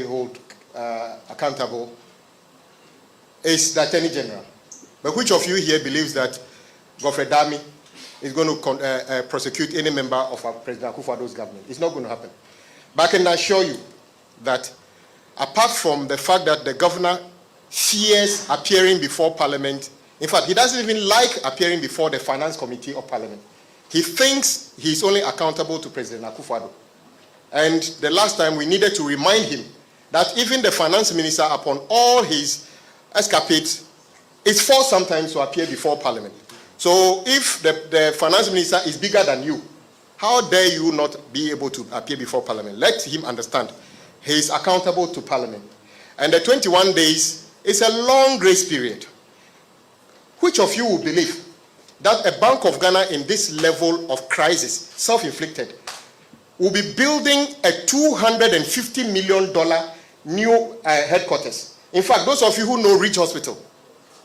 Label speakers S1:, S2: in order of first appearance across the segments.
S1: hold accountable is the Attorney General. But which of you here believes that Godfrey Dami is going to prosecute any member of President Akufo-Addo's government? It's not going to happen. But I can assure you that apart from the fact that the governor fears appearing before Parliament, in fact, he doesn't even like appearing before the Finance Committee of Parliament. He thinks he's only accountable to President Akufo-Addo. And the last time we needed to remind him that even the Finance Minister, upon all his escapades, is forced sometimes to appear before Parliament. So if the Finance Minister is bigger than you, how dare you not be able to appear before Parliament? Let him understand he is accountable to Parliament. And the 21 days is a long grace period. Which of you will believe that a Bank of Ghana in this level of crisis, self-inflicted, will be building a $250 million new headquarters? In fact, those of you who know Ridge Hospital,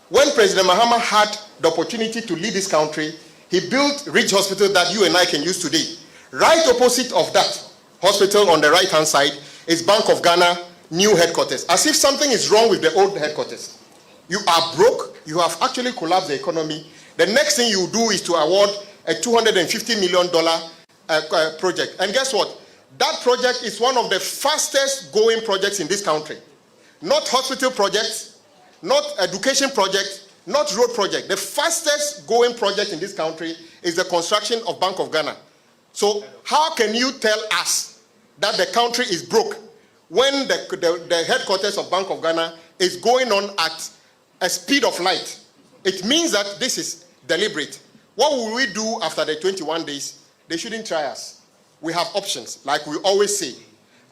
S1: when President Mahama had the opportunity to lead this country, he built Ridge Hospital that you and I can use today. Right opposite of that hospital on the right-hand side is Bank of Ghana new headquarters, as if something is wrong with the old headquarters. You are broke, you have actually collapsed the economy. The next thing you do is to award a $250 million project. And guess what? That project is one of the fastest growing projects in this country. Not hospital projects, not education projects, not road project. The fastest growing project in this country is the construction of Bank of Ghana. So how can you tell us that the country is broke when the headquarters of Bank of Ghana is going on at a speed of light? It means that this is deliberate. What will we do after the 21 days? They shouldn't try us. We have options, like we always say.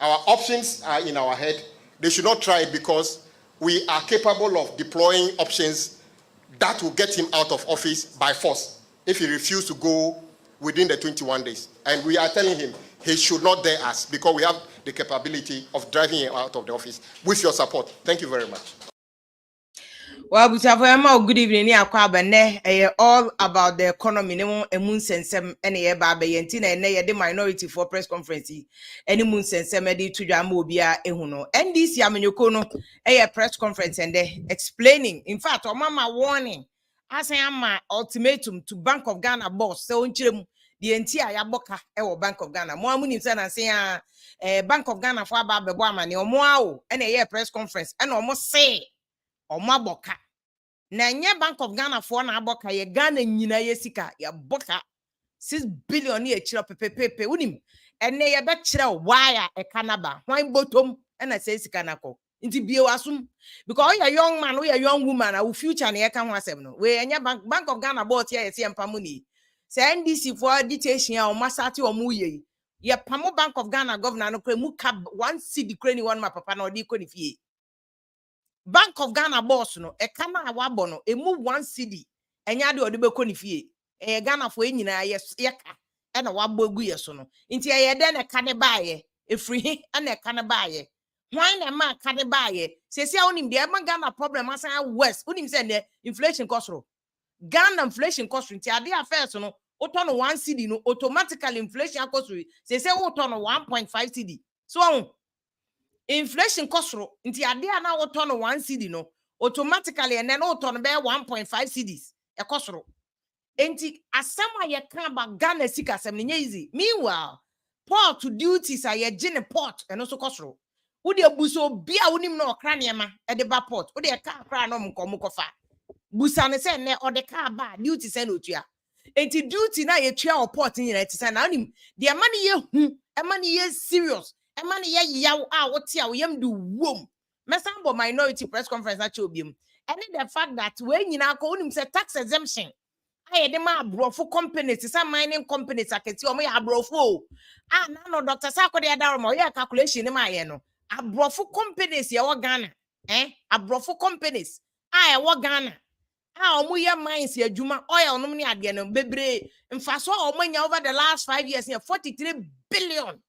S1: Our options are in our head. They should not try it because we are capable of deploying options that will get him out of office by force if he refuses to go within the 21 days. And we are telling him he should not dare us because we have the capability of driving him out of the office with your support. Thank you very much.
S2: Well, good evening. All about the economy. Moon sensem any baba yentina and the minority for press conference. Any moon sensem to Jamobia ehuno. NDC amenyokono a press conference and explaining. In fact, mama warning. As I am my ultimatum to Bank of Ghana boss. So the entire yaboka Bank of Ghana. More money and say Bank of Ghana for Baba Boamani or more and a press conference and almost say or maboka. Na nye Bank of Ghana for na aboka ye Ghana nyina yesika ya boka 6 billion ye chira pepepepe unim ene ye be chira wire e kanaba hwan bottom na say sika nako nti bie wasum because we young man we young woman our future na ye kan ho asem no we enya Bank of Ghana board ye se empam ni say NDC for dictation o masati o mu ye pamo Bank of Ghana governor no kra mu cab 1 cedi kra ni one ma papa na odi ko ni fie Bank of Ghana boss no e kana awabo no e move 1 cedi enya de odebeko ni fie e Ghana fo enyina ye ka e na wabo gu ye so no nti ye de na ka ne baaye e free e na ka ne baaye hwan na ma ka ne baaye sesi a onim de e ma Ghana problem asan west onim se ne inflation cost ro Ghana inflation cost nti ade affairs no oto no 1 cedi no automatically inflation cost sesi oto no 1.5 cedi so inflation cost nti ade na woto no 1 cedi no automatically and then woto no be 1.5 cedis e cost nti asema ye kan ba Ghana sika asem nye easy meanwhile port duties are ye gene port and also cost wo de buso bia wonim na okra niema e de ba port wo de ka kra no mkomo kofa busa ne se ne o de ka ba duty se no tua nti duty na ye tua o port nyina ti se na wonim de mani ye hu e mani ye serious Emani ye yaw a wote a yam do wom mesambo minority press conference na chobiam and the fact that we nyina ko unim say tax exemption aye de ma abrofo companies say mining companies aketi o mo ya abrofo na no Dr. Sakode Adaroma ye calculation ma ye no abrofo companies ye wo Ghana abrofo companies aye wo Ghana omo ye mines ye adwuma oil no ni ade no bebre mfaso omo nya over the last 5 years $43 billion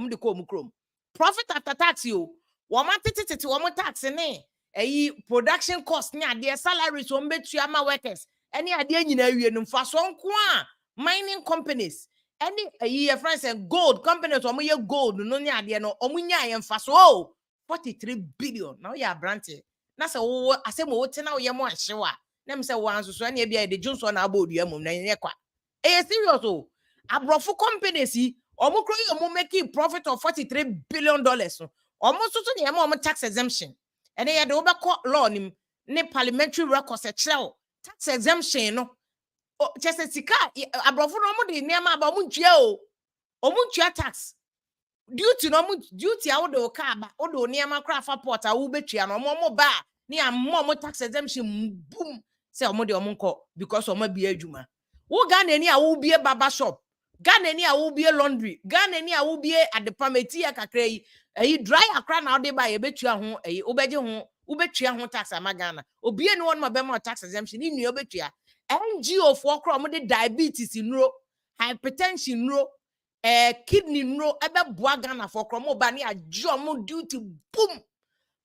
S2: de ko mukrom profit after tax yo wo matititi wo tax ne production cost ni ade salaries wo betua ma workers any ade nyina awie no mfaso nko a mining companies any a year friends and gold companies or more gold no nya de no omunya yemfa so 43 billion now ya branche na se wo asem wo te na wo yem ahyewa na me se wo anso so na bia de Johnson na abodu amum na nye kwa serious o abrofo companies yi omukro yi omu making profit of 43 billion dollars so omu so so ne omu tax exemption ene ye de wo be law nim ne parliamentary records e kire tax exemption no chese sika abrofo no omu de niam aba omu ntua o omu ntua tax duty no duty a wo de ka aba wo de niam akra fa port a wo betua no omu ba ne am tax exemption boom say omu de omu nko because omu bi adwuma wo Ghana ni a wo bie barber shop Ghana ni a wo bie laundry Ghana ni a wo bie adepameti akakra yi dry akra na wo de ba ye betua ho wo beje ho wo betua ho tax ama Ghana obie ni won ma be ma tax exemption ni nua betua NGO for kro mo de diabetes nro hypertension nro kidney nro ebe boa Ghana for kro mo ba ni ajo mo duty boom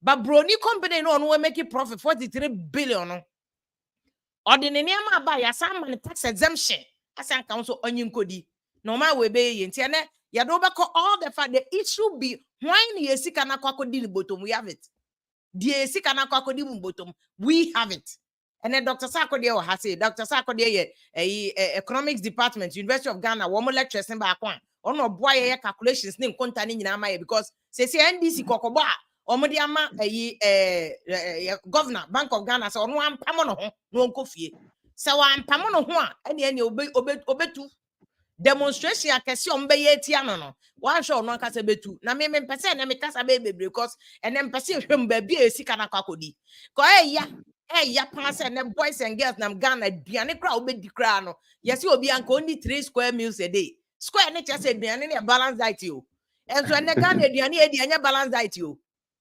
S2: but brony company no we make profit 43 billion no ordinary niam aba ya sam tax exemption asan council onyin kodi no ma we be ye ntia ne ya do be all the fact the issue be when ye sika na kwakodi ni bottom we have it the sika na kwakodi mu bottom we have it. And then Dr. Sarkodie or Hase, Dr. Sarkodie, economics department, University of Ghana, one lectures in back one. Or no boy calculations name containing in Amaya because say NDC Kokoba, or Modiama, governor, Bank of Ghana, so no one pamono, no coffee. So I'm pamono one, and then you obetu. Demonstration a question be yetiano no one show no kasa betu na me pese na me kasa be because and then pese hwem ba bi esika na kwakodi ko ya pass and boys and girls nam Ghana aduane kra obedi kra no yesi obi anka only 3 square meals a day square ne just aduane ne balance diet yo enso ne Ghana aduane enya balance diet yo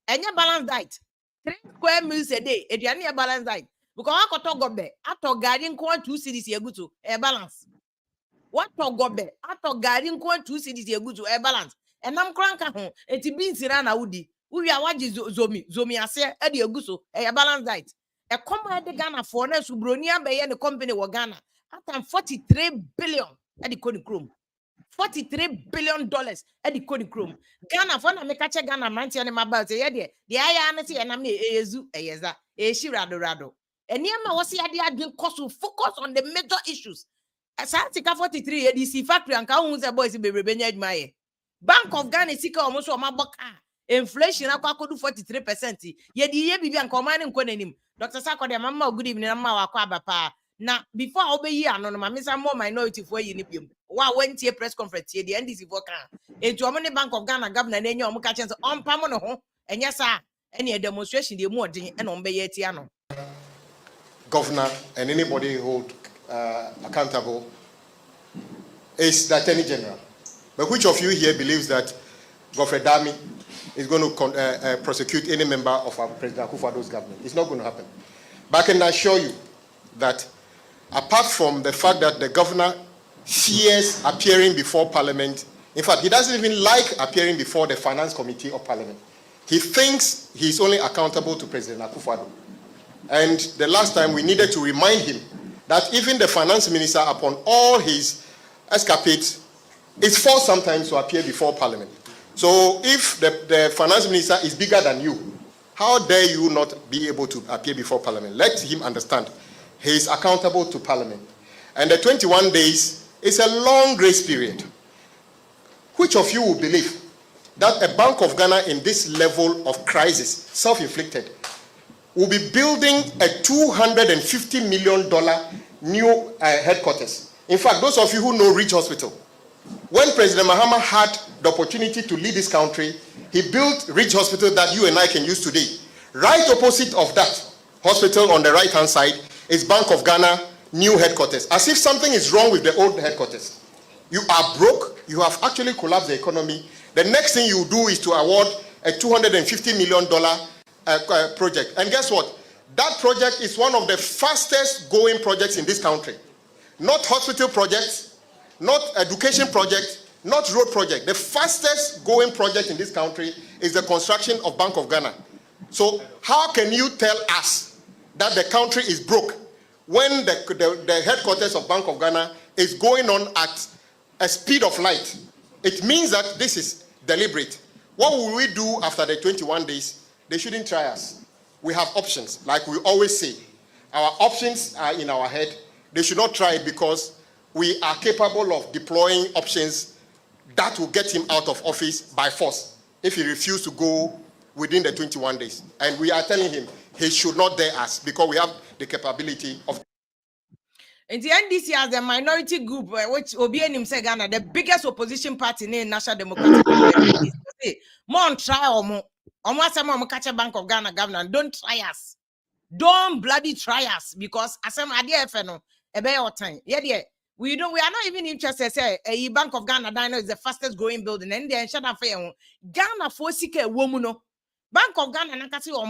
S2: enya balance diet 3 square meals a day aduane balance diet because akoto gobe ato gari nko 2 cedis egutu balance what to gobe ato gari nko 2 cedis egutu balance enam kranka ho enti beans na na wudi wi awaji zomi ase e de eguso balance diet a company de Ghana for na subroni abaye ne company wo Ghana at 43 billion at the Kony Chrome 43 billion dollars at the Kony Chrome Ghana for na make check Ghana man tie ne mabal say ye de aya na say na me ezu eyeza shirado eniama wo say ade adwen cost focus on the major issues Asantika 43 ADC factory and ka hu say boys bebrebe nya adwuma ye Bank of Ghana sika omo so maboka inflation akwakodu 43% ye di ye bibia nka omani nko nanim Dr. Sarkodie mama good evening mama wakwa abapa na before obeyi ano no mamisa more minority for yi ni piem wa wentie press conference ye di NDC for kan etu omo ne Bank of Ghana governor na enye omo ka chense ompam no ho enye sa ene demonstration de mu odin ene ombe ye ti ano
S1: governor and anybody hold accountable is the Attorney General. But which of you here believes that Godfrey Dami is going to prosecute any member of our President Akufo-Addo's government? It's not going to happen. But I can assure you that apart from the fact that the governor fears appearing before Parliament, in fact, he doesn't even like appearing before the Finance Committee of Parliament. He thinks he's only accountable to President Akufo-Addo. And the last time we needed to remind him that even the Finance Minister, upon all his escapades, is forced sometimes to appear before Parliament. So if the Finance Minister is bigger than you, how dare you not be able to appear before Parliament? Let him understand he is accountable to Parliament. And the 21 days is a long grace period. Which of you will believe that a Bank of Ghana in this level of crisis, self-inflicted, will be building a $250 million new headquarters? In fact, those of you who know Ridge Hospital, when President Mahama had the opportunity to lead this country, he built Ridge Hospital that you and I can use today. Right opposite of that hospital on the right-hand side is Bank of Ghana new headquarters. As if something is wrong with the old headquarters. You are broke. You have actually collapsed the economy. The next thing you do is to award a $250 million project. And guess what? That project is one of the fastest growing projects in this country. Not hospital projects, not education project, not road project. The fastest growing project in this country is the construction of Bank of Ghana. So how can you tell us that the country is broke when the headquarters of Bank of Ghana is going on at a speed of light. It means that this is deliberate. What will we do after the 21 days? They shouldn't try us. We have options, like we always say. Our options are in our head. They should not try it because we are capable of deploying options that will get him out of office by force if he refuses to go within the 21 days. And we are telling him he should not dare us because we have the capability of.
S2: In the NDC as the minority group, which Obianim say Ghana, the biggest opposition party in National Democratic Congress, say, more try or more. Catch a Bank of Ghana governor. Don't try us. Don't bloody try us because as I'm idea feno a better time. Yeah. We are not even interested. Say a Bank of Ghana Dino is the fastest growing building, and then shut up for Ghana for sick a woman. Bank of Ghana nakati or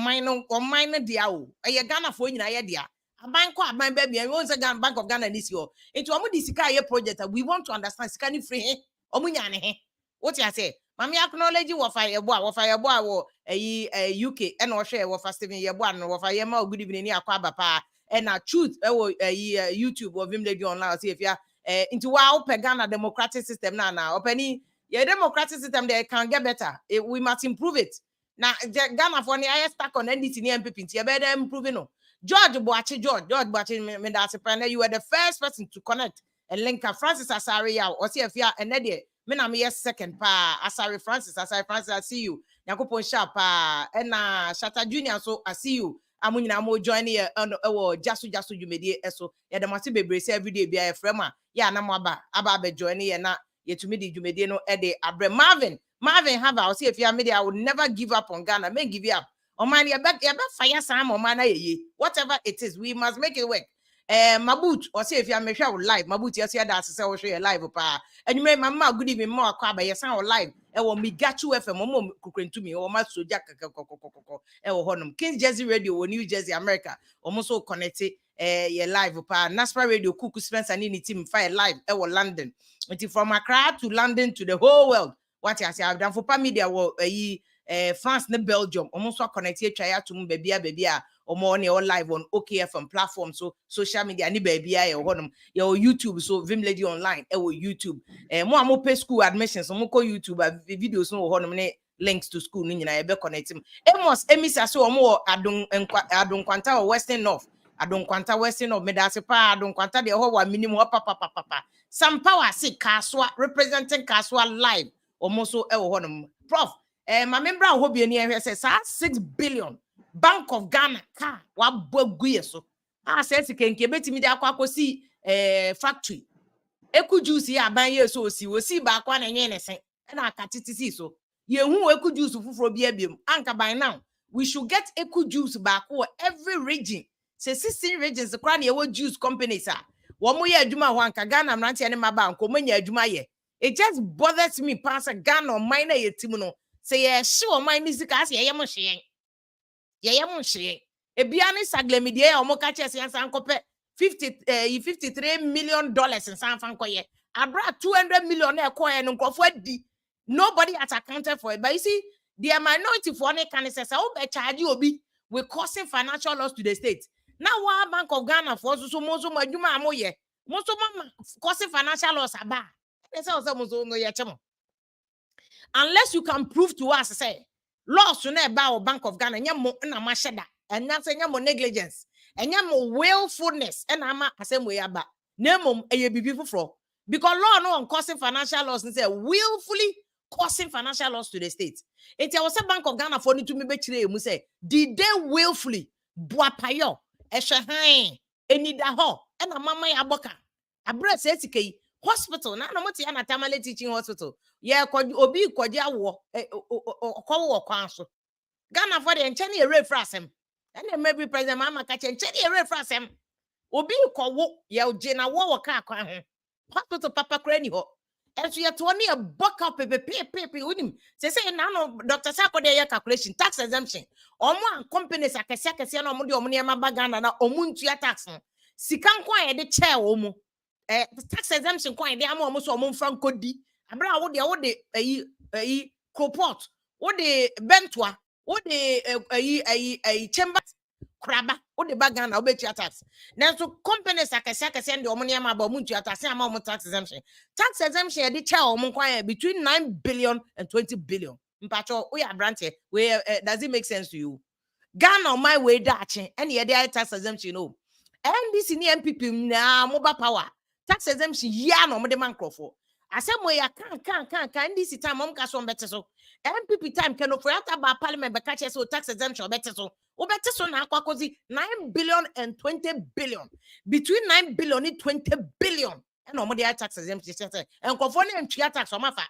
S2: minor diao. A Ghana for in idea. A bank of my baby, and once again Bank of Ghana this year. Into a Sika project that we want to understand scanning free Omunyane. What you say? Mami acknowledge you of fireboy a UK and or share of Steven Yabuan or Fayema good evening near Kwabapa and a truth YouTube of him lady online see if you into wow Ghana democratic system now opening your democratic system they can get better. We must improve it. Now Ghana for the highest stack on NDC and PPT you better improving no. George Boachi me that's a you were the first person to connect and link up Francis Asari or see if you are an idiot. Me na me second pa Asari Francis I see you Yakupon Sharp and Shatta Junior so I see you amunyina mo join here jasu you medie eso ya the must be brace every day be a frema ya na mo aba be join here na yetumi di dwumedie no e de abre Marvin have I see if you are media I would never give up on Ghana may give you up on man you bet fire sam on man whatever it is we must make it work. Mabut or see if you are me share live Mabut yes yeah that's say share live pa and you may mama good evening more kwaba yes sound live e wo me gachu FM mom kukrentu me o ma soja kokokokoko e wo honum Kings Jersey Radio wo New Jersey America almost so connected ye live pa Naspers Radio Kuku Spencer and team fire live e wo London until from Accra to London to the whole world what I say I've done for media wo France ne Belgium almost so connected try to mu baby or money or live on OKFM platform so social media ni baby your YouTube so Vim Lady Online YouTube mo pay school admissions so mo ko YouTube videos no honum links to school ni nyina be connect him Amos emisa so mo adon kwanta or Western North adon kwanta Western North me da se pa adon kwanta de ho wa minimum papa some power say Kaswa representing Kaswa live almost so honum prof my member hobi ni ehwe say 6 billion Bank of Ghana car wa bogu so says kenke betimi de akwakosi factory eku juice ya ban yeso osi ba akwa na nye nesen na akatiti so yehu eku juice fufuro bi abiem anka by now we should get eku juice back every region say 16 regions kra na yewo juice companies wo mo ye adwuma ho anka Ghana mrantie ne maba anko mo nya adwuma ye it just bothers me pass Ghana mine na yetim no say ye hye o mine nisika as ye mo hye Ebiani saglemidie omo ka chese yansan kope 53 million dollars in San Francoye. Abra 200 million e koye no nkofo adi. Nobody has accounted for it. But you see, the minority for any can say be charge obi we causing financial loss to the state. Now what Bank of Ghana for so mozo madwuma amoye. Mozo causing financial loss aba. They say mozo no ye chemo. Unless you can prove to us say loss na about Bank of Ghana nyamo na masheda and na say nyamo negligence and nyamo willfulness and ama asem we aba nemom eye bibi fufro because law no on causing financial loss say willfully causing financial loss to the state. It was a Bank of Ghana for ni to me be kire emu say did they willfully boapayo ehwehan enida ho and mama ya boka abra say tikei hospital na no moti na Tamale teaching hospital yeah obi kwaji awo okwo kwan so Ghana for the enchani ere frasem and maybe president mama ka enchani ere frasem obi kwo ye oje na wo ka kwan ho hospital papa krani ho enso ye to ni e book up pepe unim say na no Dr. Sako de ye calculation tax exemption omo an companies akese na omo de omo ne ma ba Ghana na omo ntua tax sika nkwa ye de chair omo tax exemption coin dey am almost omo franco di abra wo de Croport wo de Bentwa wo de chamber kraba What the bag Ghana obey tax. Then so companies like send the money about muntia tax and tax exemption. Tax exemption the chair between 9 billion and 20 billion. Mpacho, we are branche. Where does it make sense to you? Ghana on my way dachi and yeah, there tax exemption. No. NDC ni MPP na mobile power. Tax exemption ya no the man for. Asem we ya can NDC time mom ka so better so. MPP time can for after ba parliament be catch so tax exemption better so. O better so na akwakozi 9 billion and 20 billion. Between 9 billion and 20 billion. And no the tax exemption and conform entry tax o mafa.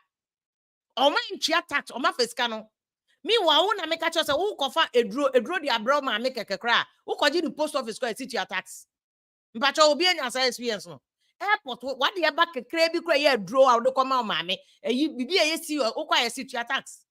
S2: O ma entry tax o mafa scan. Meanwhile, when I make a choice, who cover a draw the abroad man make a cry. Who could you the post office go city tax? But you'll be any experience. No airport, what the back a crabby cray draw out the come out, mammy, and you be a see or a city tax.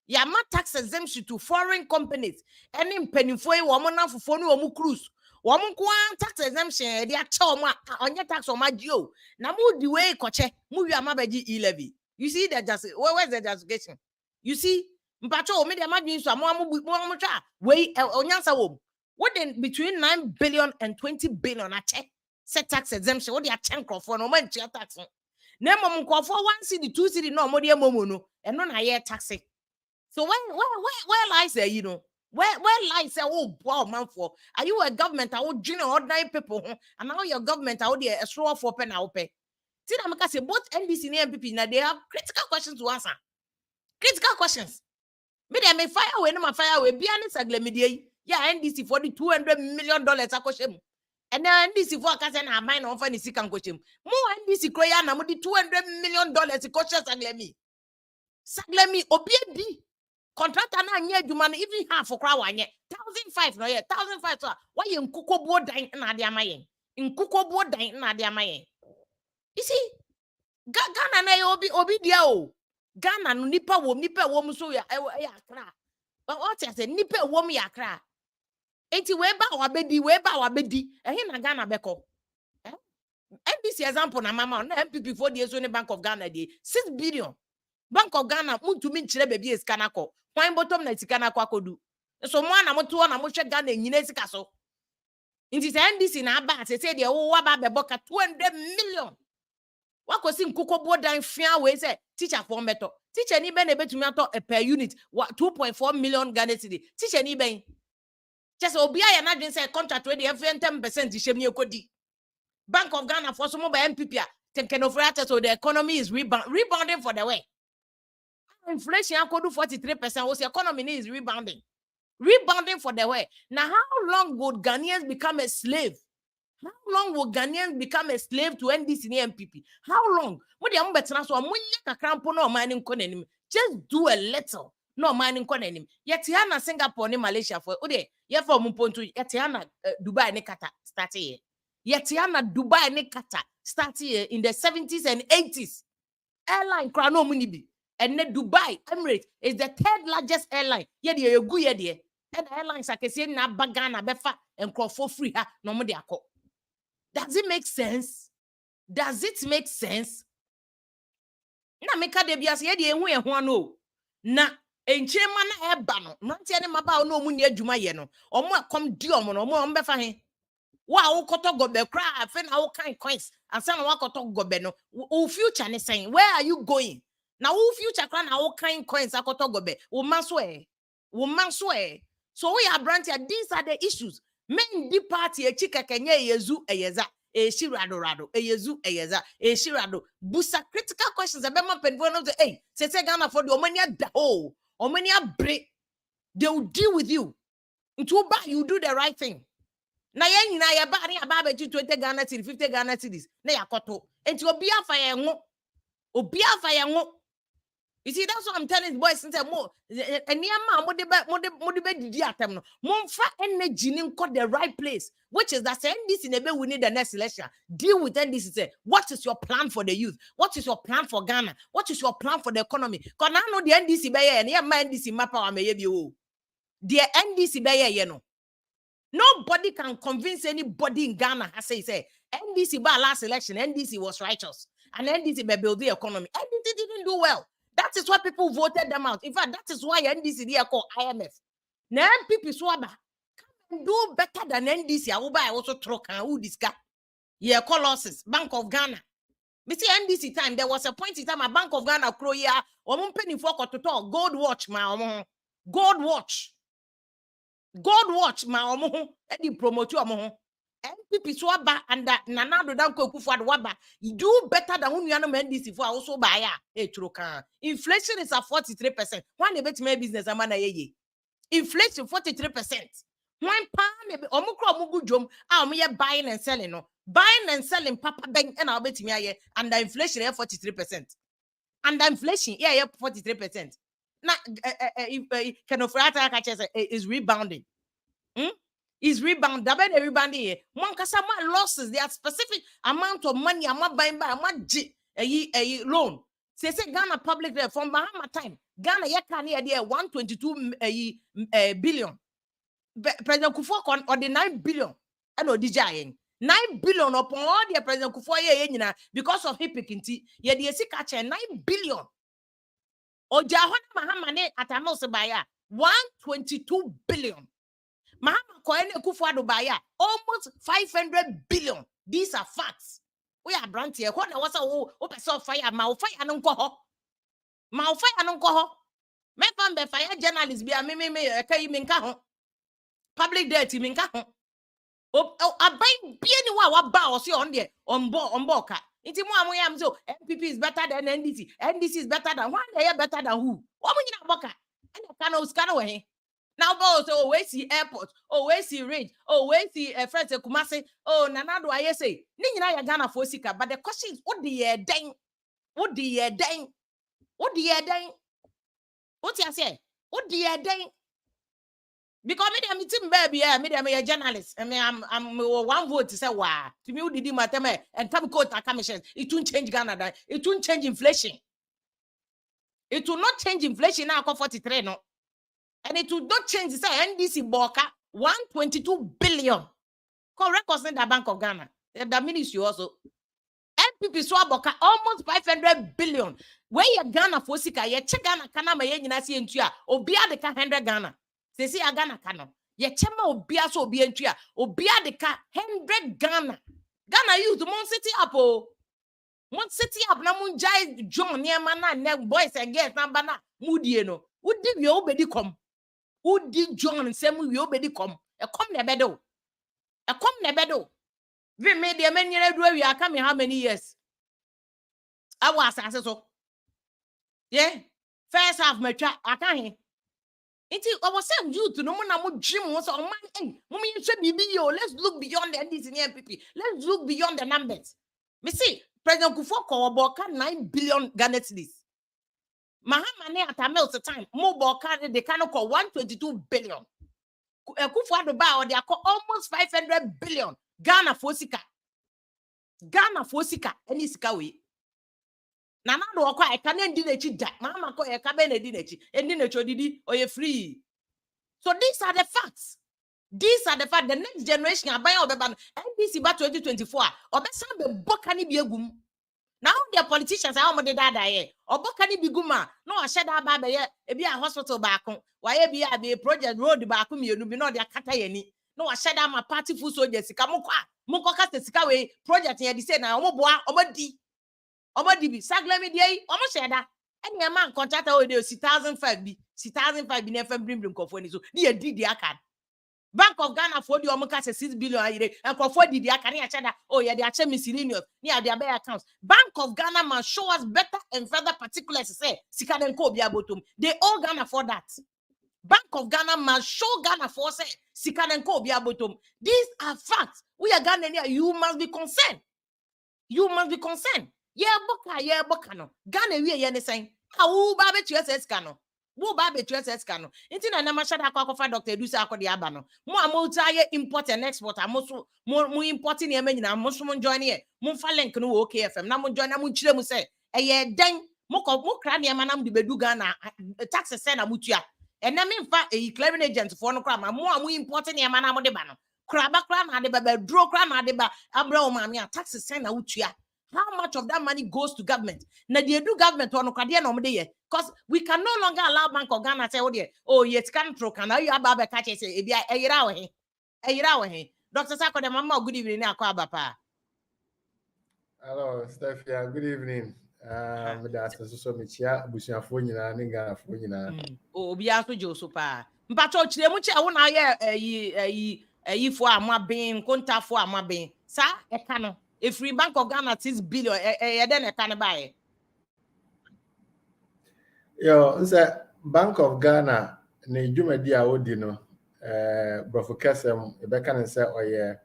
S2: Yama tax exemption to foreign companies, and in penny for a woman for phone or cruise. Woman tax exemption, the actual on your tax on my Joe. Now move the way coche, move your mabaji levy. You see that just where's the justification? You see. Mpacho me dey imagine so mo twa we onyansa wo what then between 9 billion and 20 billion a check set tax exemption what dey a check for no man tax na mom nkofo 1 city 2 city no mo dey momo no e no na ye tax so where lies there you know where lies there oh boy man for are you a government I would junior ordinary people and now your government I would a straw for pen I pay see na make say both NDC and MPP now they have critical questions to answer critical questions. Me dey me fire away no ma fire away bia ne sagle media yeah NDC for the $200 million akoshem and then NDC for ka say na mine on fa ni sika nkoshem mo NDC kro ya na mo di $200 million ikoshe sagle me obi bi contractor na anya adwuma no even half for kra wanye 1,500 no yeah 1,500 so why nkukobuo dan na ade amayen nkukobuo dan na ade amayen you see Ghana na obi dia o Ghana no nipa wom so ya akra. What I say nipa wom ya akra. Enti we ba wabedi. Ehe na Ghana beko. NDC example na mama na MPP for the Zone Bank of Ghana dey 6 billion. Bank of Ghana muntumi nchire bebi esika na ko. Kwan bottom na esika na kwa kodu. So mo na moto na mo hwe Ghana nyina esika so. Enti NDC na aba say dey wo aba beboka 200 million. Wakosi nkukobo dan fia we say teacher for meto teacher ni be na betumi ato per unit 2.4 million Ghana cedi teacher ni ben just obi aya na dwen say contract we dey 10% hyem ni ekodi Bank of Ghana for some by MPP can offer so the economy is rebounding for the way inflation akodu 43% was the economy is rebounding for the way now how long would Ghanaians become a slave? How long will Ghanaians become a slave to NDC and MPP? How long? Just do a little. No mining konenim. Yetiana Singapore ni Malaysia for ode. Ye for mumpontu Yetiana Dubai ni kata start here. Yetiana Dubai ni kata start here in the 70s and 80s. Airline krano munibi. And then Dubai Emirates is the 3rd largest airline. Yedi ye gu yedi. And the airlines are kesi na bagana befa and crop for free ha no mo de akọ. Does it make sense? Does it make sense? Na meka de biase ye de ehu ehu ano. Na enchirema na eba no. Nantia ne maba no mu ni adwuma ye no. Omo akom di omo no. Omo befa he. Wa wo koto gobe kra afa na wo kan coins. Ansa na wa koto gobe no. Wo future ne saying, where are you going? Na wo future kra na wo kan coins akoto gobe. Wo manso e. Wo manso e. So we are branching. These are the issues. Men di party e chika kenye yezu eyeza shirado eyezu eyeza shirado busa critical questions abema penfo no say say Ghana for the omania da oh omania break they will deal with you into ba you do the right thing na yen nyina ye ba ne aba ba 20 Ghana cedis 50 Ghana cedis na yakoto enti obi afa ye ngo you see that's what I'm telling the boys since more eniama mode be didi atem no momfa energy ni nko the right place which is that NDC nebe we need the next election deal with NDC say what is your plan for the youth, what is your plan for Ghana, what is your plan for the economy because now know the NDC be here na ma NDC mapa wa meye bi o the NDC be here no nobody can convince anybody in Ghana I say NDC by last election NDC was righteous and NDC be build the economy. NDC didn't do well. That is why people voted them out. In fact, that is why NDC they are called IMF. Now people swaba. do better than NDC. I will buy also troca who discuss. Yeah, Colossus, Bank of Ghana. Me see NDC time, there was a point in time a Bank of Ghana crow ya or penny for to talk. Gold watch, my gold watch. Gold watch, my Eddie promote you among. NPP swaba and that Nanado Danko Kufuad Waba. You do better than when you are NDC for also buy a troca. Inflation is at 43%. One a bit my business a man ye. Inflation 43%. One pound omukro mugu jom me buying and selling no. Buying and selling papa bank and I'll bet me and the inflation 43%. And the inflation 43%. Now kind of is rebounding. Is rebound double everybody. One customer losses, there are specific amount of money I'm not buying by a loan. Say Ghana public from Bahama time. Ghana yakani there 122 billion. President Kufuor or the 9 billion. I know DJ 9 billion upon all the President Kufuor because of hypocrisy. Yeah, the catch 9 billion. Or Jahona Mahamane at Amosabaya 122 billion. Mahama Koene Kufuor Baya almost 500 billion. These are facts. We are brand here. What was a fire? Malfire and uncoho. Malfire and uncoho. Mefan be fire journalists be a me public debt minka ho. Abai bieni wa ba o si on there on board ka. Inti mo amoyam so MPP is better than NDC. NDC is better than one they better than who? What mo nyina boka? And you can we he. Now go so we see airport, we see range, we see friends Kumasi, Nanado I say. Ni nyina ya Ghana for sika, but the question is what the year den? What the year den? What the year den? What you say? What the year den? Because me team baby, me a journalist. I mean, I'm one vote to say wow. To me, who did my time and time quote Accusations. It won't change Ghana. It won't change inflation. It will not change inflation now. 43 no, and it will not change. Say NDC Boka 122 billion. Correct us in the Bank of Ghana. The ministry also. MPP Swaboka almost 500 billion. Where you Ghana for sika? You check Ghana kana ma ye nyina si entua. Obia de ka 100 Ghana. Say Ghana kano. Ye chema obia so obi entua. Obia de ka 100 Ghana. Ghana youth mon city up oh. Mon city up na mun jai John near mana ne boys and girls na bana mudie no. Udi we obedi kom. Udi John semu we obedi kom. E kom ne bedo. E kom ne bedo. We made the men yere we are coming how many years? I was so. Yeah. First half metra akahin. It is our same youth no more na dream was on man. Let's look beyond the NDC NPP. Let's look beyond the numbers. Me see, President Kufuor Boka 9 billion Ghana cedis. Mahamane at Amel's time, more Boka they cannot call 122 billion. Kufuor or they are almost 500 billion. Ghana for sika. Ghana for sika. Any sika we. Nana do okwa e kan ndi na chi da mama ko e ka be na di na chi endi na chodidi or you free. So these are the facts. These are the facts. The next generation aban obeba NDC ba 2024 obesa be boka ni bi egum. Now the politicians are mo de dada ye oboka ni bi guma no o sheda ba be ye e bi a hospital ba kon wa ye bi a be project road ba kon mienu bi no de akata ye ni no o sheda ma party full soldiers sika mo kwa ka sika we project ye di say na omo boa omo di Obadibi saglemi dey almost share that any man contractor we dey 6,005 bi 6,005 bi na FM brim kofo ni so dey di dia card Bank of Ghana for the omuka 6 billion ayire and kofo di dia card na share ye dey ache miscellaneous ni their bank accounts. Bank of Ghana must show us better and further particulars say sika den ko bia bottom they all Ghana for that. Bank of Ghana must show Ghana for say sika den ko bia bottom. These are facts. We are Ghanaian. You must be concerned. You must be concerned. Yeah, boka no. Ghana we ye ne sen. Wo ba be tuese ska no. Wo ba be tuese ska no. Inti na na ma shada akwa fa Dr. Edusa akodi aba no. Mo amouta ye import and export amoso mo importing ye nyina mo so mo join ye. Mo fa link no wo KFM na mo join na mo chire mo say eye den mo kra ne ma na mo de bedu Ghana tax sen na mutua. E na me fa clearing agent for no kra ma mo importing ye ma na mo de ba no. Kra na de ba dro kra na de ba abra o ma me tax sen na utua. How much of that money goes to government? Now they do government on because we can no longer allow Bank of Ghana say, oh yes, can throw can you have a catch say Dr. Sako, the mama, good evening.
S3: Hello, Stephia. Good evening. That's so much. Yeah, Bushia phone you na ninga phone you na.
S2: Obi aso Joso pa. Mpacho chire mu che wo na ye fo amabin, konta fo amabin. Sa e ka no. E free Bank of Ghana 6 billion e den e ka ne bae.
S3: Yo, Bank of Ghana ne dwumadi a wodi no brofo kesem e be kan say oye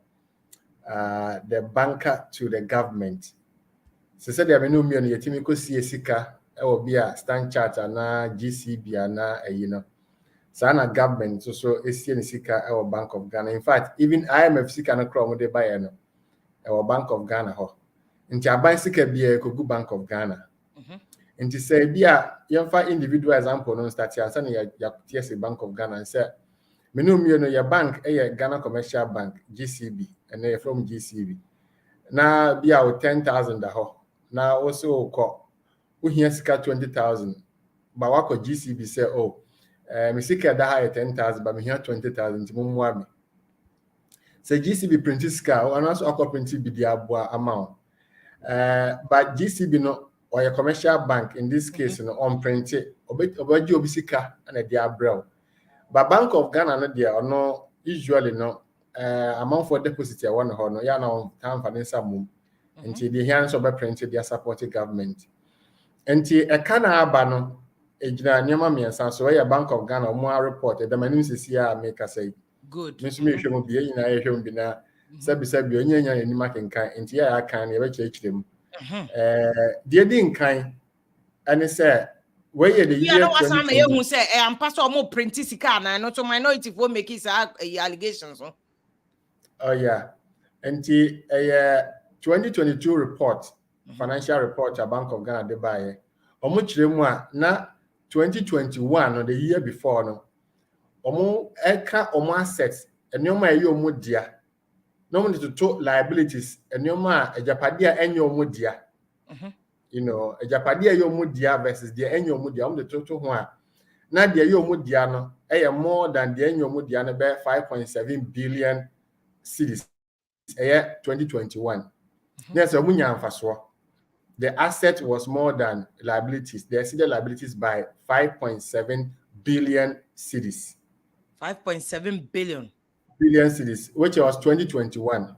S3: the banker to the government. Se said there no me no yetimi ko sie sika e wo bia Stand Charter na GCB na sana government so esie ne sika e wo Bank of Ghana. In fact, even IMF sika na kro mo de buy no e wo Bank of Ghana ho. Nti aban sika bia ko gu Bank of Ghana. Nti say bia yemfa individual example no start ya sana ya TSA Bank of Ghana and say me no me no your bank e Ghana Commercial Bank GCB and e from GCB. Na bia o 10,000 da ho. Na also ko uhia sika 20,000 ba wako GCB say oh me sika da ha 10,000 ba me hia 20,000 mo mua me say GCB print sika o na so akọ print bi dia aboa amount but GCB no or a commercial bank in this case no on print obaji obi sika na dia brew but Bank of Ghana no dia no usually no amount for deposit ya one ho no ya na time finance mum nti the hands of print their supporting government nti e kana aba no ejina nyama miensa so ya Bank of Ghana mo report e damanim sisi a make say
S2: good
S3: me so me hwe mo bi nyina ye hwe mo bi na sabi onye nya ni makenkan nti ya kan ye be chirechirem the din kan and say where the year
S2: 2020 who say am pass o print sika na no to minority for make it allegations.
S3: Oh yeah. Nti 2022 report, financial report a Bank of Ghana de buy. Omo chire mu a na 2021 or the year before no. Omo eka omo assets enioma eyi omo dia. No mo to liabilities enioma ejapade a enye omo dia. Ejapade a omo dia versus the enye omo dia omo de toto ho a. Na the omo dia no more than the enye omo dia no be 5.7 billion cedis. 2021. Yes, the asset was more than liabilities. They exceeded liabilities by 5.7 billion cedis.
S2: 5.7 billion
S3: cedis, which was 2021.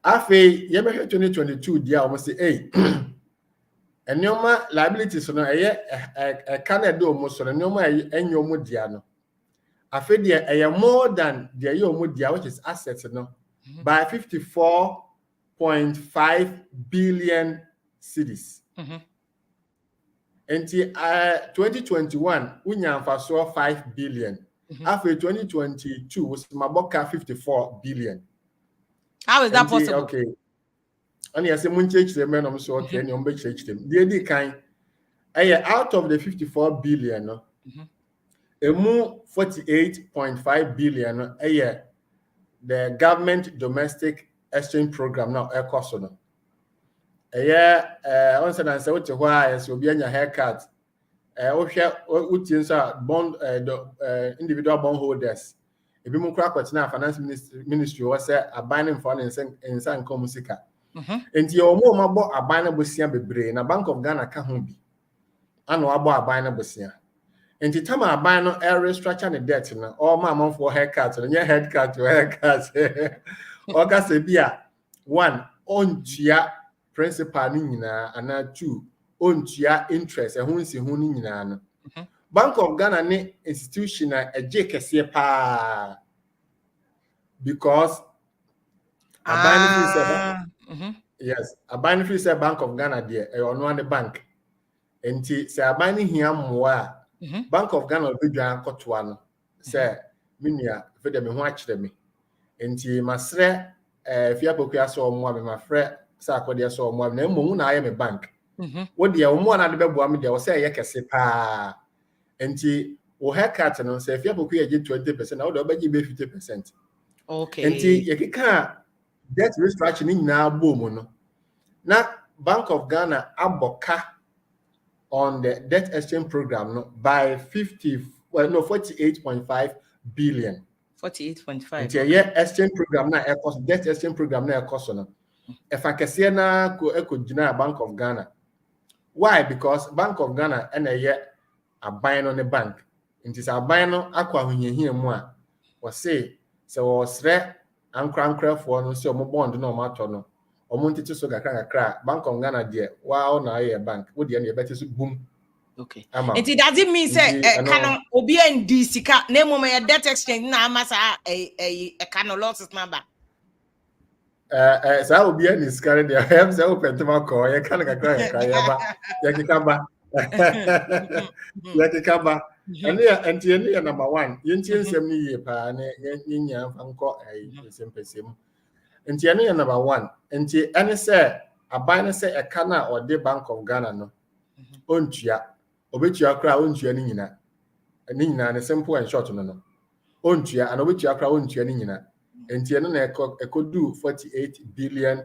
S3: After 2022, they almost say, hey, and no liabilities no a Canada almost so no more diano. After the more than the yomudia, which is assets no. By 54.5 billion cedis. Until 2021, unya faso 5 billion. After 2022 was maboka 54 billion.
S2: How is that possible?
S3: Okay. And yes, mun change them and so okay, and you change them. The kind out of the 54 billion, no, 48.5 billion the government domestic exchange program now cost no once and say what why so be anya haircut bond individual bond holders e bi mu kra kwatena finance ministry was say abaning for insan come sika enti omo mabo abaning bosia bebre na Bank of Ghana ka ho bi ana abo abaning bosia enti tama aban no restructure the debt no all my amount for haircut no haircut to haircut oga se bia 1 ontua principal ni nyina ana 2 ontua interest ehun si hun ni nyina no Bank of Ghana ni institution na eje kese pa because aban free yes aban free say Bank of Ghana there e ono an bank enti se aban ni hia mmoa Bank of Ghana be dwan kotoa no say menua fe de me ho akire me enti masre fia pokua so omo me mafre sa akode so omo na mmo na aye me bank wo de omo na de beboa me de wo say ye kese pa enti wo haircut no say fia pokua ye 20% na wo de obaji be 50%.
S2: Okay.
S3: Enti ye keka debt restructuring na boom no na Bank of Ghana aboka on the debt exchange program no by 48.5 billion.
S2: 48.5.
S3: Nti ye exchange program na cost debt exchange program na cost no. If I can see na ko gina Bank of Ghana. Why? Because Bank of Ghana and a buy on the bank. It is a buy no akwa hunyehia mu a we say so sre ankra for no so mo bond no matter no. Omo ntiti so kakra Bank of Ghana there wow na ye bank wo de na better so boom.
S2: Okay. And it doesn't mean say can obi NDC ka na mo me debt exchange na amasa a can losses number.
S3: Sa obi ani skare de hem say open to call ye kan kakra ya ba ya kikaba ya kikaba enti ene number 1 yenti ensem ni ye pa na nya fanko pesem enti ene number 1 enti ene say aban ne say e kana o de Bank of Ghana no ontua obetua kra ontua ni nyina ne simple and short no ontua and obetua kra ontua ni nyina enti eno na ekodu 48 billion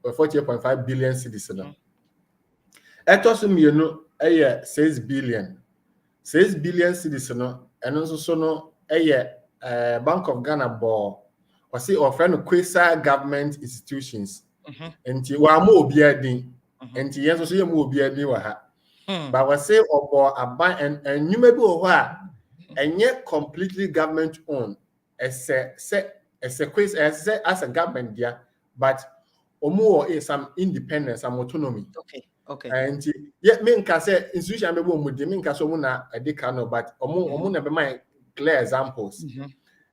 S3: or 48.5 billion cedis no etoso mienu 6 billion cedis no eno nso so no Bank of Ghana bo o say offer no quasi government institutions enti wa ma obi adin enti yenso so ye ma obi adin wa ha but we say obo aban and nyuma bi wo ho a enye completely government owned as a quiz as a government there, but omo is some independence, some autonomy.
S2: Okay.
S3: And yet me can say institution be mo de me can so mo na edikano, but omo na be my clear examples.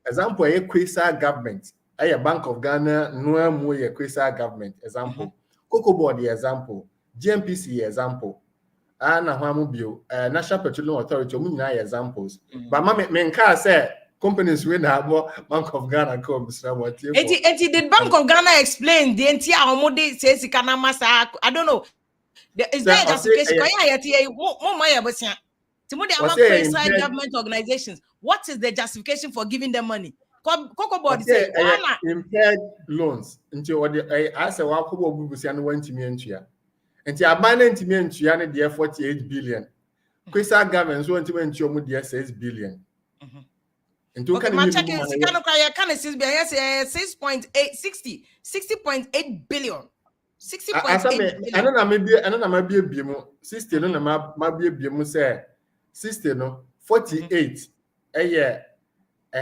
S3: Example a quasi government, a Bank of Ghana no mo ye quasi government example. Cocoa Board the example, GMPC example. Na hwamu bio National Petroleum Authority omo nyina examples. But me can say companies wey na Bank of Ghana come Mr. Motiefo.
S2: Did Bank of Ghana explain the entire omode say sikana masa? I don't know. Is there a justification? Government organizations. What is the justification for giving them money? Cocoa Board say
S3: impaired loans. Until I say wa kobo bubusia no wantimi antua. Until abana ntimi antua ne de 48 billion. Quasi government so wantimi antua mu de 6 billion.
S2: Okay, my check is 60.8 billion. 60.8 billion.
S3: I don't know maybe biemu 60 no na mabie biemu say 60 no 48 a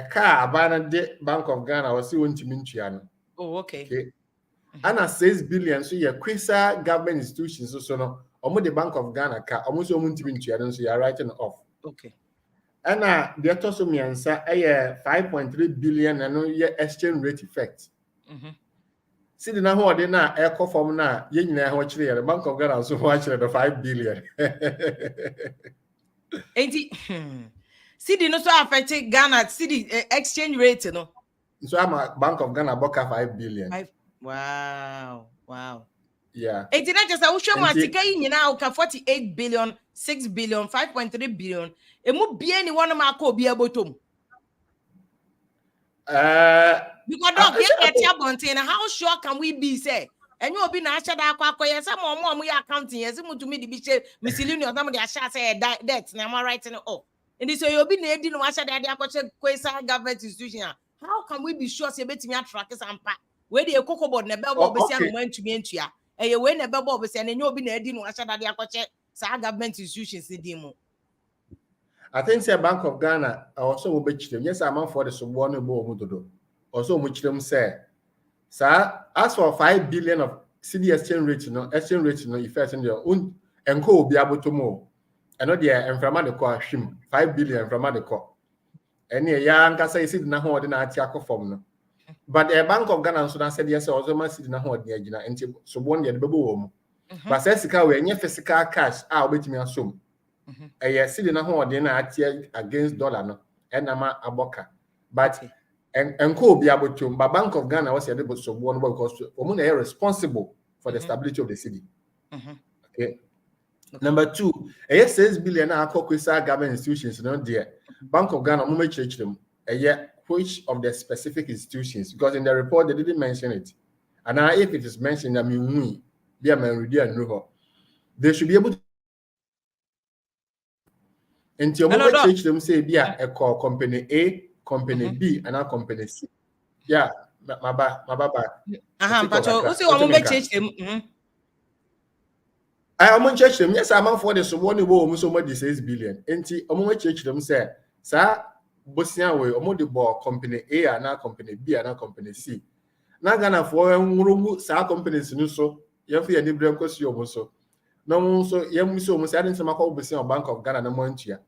S3: car abana de Bank of Ghana was see won't ntua no.
S2: Oh, okay.
S3: Ana 6 billion so ye quasi government institutions so no omo the Bank of Ghana ka omo so won't ntua no so you are writing off.
S2: Okay.
S3: And the total miansa 5.3 billion and no exchange rate effect. See the now de na echo form na ye nyina ho kire the Bank of Ghana so ho kire the 5 billion.
S2: See the no so affect Ghana see the exchange rate no.
S3: So I'm a Bank of Ghana boka 5 billion.
S2: Wow.
S3: Yeah.
S2: Not just I will show my ticket nyina 48 billion, 6 billion, 5.3 billion. Emu be anyone ma ko be abotom. Because dog get how sure can we be say? And you be na asha da akwa some more accounting yes mu to me be say miscellaneous na mo dey asha say debt na am writing it off. And this you be na edi no asha da akwa quasi government institution. How can we be sure say betimi attract sampa? Where the Cocoa Board na be be say no man to me ntua. E we na be be say na you be na edi no asha da akwa sa government institutions di mu.
S3: I think say Bank of Ghana also will be chirem. Yes, I'm for the suborn bo omudodo. Also mu chirem say sir as for 5 billion of CD exchange rate no effect in your own enko obi abotomo. Eno de enframa de ko ahwim 5 billion enframa de ko. Ene ya nka say CD na ho de na ati akofom no. But the Bank of Ghana so na said yes also ma CD na ho de agina enti suborn de bebo wo mu. But say sika we enye physical cash a obetimi asom. City na ho de na atie against dollar no enama aboka but enko obi abotum but Bank of Ghana was able to one because we are responsible for the stability of the city. Okay. Number 2 6 billion na quasi government institutions no there Bank of Ghana mo church them which of the specific institutions because in the report they didn't mention it and now if it is mentioned I mean be a man ready and know they should be able to Until we change them say be a company A, company B and now company C. Yeah, my baba.
S2: Pacho, who say omo be change them?
S3: I am church them. Yes, I'm for the so one wo so much 6 billion. Enti omo church them say, "Sir, bosia we omo the ball company A and now company B and now company C." Na Ghana for nwurumu sa companies no so, ye fi any brem kwesi omo so. No so ye mu so omo say adin sama call bosia Bank of Ghana na mo antua.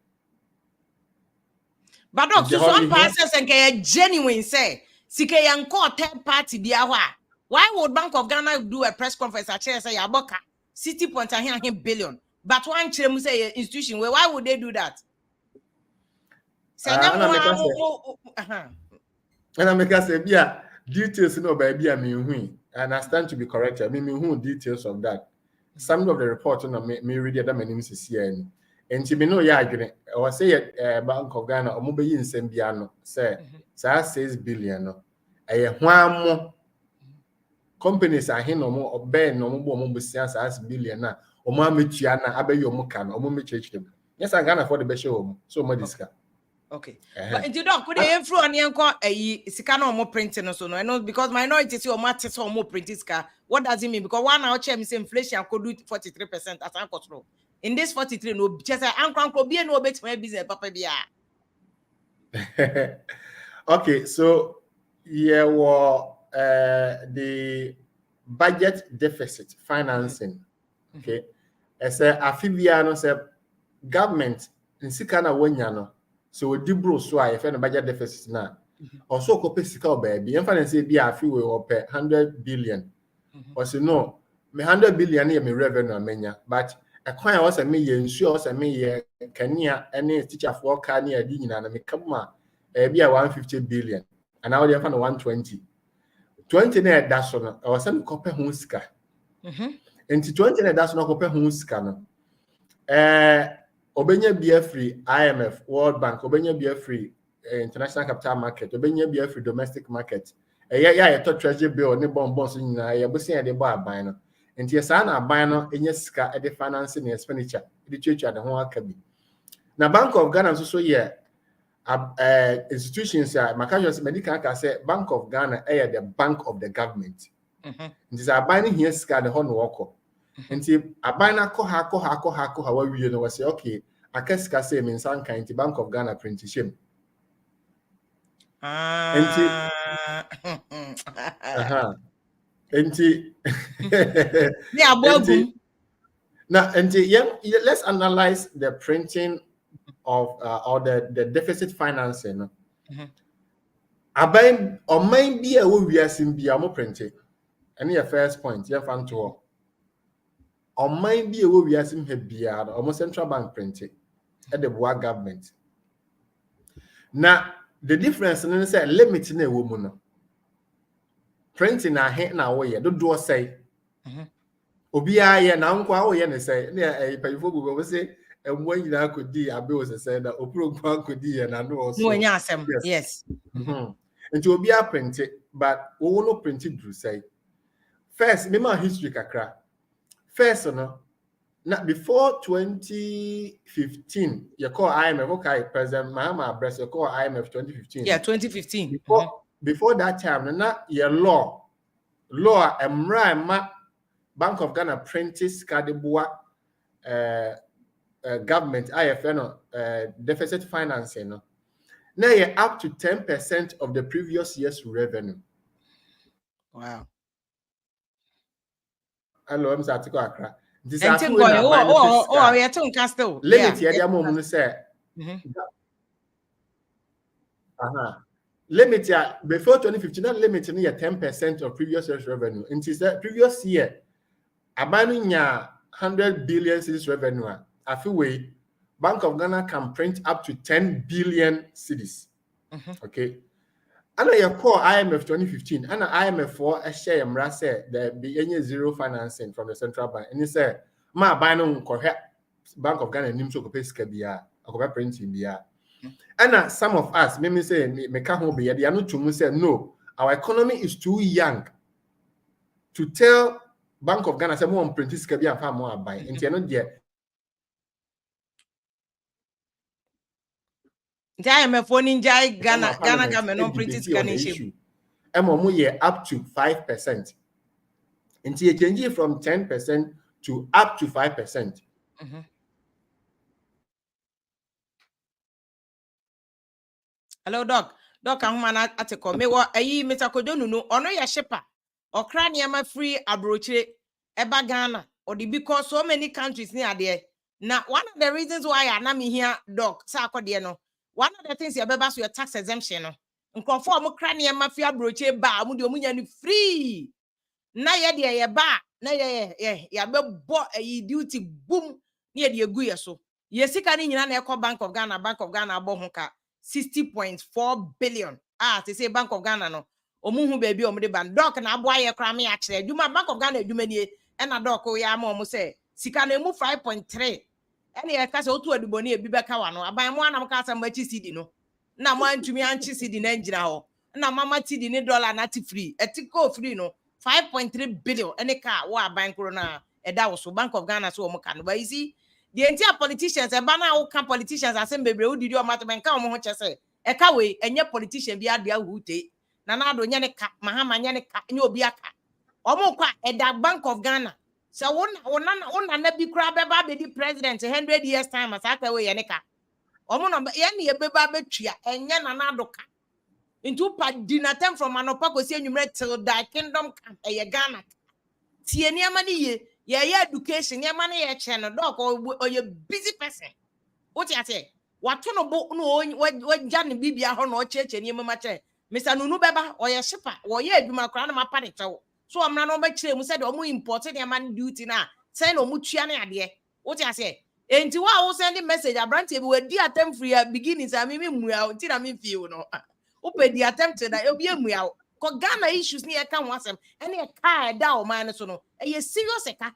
S2: But doc, so some process and genuine say, sike yanko third party bia ho a. Why would Bank of Ghana do a press conference at say yaboka City Point and here billion? But one chere mu say institution why would they do that? Say
S3: And I make us say bia details no baby I mean and I stand to be corrected. I mean who details of that. Some of the report on me read that my name is CN. And you know ya adwene or say Bank of Ghana omo be yin nsem bia no say 6 billion no eh hwan companies are here no more or ben no more omo 6 billion na omo ametua na abeyi omo ka no omo mechech dem. Yes, I Ghana for the best show so much discuss.
S2: Okay. But you don't could they influ on yanko sika no more printing so no I know because minority see or matter so more printing ska. What does it mean? Because one hour chair say inflation could do 43% as an control. In this 43 no just uncle be no bet my business papa bia.
S3: Okay, so yeah, the budget deficit financing. Okay, as a afibiano say government in sikana wonyano so dibro so I find budget deficit na also ko physical baby and finance say be afi we or 100 billion or say no me 100 billion here me revenue amenya but a kwan was a me ensure was a me kania any teacher for kania di nyina na me kama be a 150 billion and now they find 120 na da so no or say me kope ho sika enti 20 na da so no kope ho sika no obenya bia free IMF, World Bank, obenya bia free international capital market, obenya bia free domestic market. Yeah, to treasury bill ne bonds nyina ya bosia de bo aban no. Enti esa na aban no enya sika e de financing and expenditure, de twetwa de ho aka bi. Na Bank of Ghana so yeah institutions ya makajo medical ka say Bank of Ghana the bank of the government. Nti sa aban no here sika de ho no woko. Nti abana ko ha wa wie no say okay akasika say me nsan kan nti Bank of Ghana print shame nti nti let's analyze the printing of or the deficit financing aban or main be a wo wiasim bia mo print and your first point you fan to or main be a wo wiasim he bia or central bank print at the BOG government. Now, the difference in say limit in a woman. Printing a hand now way, don't do say. Obia na nkwa wo ye ne say na payfo go say and when you could di abi was say that opro could di na no also.
S2: No nya asem. Yes.
S3: And to obia print it, but we will not print it do say. First, remember history kakra. First no. Now, before 2015, you call IMF, okay, President Mahama Abbas, you call IMF 2015.
S2: Yeah, 2015.
S3: Before that time, now your law, Bank of Ghana Prentice Kadibua government, IFN, deficit financing. Now you're up to 10% of the previous year's revenue.
S2: Wow.
S3: Hello, I'm Satiko Accra.
S2: Limit yeah,
S3: limit yeah, before 2015, that limit is 10% of previous year's revenue. And it's the previous year, abandoning 100 billion cedis revenue. I feel way Bank of Ghana can print up to 10 billion cedis. Okay. And I call IMF 2015, and IMF for a share say there be any zero financing from the central bank. And he said, my buying correct Bank of Ghana nim so pay skabia, or printing bia. And some of us, maybe say, me can't be they are not to say no, our economy is too young to tell Bank of Ghana say more print skabia and far more buy. And you're not yet.
S2: IMF ninja Ghana government non print
S3: issue. MOMU up to 5%. And you change it from 10% to up to 5%.
S2: Hello, Doc. Doc, I'm an article. Me wa ayi Mr. Kodonu no ono ya shepa. Okra niama free abroche eba Ghana. Or the because so many countries near there. Now, one of the reasons why I am here, Doc, no. One of the things you beba so your tax exemption no. Nkonfo mo kra niama free abroche ba mo de omunya ni free. Na ye de ye ba na ye ya bebo ayi duty boom na ye de egu ye so. Ye sika ni nyina na ekọ Bank of Ghana abo ho ka 60.4 billion. They say Bank of Ghana no. Omuhu baby omde ban doc na aboa ye kra me akere. Djuma Bank of Ghana djuma nie e na doc o ya ma omu say sika na emu 5.3. Ene ye ka se otu aduboni e bi beka wa no. Aban mo anam ka asam bachi CD no. Na mo antumi anchi CD na ngina ho. Na mama CD ni dollar na ti free. Etiko free no. 5.3 billion ene ka wa aban kro na e da wo so Bank of Ghana so omu ka no. But you see the entire politicians e bana wo kan politicians asem bebre wo didi o matben ka omo ho chese e ka we enye politician bi ade ahute na na do nye ne ka mahama nye ne ka nye obi aka omo kwa e da Bank of Ghana so wona na bi kra be ba be di president 100 years time as aka we ye ne ka omo no ye ne ye be ba betua enye na do ka into pa dinatem from anopa ko si enwumre till the kingdom camp e ye Ghana tie ne ama ne ye education ye man ye che no doc or you busy person what you say what no bo no wagya ne bibia ho no cheche ne mama che Mr. Nunu beba or ye shipper or ye adwuma kra na mapa de chewo so amna no ba kire mu said o mu important ye man duty na say no mu tua ne ade what you say enti wa wo send message abrante bi we di attempt free beginnings a me mua ti na me feel no ope di attempt na obi emua ko Ghana issues ni e ka ho asem ene e ka da o man so no e serious e ka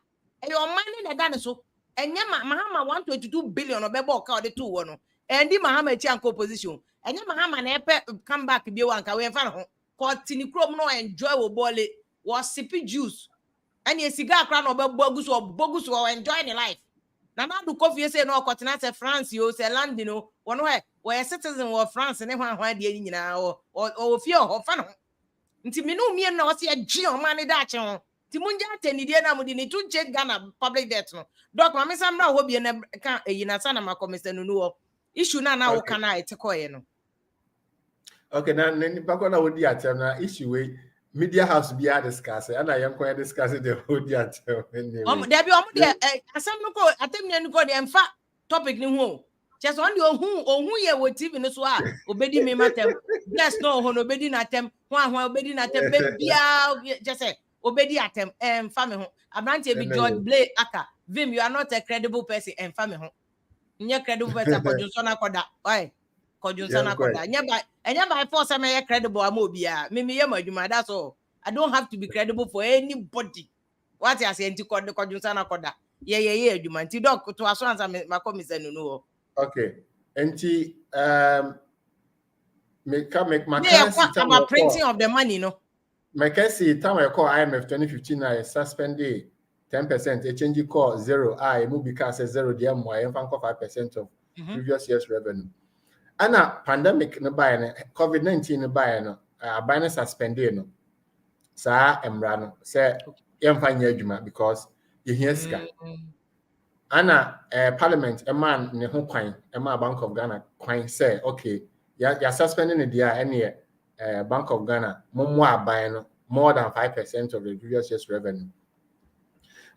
S2: your money na dane so enye mahama 122 billion obebo ka ode to wo no endi mahama chi anko position enye mahama na epe come back bi wanka we fa ho ko tini krom no enjoy wo bole wo sipi juice ene siga akra no bogus wo enjoy the life na na do coffee say no kwatena say France yo say land no wo no we citizen of France ne hwa de nyina o fie ho fa no nti me no mie na o se agye o man da ache ho Timunja tenidie na mudi ni tunche Ghana public debt no. Doc ma me samra ho bie na ka eyina sana makomese nunu wo. Issue na wo kana etikoye no.
S3: Okay, na nipa ko na wodi atem na issue we media house bi a discuss and I am going to discuss the whole atem anyway.
S2: There be de asam no ko atem nya no ko de emfa topic ni ho. Just on the ohun ye wo TV no so a obedi me matem. Yes no ho no obedi na atem. Ho obedi na atem be bia just say obedi atem family ho abrante bi George Blay aka Vim you are not a credible person family ho nye credible person kodunso na koda oi kodunso na koda nya by force am ye credible am obia me ye madwuma that's all I don't have to be credible for anybody what you say anti kodunso na koda ye adwuma anti doc to aso ansa makomisa nunu
S3: okay anti make my currency
S2: about printing of the money no
S3: Makasi time I call IMF 2015 I suspended 10%, a change call 0. I move because 0 DM y 5% of previous year's revenue. And a pandemic no buy COVID-19 no buy no buy suspended no. Sa emrano say yemfanya adwuma because you hear ska. Ana parliament a man ne ho kwan a Bank of Ghana kwan say okay ya suspending the dia any Bank of Ghana more than 5% of the previous year's revenue.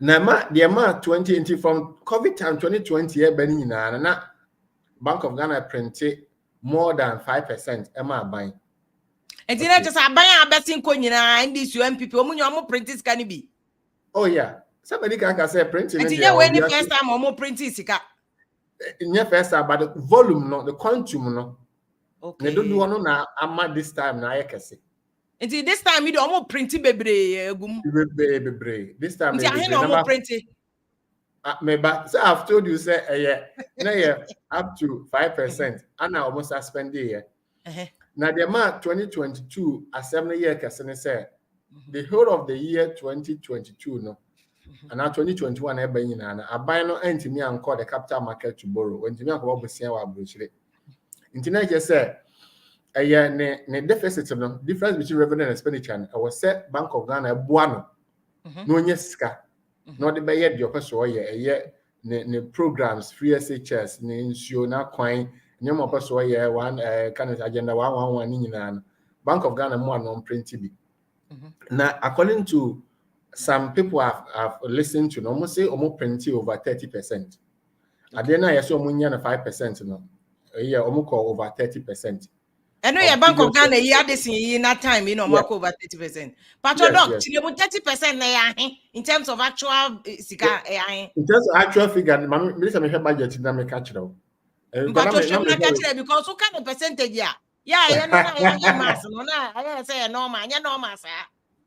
S3: Now, the amount 2020 from COVID time 2020 na Bank of Ghana printed more than 5%. Buying.
S2: And then just a buy a betting coin in this UMPP. Omu print can be.
S3: Oh yeah, somebody can say printing.
S2: And yeah, when the first time omu print is
S3: in your first time, but the volume no, the quantum no.
S2: Okay.
S3: They don't do one na ama this time na yekese.
S2: Until this time we don't print bebre
S3: This time
S2: never print.
S3: But so I've told you say up to 5% and I almost suspended now the amount 2022 assembly year can say the whole of the year 2022 no and now 2021 I buy no entity me and call the capital market to borrow when me and Internet just say ne deficit no difference between revenue and expenditure and our set Bank of Ghana buano no nyeska no de be the opeso ye ne programs free SHS ne nsuo na kwan nyoma opeso ye one kind of agenda 111 ni nyina Bank of Ghana mo no print bi now according to some people have listened to no almost say almost print over 30%. At the end I say almost 5% no almost call over 30%.
S2: I know your Bank of Ghana here this in that time, mark over 30%. But your doc, 30% in terms of actual sika.
S3: In terms of actual figure, Minister me budget na me catch now.
S2: But you should not catch it because what kind of percentage yeah? Yeah, mass no na. I say normal, normal sir.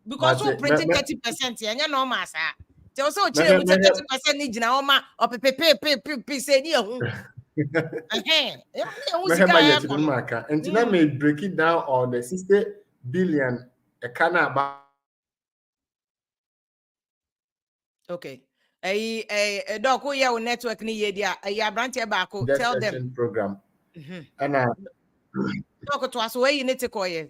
S2: Because we printing 30%, yeah, normal sir. They also 30% ni jina oma or pe say ni ehun.
S3: And now may break it down on the 60 billion a canna.
S2: Okay. A dog who ya network ni yedia a branch bako tell them
S3: program. And
S2: talk to us where you need to call you.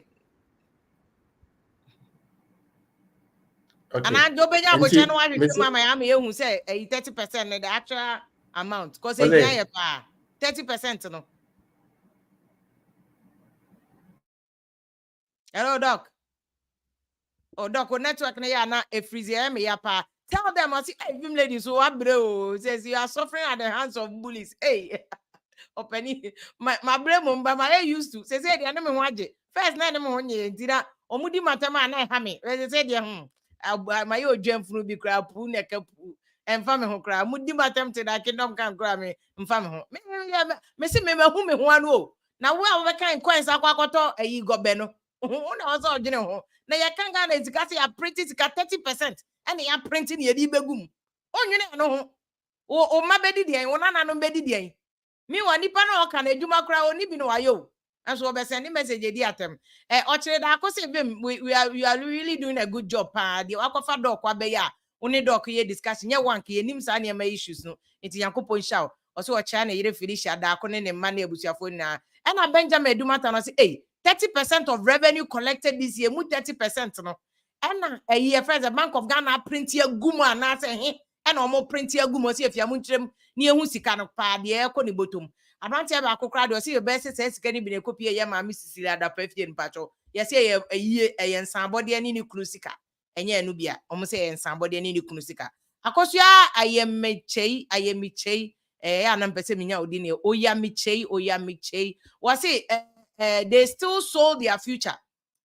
S2: And I don't be able to January Miami who say 30% the actual amount because 30% no. Hello, Doc. Oh, Doc, network na na a freezer me pa. Tell them I see hey, ladies who are bro says you are suffering at the hands of bullies. Hey, open my brain mumba my used to say they are no waje. First na them honye ntira omudi matama na ha me. Say they my yo jam funu bi kra pu ne ka pu. Emfa me ho kra mudi matam te da kingdom kan kra me mfa me ho. Me se me hu me ho anu. Na wo a we kan coins akwakoto ayi gobe no. Una also ogene ho. Na ya kan ga na ezikasi ya printing 30% and ya printing ye di begum. Onwene no ho. O mabedi dian, o nana no bedi dian. Mi wa nipa na o kan adwuma kra oni bi no wayo. And so be send message di atem. Ochire da akose we are really doing a good job pa. Di akofa doc kwa be ya. Oni doc ye discussion ye wan ke nim sa na issues no. Enti yankopon sha. Oso o cha na yire finish ada ko ne mma na ebusuafo na. And Benjamin Edumata no say, hey, 30% of revenue collected this year, 30% no. And a year first, the Bank of Ghana print your guma and I say, and almost print your guma. See if you're munchim near Husikano pa, the air conny bottom. I don't tell about crowd or see your best says, can you be a copy of Yama Mrs. Lada Prefian Patrol? Yes, a year, and somebody any new Krusika, and yeah, Nubia, almost say, and somebody any new Krusika. Akosya, I am Miche. And I'm perceiving now, Dini, Oya Miche. Was it? They still sold their future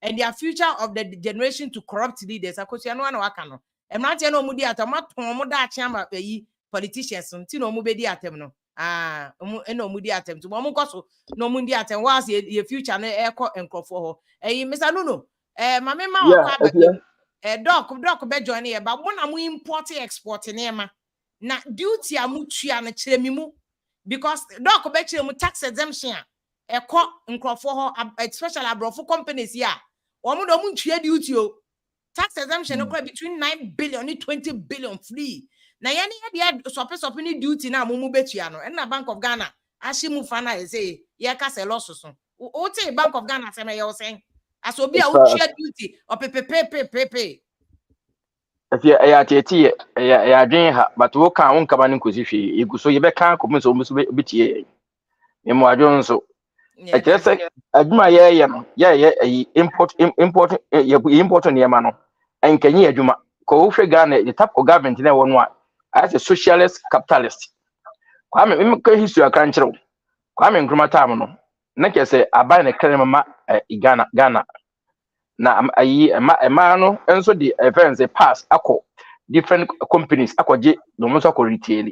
S2: and their future of the generation to corrupt leaders. Akosya no ano akano. Emrantie no mudi atama ton mo da chiama politicians ntino mo bedi atem no. No mudi atem to mo koso no mudi atem was your future na eko enkrofo ho. Mr. Nuno, mame ma wakwa doc be join here but mo na mo import export na na duty amutua na kiremimu because doc be kiremu tax exemption eko nkrofo ho especially abrofo companies here omo do mu ntwe duty o tax exemption no between 9 billion and 20 billion free na ye ne sope ni duty na amumu betua no na Bank of Ghana ashimu fa na say ye ka se losses o te Bank of Ghana say me ye o say as obi a utwe duty o pepe
S4: if you are tete ya adwen ha but wo kan won kaba ne nkosi hwe iguso ye be kan ko so muso be tie me mo adwen so e kire se adwuma ye no ye import ne ma no enkenye adwuma ko wo hwe Ghana the type of government na won a as a socialist capitalist kwa me ka history aka nkyerɛw kwa me nkruma time no na kese aban ne kare mama Ghana na ayi ema no enso the events pass akọ different companies akọje no mo so akọ retail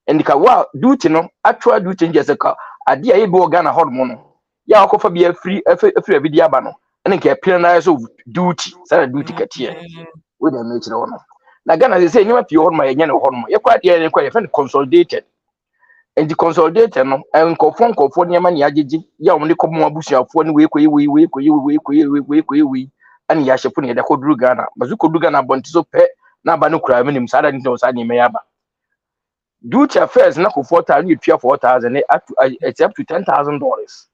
S4: endika wa duty no actual duty nje ka ade ayi BOG Ghana hodmo no ya akọfa bia free abidi aba no ene nke penalize of duty say duty katie we dey make no na Ghana say nyama pie hodmo ya nya no hodmo ye kwa de ne kwa ye consolidated and the consolidated no nkofo nyama ne agege ya omne komo abusuafo ne we ani ya shepu ne da koduru Ghana bazu koduru Ghana bonti so pe na ba no kura minim sada ni to sa ni me yaba duty affairs na ko 4,000 you 4,000 it's up to $10,000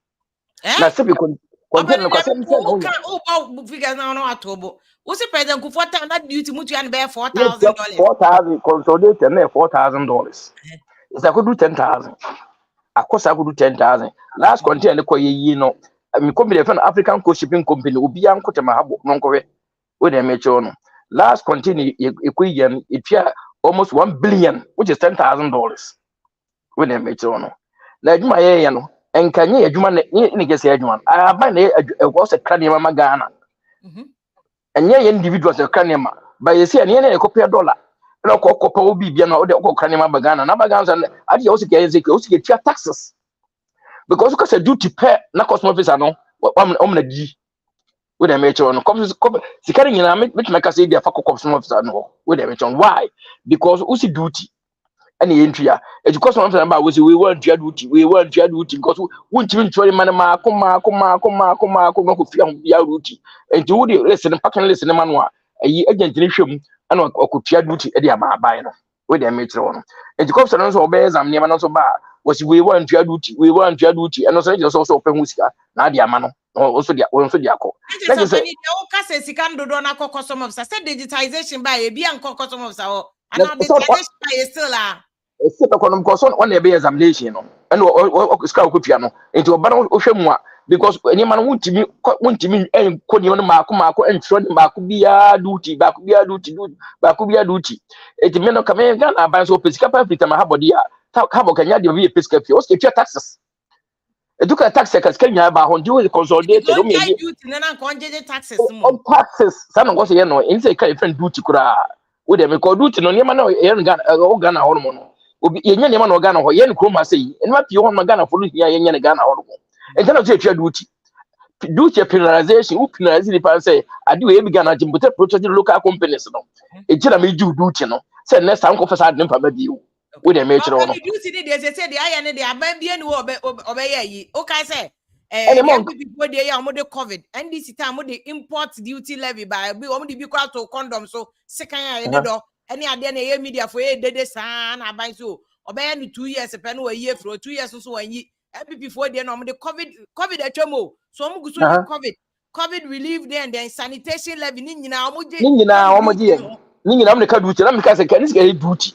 S4: Na se be content ko sem say no.
S2: Oh, figures now no atobo. What's the president ku 4,000 that duty mutu and bear $4,000.
S4: $4,000 consolidated na $4,000. It's a could do 10,000. Akosa could do 10,000. Last content ko ye no. Me company friend African co shipping company obi an ko tema habo no ko we dem me no. Last content equation it almost 1 billion, which is $10,000. We dem me no. Na adwuma ye no enkanye adwuma ne gese adwuma. Aba na was a crane mama Ghana. Enye individuals a crane ma. Ba yesi ene na ekopia dollar. Na ko pa obi bia na o de ko crane mama Ghana. Na ba Ghana na ade o sike yeze o sike tia taxes. Because you can duty pay na customer officer no na di. We dem me no. Come sikari nyina me make say dia fa customer officer no. We dem me why? Because we see duty. Any entry education of number was we want duty because won't even try man no fia duty and to the listen packing listen man wa agent ni hwem and okutua duty e dia ma buy no we dey make no education no so obey exam ne no so ba was we want duty and also open musika na dia ma no also dia akọ
S2: let's say o ka se sika ndodo na customer officer say digitization by e bia nko customer officer o and digitization by still
S4: it's economic because on the examination no and sika okopia no enti oba no hwemu a because any man wontimi enko ni maako entro ni maako bia duty enti me no kame gan aban so pesika pa fita ma habodi a habo kanya de be pesika fi o sika taxes eduka taxes ka sika nya ba ho ndi consolidated o me
S2: duty na nko taxes
S4: mo on taxes sana ngo se ye no in say ka different duty kura we dey me ko duty no nyema na ye Ghana ho no obi yenya ne ma no Ghana ho ye ne kroma sei ene ma pie ho no Ghana fo ya yenya ne Ghana ho no e tana so etwa duty penalization u penalize the pan say ade we bi Ghana jimbote protect local companies no e tira me ju duty no say next time ko fa sa de mfa ba bi we dey me kire no
S2: duty ni dey say dey aye ne dey aban bi ene wo obeye yi o kai say people dey ya mo dey covid NDC time mo dey import duty levy by bi o mo dey bi kwa to condom so sekan ya ne do any ade na ye media for ye dede san na ban so obeye no 2 years pe no ye fro 2 years so wan yi MPP for dey no mo dey covid atwamo so mo guso covid relief there and then sanitation levy ni nyina o mo je
S4: ni nyina mo dey ka duty na me ka say can this duty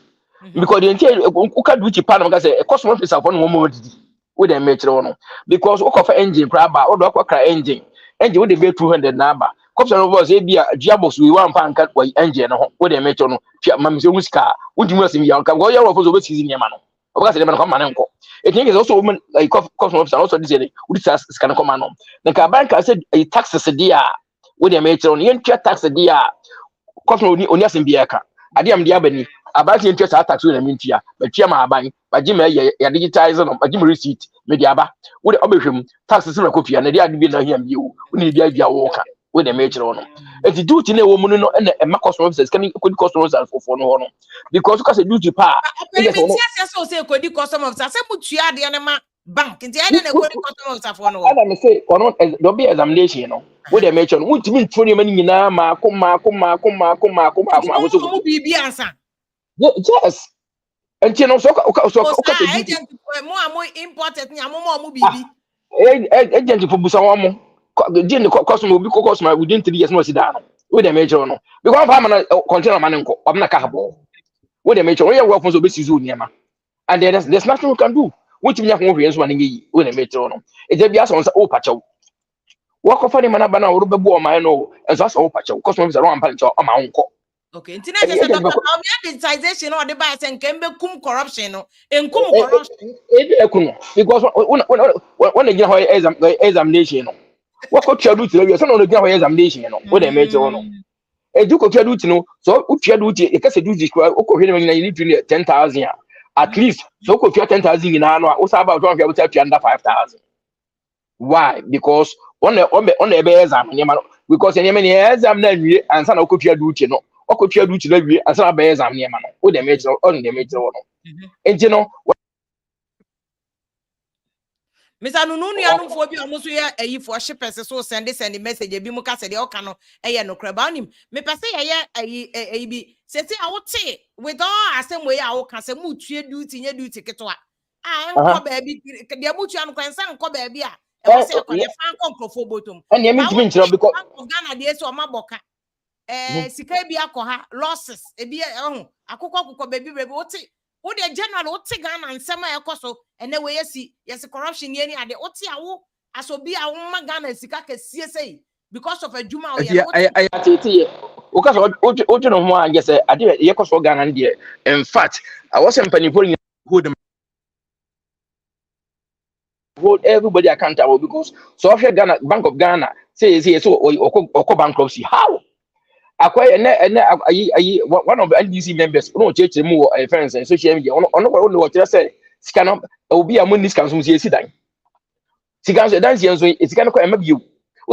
S4: because the entire uka duty pa na me ka say customer officer for no mo didi we dey make sure no because we offer engine craba we do akwa engine we dey be 200 number customer officer say bia gearbox we wan pa nka engine no we dey make sure no ma me say musika we mu asim ya nka go ya officer be season nyama no we ka say dem no come man nko it is also woman like customer officer also this we sika no come no na ka bank say taxes dia we dey make sure no yen tax dia customer oni asim bia ka ade am dia bani about interest tax we na mintia but ma aban ba gi me ya digitize no ba gi me receipt me dia ba we dey obehwem taxes na kopia na dia ade bi na hia bi wo ni bia wo ka we dey make no enti duty na wo mu no na e ma customer officers kan kodi customer officers for no no because you can say duty pa
S2: e so say kodi customer officers say mutua de na ma bank enti ai na kodi customer officers for no
S4: ana me say ono do be examination no we dey make no wuntimi ntoni ma nyina ma ko
S2: so bibi ansa
S4: yes enti no so
S2: agent mo important ni amomo bibi
S4: agent for busa wo mo the customer will be customer within 3 years no sit down we dey make no because fa man container man nko obna ka habo we dey make we ya work for so be season niema and there's nothing we can do which me ho hwe so man ngi we dey make no e dey bia so o pacho work for the man bana wo be bo o man no enso so o pacho customer be so wan pa ncho o ma nko
S2: okay ntina just digitization or the buy say nkembe kum corruption no enkum corruption
S4: e dey ekunu because when they get examination no what ko tia duty no so no get examination no we dey make no e du ko tia duty no so u tia duty e ka se duty ko ko hwe no nyina you need to 10,000 at least so ko tia 10,000 nyina no o sa ba to hwe buta tia under 5,000 why because on the be exam nyema because nyema ni exam na nwie ansa na ko tia duty no ko tia duty na nwie ansa na be exam nyema no we dey make on dey make no enti no
S2: Mr. Nunu anu fo bi omo so ye ayifo shippers so send message bi mu ka se de o ka no eye no kraba onim me pese ye ayi bi seti a wote with all asem we a wo ka se mu tue duty nye duty keto a enko ba bi de mu tue anu kwansa enko ba bi a e wo se akọ fan konkrofo botom
S4: and you mean because
S2: Bank of Ghana dey so maboka sika bi akọ ha losses e bi akokọ baby wote wo de general wote Ghana nsema ekoso ene we yes corruption ye ni ade wote awo asobi a wo ma Ghana sika kesie sei because of adwuma o ye
S4: I tete because o no ho an say ade ye koso Ghana de in fact I was empanifo hold everybody accountable because so Ghana Bank of Ghana say so or bankruptcy how acquire one of the NDC members no church mu friends and social media on what you say scan obi amon this can so see dan sika so dan so it's can ko emabi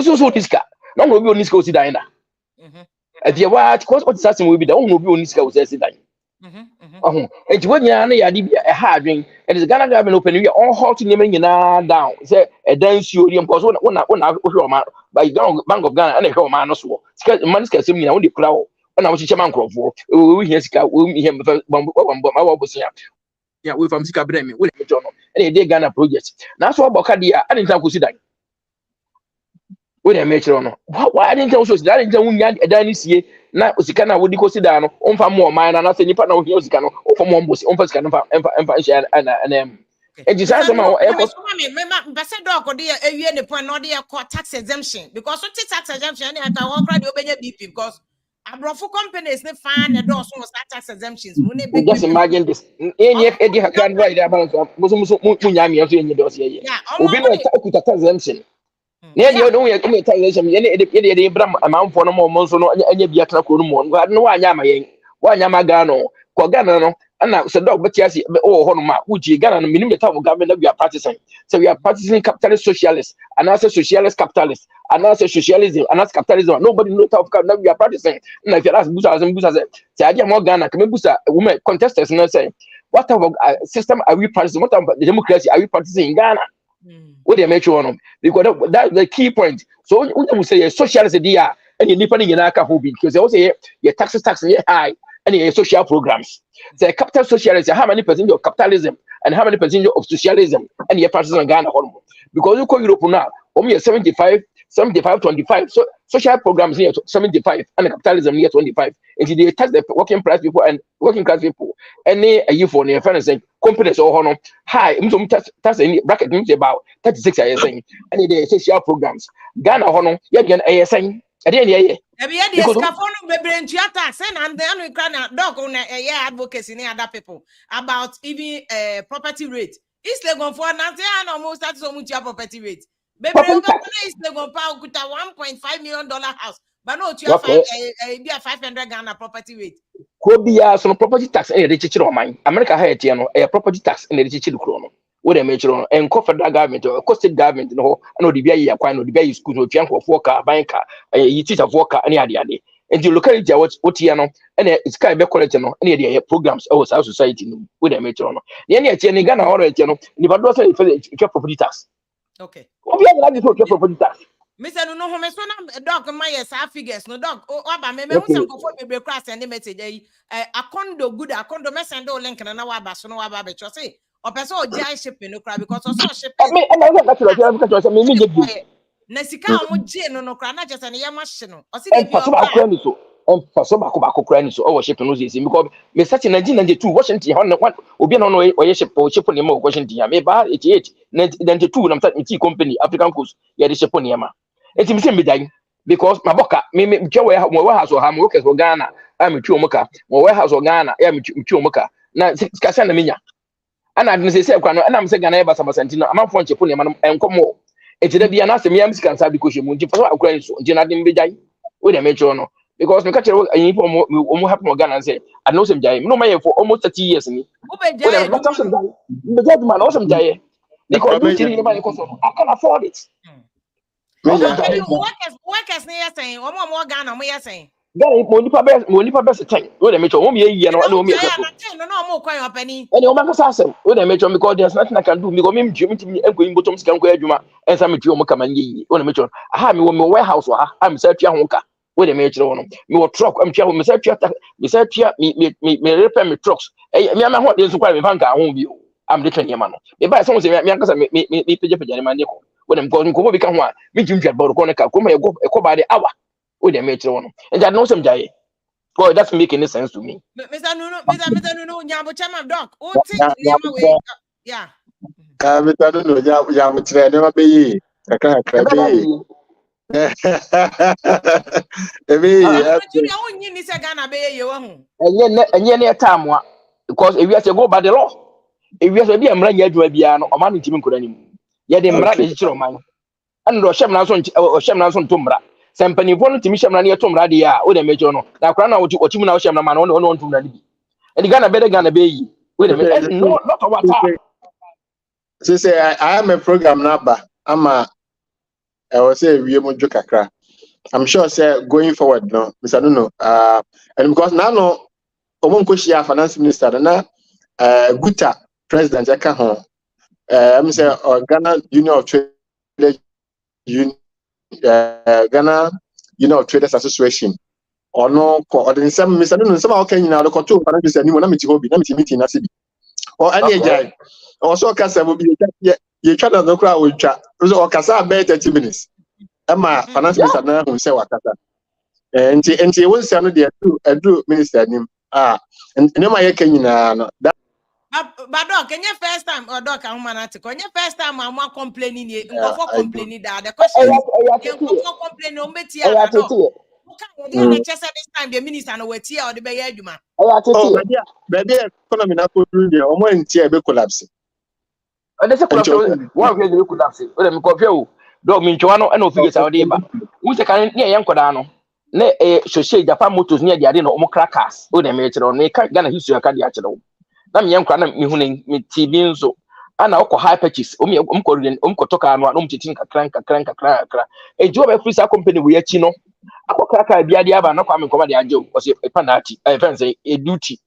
S4: so diska no no obi oniska o si dan na e dia what cause what assassin will be da no obi oniska o si dan and when you are a hard ring, it is Ghana government open we all halt nyina down say a dance you because one by Bank of Ghana and a home man so money scarce me na the crowd and I was chairman crop for we hear sika we hear yeah we from sika bremi we and dey Ghana project na so aboka dia I didn't go see that we dey make sure no why I didn't tell so that didn't wunya edan sie na osika na wodi ko sida no onfa mo man na se nipa na ohia osika no onfa mo mbosi onfa sika no enfa share na ejisa se ma e ko
S2: me pese dog dey ewie ne point no dey tax exemption because what tax exemption na aka wo kra dey obenya BP because abrofo companies ne fan na do so tax exemptions mu ne big
S4: just imagine this enye edi hakan right there balance muso munya me so enye do so ye obi no okuta tax exemption ne dia no ye come tax exemption ye ne de bram amanfo no mo so no anya bia tra ko no mo no wanya ma yen wanya ma ga no ko Ghana no ana so dog betiasi o ho no ma uji Ghana no minim the type of government that we are practicing so we are practicing capitalist socialist and also socialist capitalist and also socialism and also capitalism nobody knows type of government that we are practicing na if you ask busa say ade mo Ghana come busa women contestants no say what type of system are we practicing what type of democracy are we practicing in Ghana what they make sure on because that's the key point so when we say socialist dia and you nipa ni na aka ho bi because they say your tax high and social programs. The capital socialism, how many percent of capitalism and how many percent of socialism and your practice in Ghana? Because you call Europe now, only 75, 25. So social programs near 75 and capitalism near 25. And they tax the working class people and working class people. And a year for near finance companies or honor high, tax any bracket means about 36 I saying, and they social programs. Ghana honor, yet ASN. I didn't hear you.
S2: Tax and then we can dog on advocacy near other people about even property rate. East Legon for nothing almost that's so much property rate. Baby, East Legon Power could have $1.5 million house, but no, you have 500 Ghana property rate.
S4: Could be some property tax and the teacher of mine. America had a property tax and the teacher chrono. What a major and federal government or state government, no, I know the BIA, no, the BIA school, no, Pianco, Walker, banker, you teach of Walker, any idea. And you look at it, what you know, and it's kind of college, no, any idea programs, our society with a major. The any Ghana or you know, never do a property tax.
S2: Okay.
S4: What you have to property tax?
S2: Mr. No, home, so dog, my figures, no dog, oh, maybe some for cross and the message, a condo good, a condo mess and no link and an hour, so no about it, say. Or person jai shipping no cry because also shipping.
S4: And I got to me.
S2: Nesika omo no cry not just an yamashino. Or see
S4: and for some bako crying so our shipping was easy because me such in 1992 Washington one obi no no or ship or ship on yama Washington me ba 88 92 na me company African Coast ya de ship on yama. Enti me say me dan because my boka me warehouse or ham workers for Ghana I me twa moka my warehouse or Ghana ya me twa moka na skasa na menya. And I didn't say, and I'm saying, I'm a French pony and come more. It's a be an answer me, I'm scared because you won't for a credit, Jenna didn't be die with a major no. Because we catch a more happen again and say, I know some jay, no mayor for almost 30 years. The judgment awesome jay. Because I can afford it.
S2: Workers near saying, or more Ghana, we are saying.
S4: Money for best time. What a major, you know, no
S2: more quite a penny.
S4: And you'll make us answer. What a major, because there's nothing I can do. Because me, Jimmy, and going bottoms can go Juma, and some of you come and ye. What a major, I have me one more warehouse, I'm such a honka. What a major, your truck, I'm sure, me repair me trucks. Me, I'm what is quite a banker, I won't be. I'm the train, man. If I someone say, me, pay up a man, when I'm going to become one, me Jim Borconica, come here, go by the hour. With the matron, and I know some jay. Boy, that doesn't make any sense to me.
S2: Mr. Nuno, Nyambo Chama Doc. Oh, take
S3: Yeah,
S2: Nema way. Yeah.
S3: I don't know. Yeah, never be. I can't be.
S2: Julia, oh, you need a Ghana Bay, you won't.
S4: And yet, time, because if you have to go by the law, if you have to be a man, you have to or money to could anymore. Yet, the man is your man. And Rosham Nason or Shem Nason Tumbra. Sampany wanted to Mission near Tom Radia, or the major. Now, crown out what you now Shem Man on to Nadi. And the Ghana better Ghana Bay. Wait a minute, no, not about that.
S3: She say I am a program number. I was say we are Kakra. I'm sure say going forward, no, Mr. Nuno. And because now no Omonkoshia finance minister na Guta president Eka home. I'm say Ghana Union of Trade Ghana Union of Traders Association. Or no, or then some Mr. Nuno, some okay now the control finance minister, you know, meeting na CB. Or any guy. Also, Casa will be you try to look out with chat. Also, Casa about 30 minutes. Emma, finance minister, now who say what Casa. And she won't say no, dear, do minister name. And no, my Kenyan, that.
S2: But Doc, can you first time or Doc, I'm when you first time I'm more complaining, you complaining that the question is, you complain on Betia. Okay, just at this time, the minister no wait here or the Bay Juma.
S3: Oh, baby, economy na go through there. Omo ntia be collapse.
S4: And there's a question. One way you could have said, "Let me confuse." Dog mean Joano and no figures out there, but we can near Yankodano. Ne so say Japan motors near the Adino Omocracas, or the major on me can't gonna history a cardiac. Nam Yankana me TV so. And now high patches, Umkotoka and Umchitinka crank. A job a free company we chino. Akokaka biadiaba no kwame koma de ajo was a penalty I fancy a duty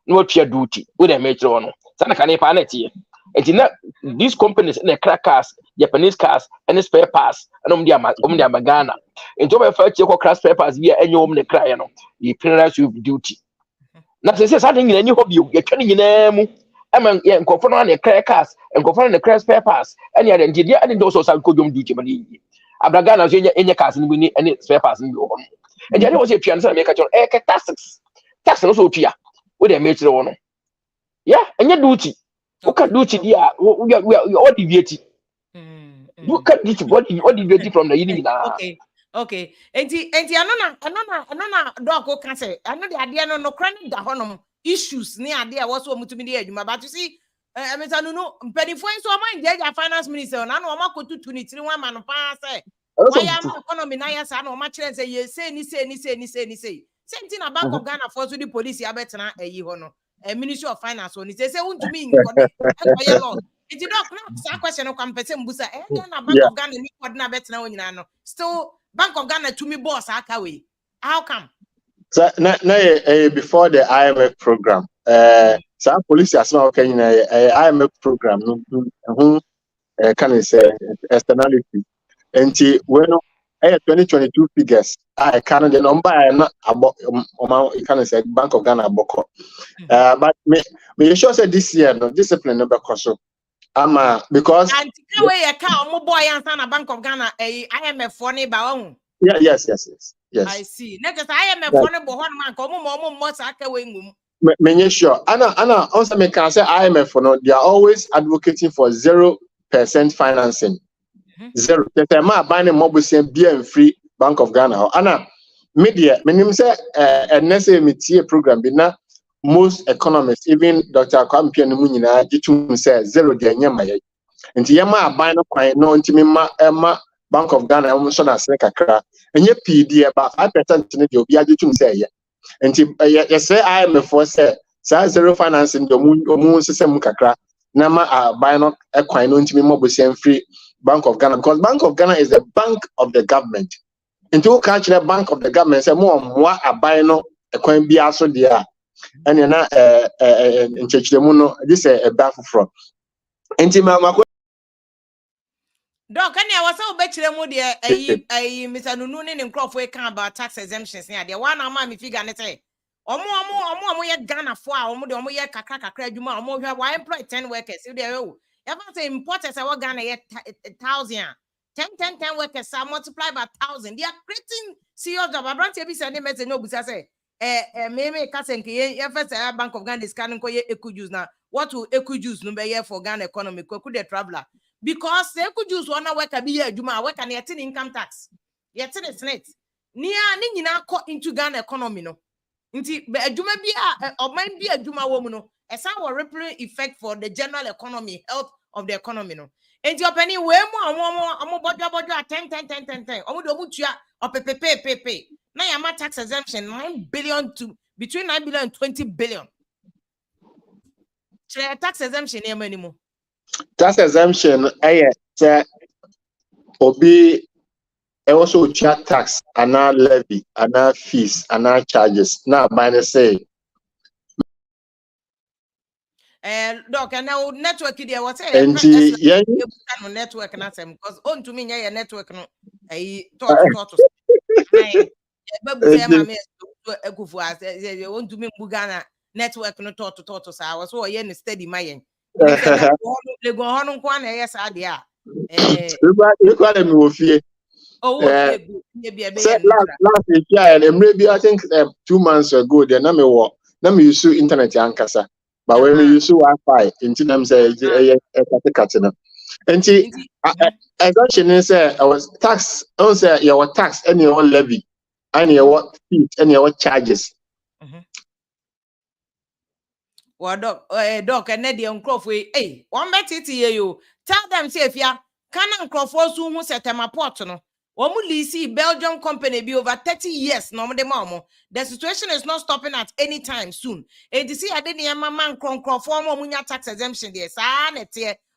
S4: no pure duty with a metro no sana kan pa na tie enti na these companies in the crackers Japanese cars and spare parts and dia Ghana enti o be fa tie ko crash spare parts bia enyo the cry no you penalize you duty na say something nyina ni hobby you twa nyina mu ama ye nkofo no na crackers nkofo no crash spare parts and ya enti dia and those so kodum duty ma ni Abragana enye cars ni bi ni spare parts ni ho. E je was a pian say make a tax no so tua. We dey make no no. Yeah, enye duty. Who can duty dia we all deviate. You can duty what deviate from the union.
S2: Okay. Enti anona dog go can say I know the idea no chronic da honom issues ni idea was so mutumi dey adwuma but you see Mr. Nuno, penifo so mind the finance minister na no ma kotu 23 one man pa say why am economy na ya sa na o ma kire say ye say ni same thing about of Ghana for so the police ya betena eyi ho no ministry of finance oni say untumi nkode e law it don't na question no kwam pese mbusa Ghana bank of Ghana ni kode na betena onyina no still bank of Ghana to me boss aka we how come
S3: so na before the IMF program some police as well can IMF program no can say externality and when 2022 figures I can the number not about can say Bank of Ghana boko but me sure say this year no discipline no because because
S2: and way a car boy answer na Bank of Ghana IMF for ne ba
S3: yes
S2: I see next IMF for ne bo ho man ko mo aka we ngum
S3: me sure ana also me can say IMF for no they are always advocating for 0% financing. Zero. The man buying a mobile and free Bank of Ghana. Anna media, minimum say NSA program. Bina most economists, even Dr. Kwampian Munina, jitu say 0 de nyama ye. Nti yama buying no intimima Emma Bank of Ghana almost on a second. And ye PD about 5% in the Obia jitu say ye. Nti yes say I am for say 0 financing the moon system kakra. Nama buying a coin no intimima free Bank of Ghana because Bank of Ghana is the bank of the government. Into catch the bank of the government say more buy no a coin be also there. And you're not in church the muno this a back from.
S2: Doc, and I was so better than a Mr. Nunu and Crawford can about tax exemptions near the one amount if you gonna say. Omo Ghana for omo kakra juma omo why employ 10 workers if they ever say importers I Ghana 1,000 10 workers are multiplied by 1,000. They are creating serious job. I don't be sending message no busa say me kasen ke first Bank of Ghana is canning ko Accusations now. What will Accusations no be for Ghana economy? Ko the traveler. Because the Accusations wanna work a be adwuma, work and yet income tax. Yet it's net. Nia ni nyina ko into Ghana economy no. Nti adwuma bi a oman bi adwuma wo mu no. Esa will ripple effect for the general economy, health of the economy no. Enti openi we mu omo bodwa 10 omo do mu tua opepepepepe na yama tax exemption 9 billion to between 9 billion and 20 billion. Tax exemption e mani mu.
S3: Tax exemption say obi also tua tax and levy and fees and charges. Now by say
S2: Doc, and now network there was a network and them because on to me your network no talk to me Bugana network no talk so I was so steady my le go honu kwa na yes adia
S3: you call them ofie.
S2: Oh,
S3: last year and maybe I think 2 months ago then na me use internet yankasa. But when we use Wi-Fi, into them say exemption is our tax. Also, your tax and your levy, and your fees and your charges.
S2: Well, doc, and Neddy on Crawford. Hey, one bet it here you tell them say if ya can Crawford soon who set them a port no. See Belgium company be over 30 years. No, the situation is not stopping at any time soon. NDC I didn't man form munya tax exemption there.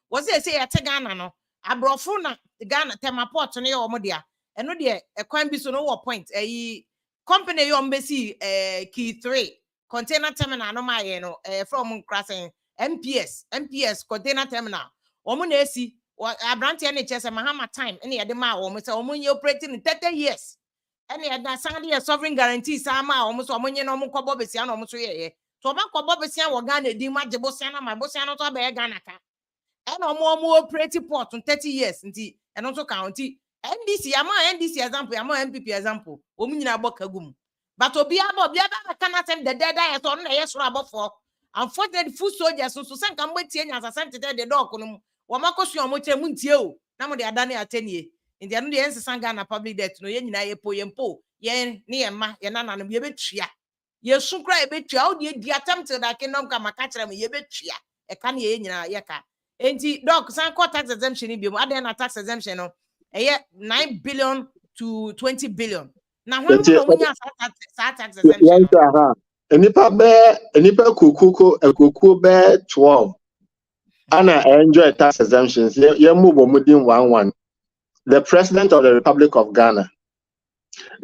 S2: Was it say at Ghana no? Abrofuna Ghana tema port on your modia. And no dear a coin be so no point. A company you embassy key 3 container terminal no my from crossing MPS container terminal. Omunesi. Abranti NHS Mahama time any adema almost omunye operating in 30 years. Any ada sandy a sovereign guarantee sama almost omunye no mukobo besia no muso ye. To ba kobo besia wo Ghana di ma jebosiana my bosiana to be Ghana ka. And omo operating port in 30 years nti eno to county. NDC ama NDC example ama MPP example. Omunyina boka gum. But obi aba kana send the dead eye so na yes ro for. Unfortunately food soldiers so san kan wetie nya asante the dog no. Wamakosu omoche muntie o na mo de adane atenie ndi anu de ensesan Ghana public debt no ye nyina ye po ye ne ye ma ye nana no ye betua ye sunkra ye betua o de di attempt that kingdom ka makachira me ye betua e ka ne ye nyina ye ka enti doc san court tax exemption bi mo aden na tax exemption no ye 9 billion to 20 billion na ho no munya tax exemption no
S3: enipa kuku be 12 Anna enjoy tax exemptions. The President of the Republic of Ghana,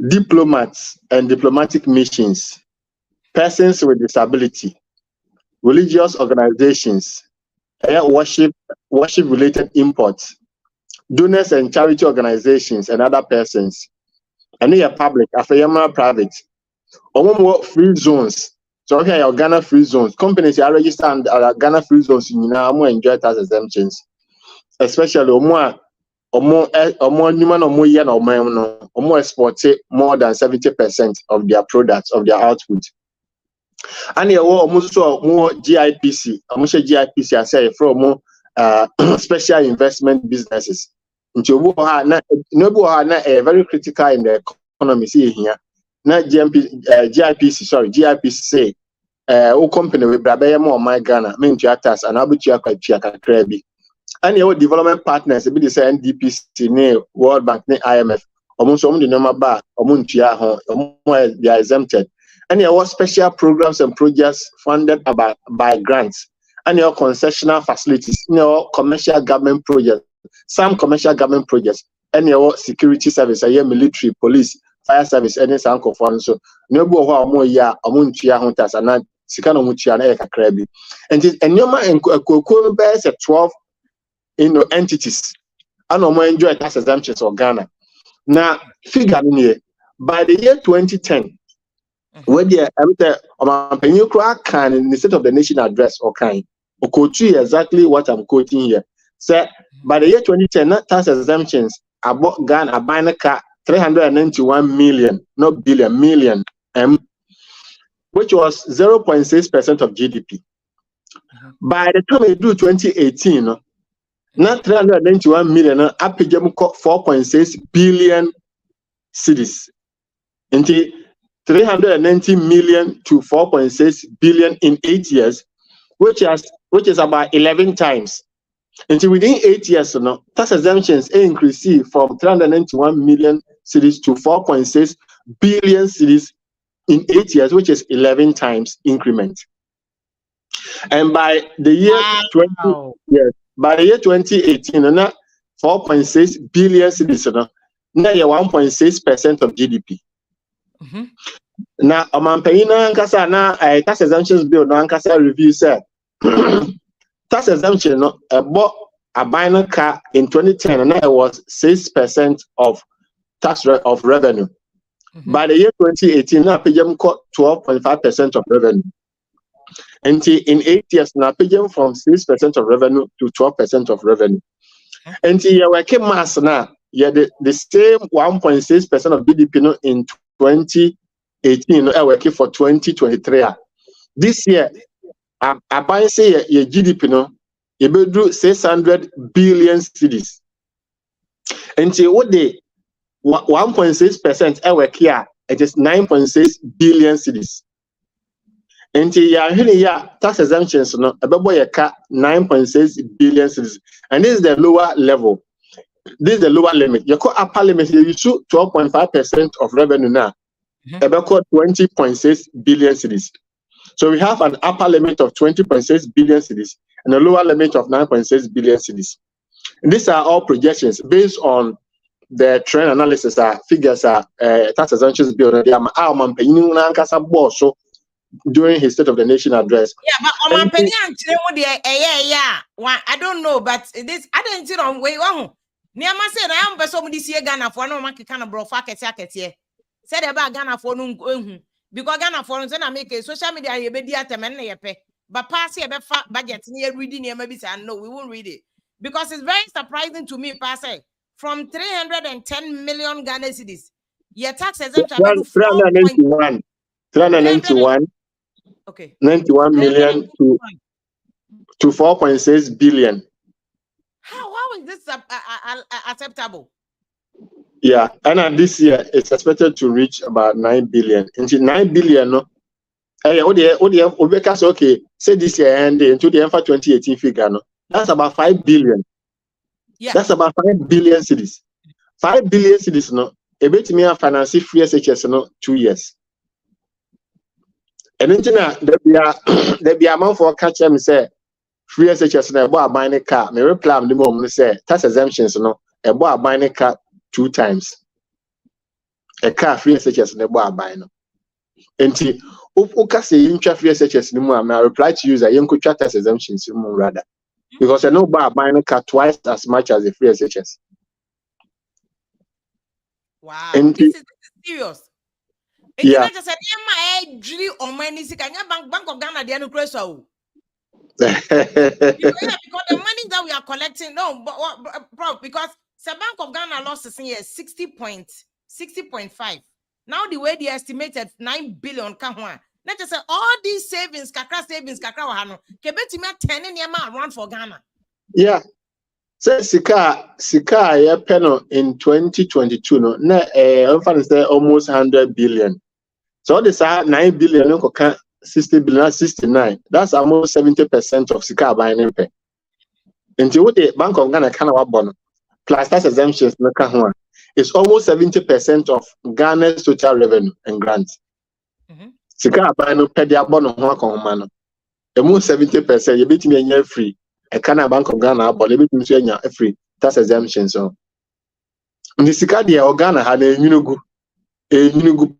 S3: diplomats and diplomatic missions, persons with disability, religious organizations, worship-related imports, donors and charity organizations and other persons, and the public, private, or free zones. So okay, your Ghana free zones. Companies are registered under Ghana free zones. You now enjoy tax exemptions, especially export more than 70% of their products of their output. And you also more GIPC. GIPC I say from special investment businesses. Into very critical in the economy. See here. Not GIPC say company with Brabaya more my Ghana, main tax and Abutia Krabi. And your development partners, be the NDC, World Bank, IMF, almost the number bar, they are exempted. And your special programs and projects funded by grants, and your concessional facilities, your commercial government projects, some commercial government projects, and your security service, your military, police, fire service, any sound of one. So, no more ya, Amuntia hunters, and not Sikano Mutia and Krabi. And Yoma and Coco bears at 12 entities. I no more enjoy tax exemptions of Ghana. Now, figure in here, by the year 2010, where the can in the State of the Nation address or kind, or quote exactly what I'm quoting here. Say, by the year 2010, tax exemptions about Ghana buying car 391 million, not billion, million, which was 0.6% of GDP. By the time they do 2018, not 391 million, up 4.6 billion cedis. Into 390 million to 4.6 billion in 8 years, which is about 11 times. Until within 8 years, tax exemptions increase from 391 million cedis to 4.6 billion cedis in 8 years, which is 11 times increment. And by the year 2018, 4.6 billion cedis, now 1.6% of GDP. Now, Omampayina Ankasa na tax exemptions bill no Ankasa review said tax exemption bought a binary car in 2010 and it was 6% of of revenue. By the year 2018, now PGM got 12.5% of revenue. Until in 8 years, now PGM from 6% of revenue to 12% of revenue. Until you working mass now, yeah, the same 1.6% of GDP in 2018, working for 2023. This year, I buy say your GDP you will do 600 billion cedis. Until what they 1.6% work here, it is 9.6 billion cedis. Until ya tax exemptions no about 9.6 billion cedis. And this is the lower level. This is the lower limit. You call upper limit, you issue 12.5% of revenue now. About 20.6 billion cedis. So we have an upper limit of 20.6 billion cedis and a lower limit of 9.6 billion cedis. And these are all projections based on the trend analysis, figures, tax exemptions bill. During his State of the Nation address.
S2: Yeah, but I don't know, but this I didn't see on way on. Near my said I am but somebody see Ghana for no market kind of bro here. Said about Ghana for no because Ghana for I make a social media you be pay. But pass here budget near reading near maybe say no, we won't read it. Because it's very surprising to me, pass from 310 million Ghana cedis. Your tax exemption
S3: 391. 391.
S2: Okay.
S3: 91 million to 4.6 billion.
S2: How is this acceptable?
S3: Yeah, and this year it's expected to reach about 9 billion. Into 9 billion, no. Okay, say this year and into the 2018 figure, no. That's about 5 billion.
S2: Yeah.
S3: That's about 5 billion cedis. 5 billion cedis, no. A bit me a finance free SHS, no, 2 years. And then there be amount for catch them say free SHS na ebo buying a car. Me reply the moment say tax exemptions no ebo buying a car 2 times. A car free SHS na ebo buying no. Enti uka say intwa free SHS no mu I reply to you that you could tax exemptions no rather. Because I know buying a car twice as much as the free SHS.
S2: Wow, this is serious.
S3: Yeah.
S2: Just said, Bank of Ghana, they are no crazy. Because the money that we are collecting, no, but because the Bank of Ghana lost this year 60.5. Now the way they estimated 9 billion kahwa. Let us say all these savings, kakra wahano, kebeti me 10 in around for Ghana.
S3: Yeah. So Sika penno in 2022 no na almost 100 billion. So this 9 billion 60 billion 69. That's almost 70% of Sika buying pay. Until the Bank of Ghana kind of one plus tax exemptions no kahwa. It's almost 70% of Ghana's total revenue and grants. Sika buying pay their bono ho akon almost 70% you bet me free. A Canada Bank of Ghana, but maybe to free tax exemption. So, the Sika dia Ghana had a Nugu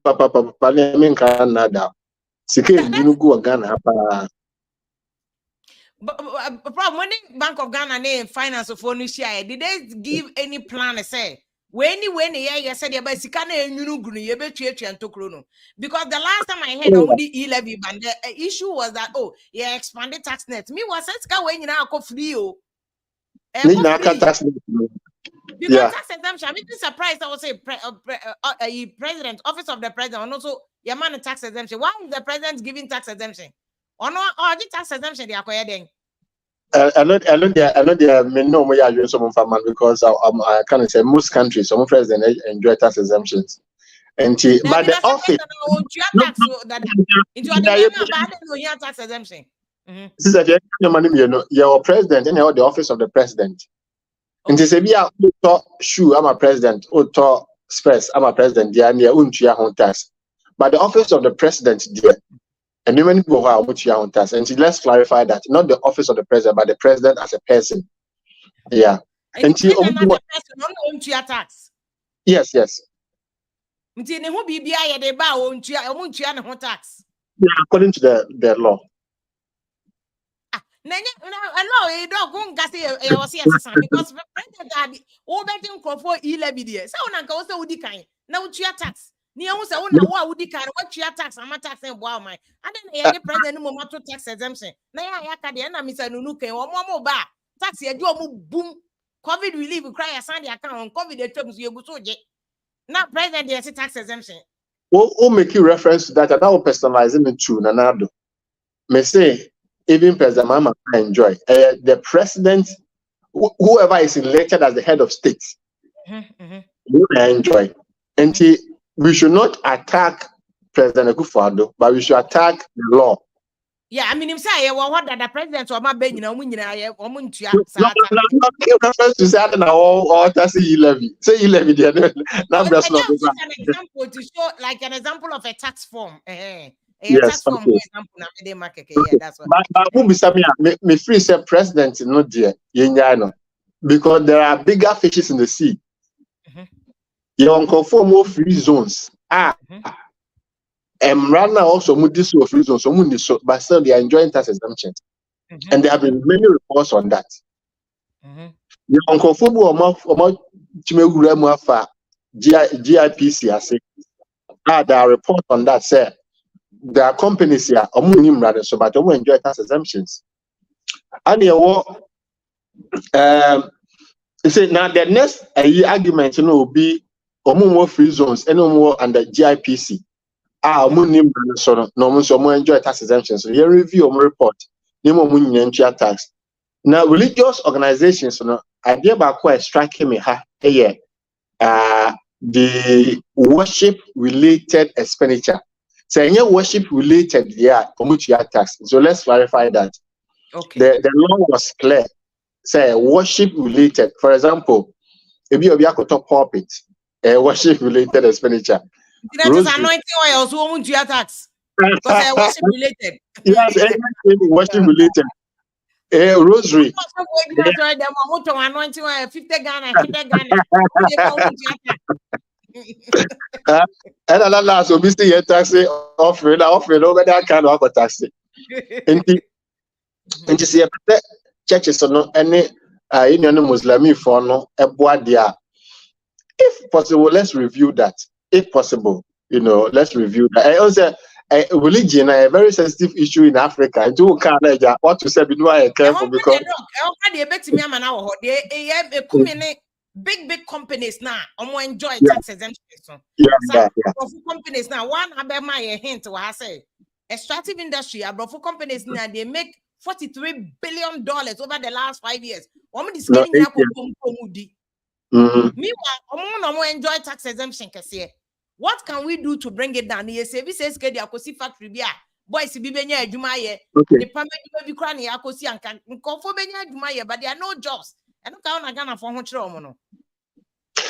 S3: papa parliament Canada. Sika Nugu Ghana.
S2: But when Bank of Ghana name finance of share, did they give any plan? Say when you said about Sika Nugu, you bet you and Tokrono. Because the last time I heard on the e-levy ban, the issue was that expanded tax net. Me was Sika when you now go free. Because tax exemption, I'm even surprised. I would say president, office of the president, and also your man tax exemption. Why is the president giving tax exemption? Or no, or the tax exemption they are acquiring?
S3: I know they may know me are doing some farmers because I can say most countries, some presidents enjoy tax exemptions. And but the office
S2: tax exemption.
S3: Your president and the office of the president. And to say, shoe, I'm a president, or space, I'm a president, they are near tax. But the office of the president, dear, and many people are which you on tax. And let's clarify that not the office of the president, but the president as a person. Yeah.
S2: And tax.
S3: Yes.
S2: Yeah,
S3: according to the law.
S2: Because president had betting for e-levy. So also would now tax. Near was a would what your tax, I'm a tax and wow, my. And then the president no matter tax exemption. Now I can the enemy Mr. Nunuke or more bar. Tax your boom. COVID relief cry a Sunday account, COVID terms you go so now president there's a tax exemption.
S3: We'll make you reference to that and I will personalize it into Nanado. May say even President Mama enjoy the president, whoever is elected as the head of state, will enjoy. And we should not attack President Akufo-Addo, but we should attack the law.
S2: Yeah, I mean, say, what that the president or my baby, you know, when you are reference
S3: to say, I don't know, or say e-levy. Say e-levy,
S2: an example to show, like an example of a tax form.
S3: Yes,
S2: tax form example, they market. Yeah, that's what.
S3: But who be saying me free say president not there, because there are bigger fishes in the sea. You uncle for more free zones. Rana also moved this to free zones, so but still they are enjoying tax exemptions. And there have been many reports on that. You uncle for more GIPC, I say. There are reports on that, sir. There are companies here, rather, so but we enjoy tax exemptions. And you say now the next argument will be more free zones, and no more under GIPC. No enjoy tax exemptions. So here review report, no more tax. Now religious organizations, idea about quite striking me the worship related expenditure. So any worship related, tax. So let's clarify that.
S2: Okay.
S3: The law was clear. Say worship related. For example, if you have top pulpit, worship related expenditure.
S2: That is anointing oil, so won't you tax? Because worship related.
S3: Yes, worship related. Rosary.
S2: Anointing oil, 50 Ghana, 50 Ghana.
S3: And another last will be still taxi offering over that kind of taxi. And you see, churches are not any Muslim for no a boadia. If possible, let's review that. If possible, let's review that. I also religion a very sensitive issue in Africa. I do Canada. What to say? Be careful because big companies now enjoy tax exemption. Companies now one have my hint what I say extractive industry abroad companies now they make $43 billion over the last 5 years. Meanwhile, enjoy tax exemption. What can we do to bring it down? The services get the Akosi factory bia boys be benya adwumaye the permit be kra na Akosi anka nkofo benya adwumaye but there are no jobs. And look how Ghana for no.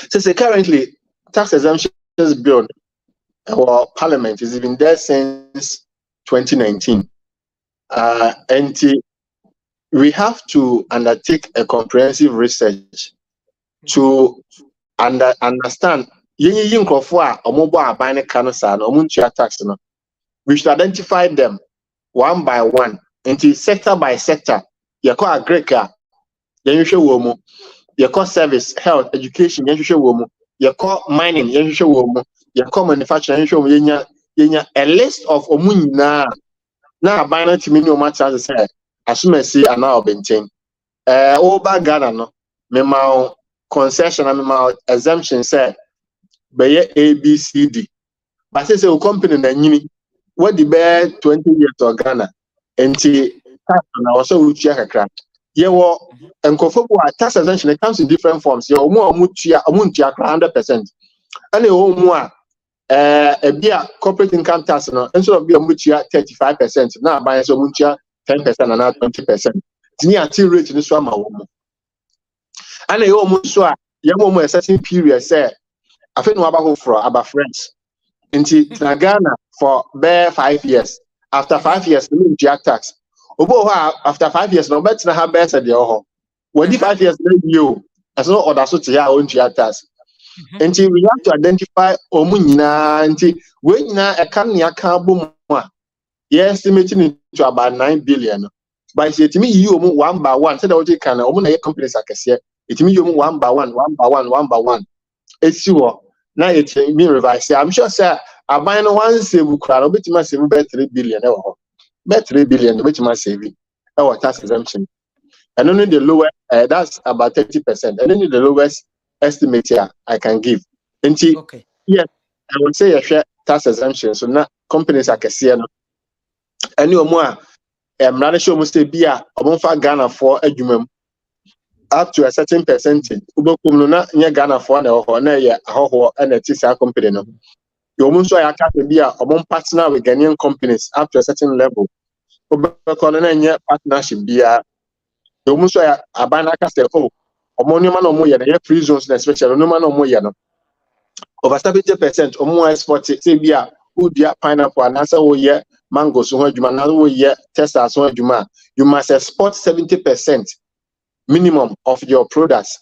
S3: So currently, tax exemptions bill our parliament has been there since 2019. And we have to undertake a comprehensive research to understand we should identify them one by one, into sector by sector. You call agriculture. You call service, health, education, you call mining, you call manufacturing, a list of omunina. Now, by to me, no matter as I say, as soon as I see an now maintain. Over Ghana, no, Mema concession and my exemption say by ABCD. But say a company na nyini what the bear 20 years to Ghana enti tax na also we chia kakra. Ye wo enkofo bo tax exemption it comes in different forms. Ye omo tua 100%. And e omo a bia corporate income tax no instead of bia mutua 35% na buy so mutua 10% and 20%. Tini ati rate ni so ama wo mo. And e omo so a ye mo a certain period say afi no aba ho for aba friends. Into Ghana for bare 5 years. After 5 years, the mutua tax. Obo after 5 years, no better have better the oho. When 5 years you as no other so to ya own tax. Until we have to identify omunina until when a can ya boom. Yes, estimating to about 9 billion. But it me you one by one. Said what you can omun companies like I said. It me you one by one. It's you. Now it's me revise. I'm sure sir I buy no one save crowd bit my save bet 3 billion. Bet 3 billion which my saving. Our tax exemption. And only the lowest that's about 30%. And only the lowest estimate here I can give.
S2: Okay.
S3: Yes, I would say a share tax exemption. So now companies like a and you more rather show must be a Ghana for a human up to a certain percentage. Ubokumuna near Ghana for and a TCR company. No. You almost I can't be a partner with Ghanaian companies up to a certain level. Ubokumuna partnership be a you almost a banaka say, oh, a monument or more, free zones, especially no man or more. Over 70% or more export, say, be a wood, pineapple, and answer, oh, yeah, mango, so you must testa, so you must export 70%. Minimum of your products.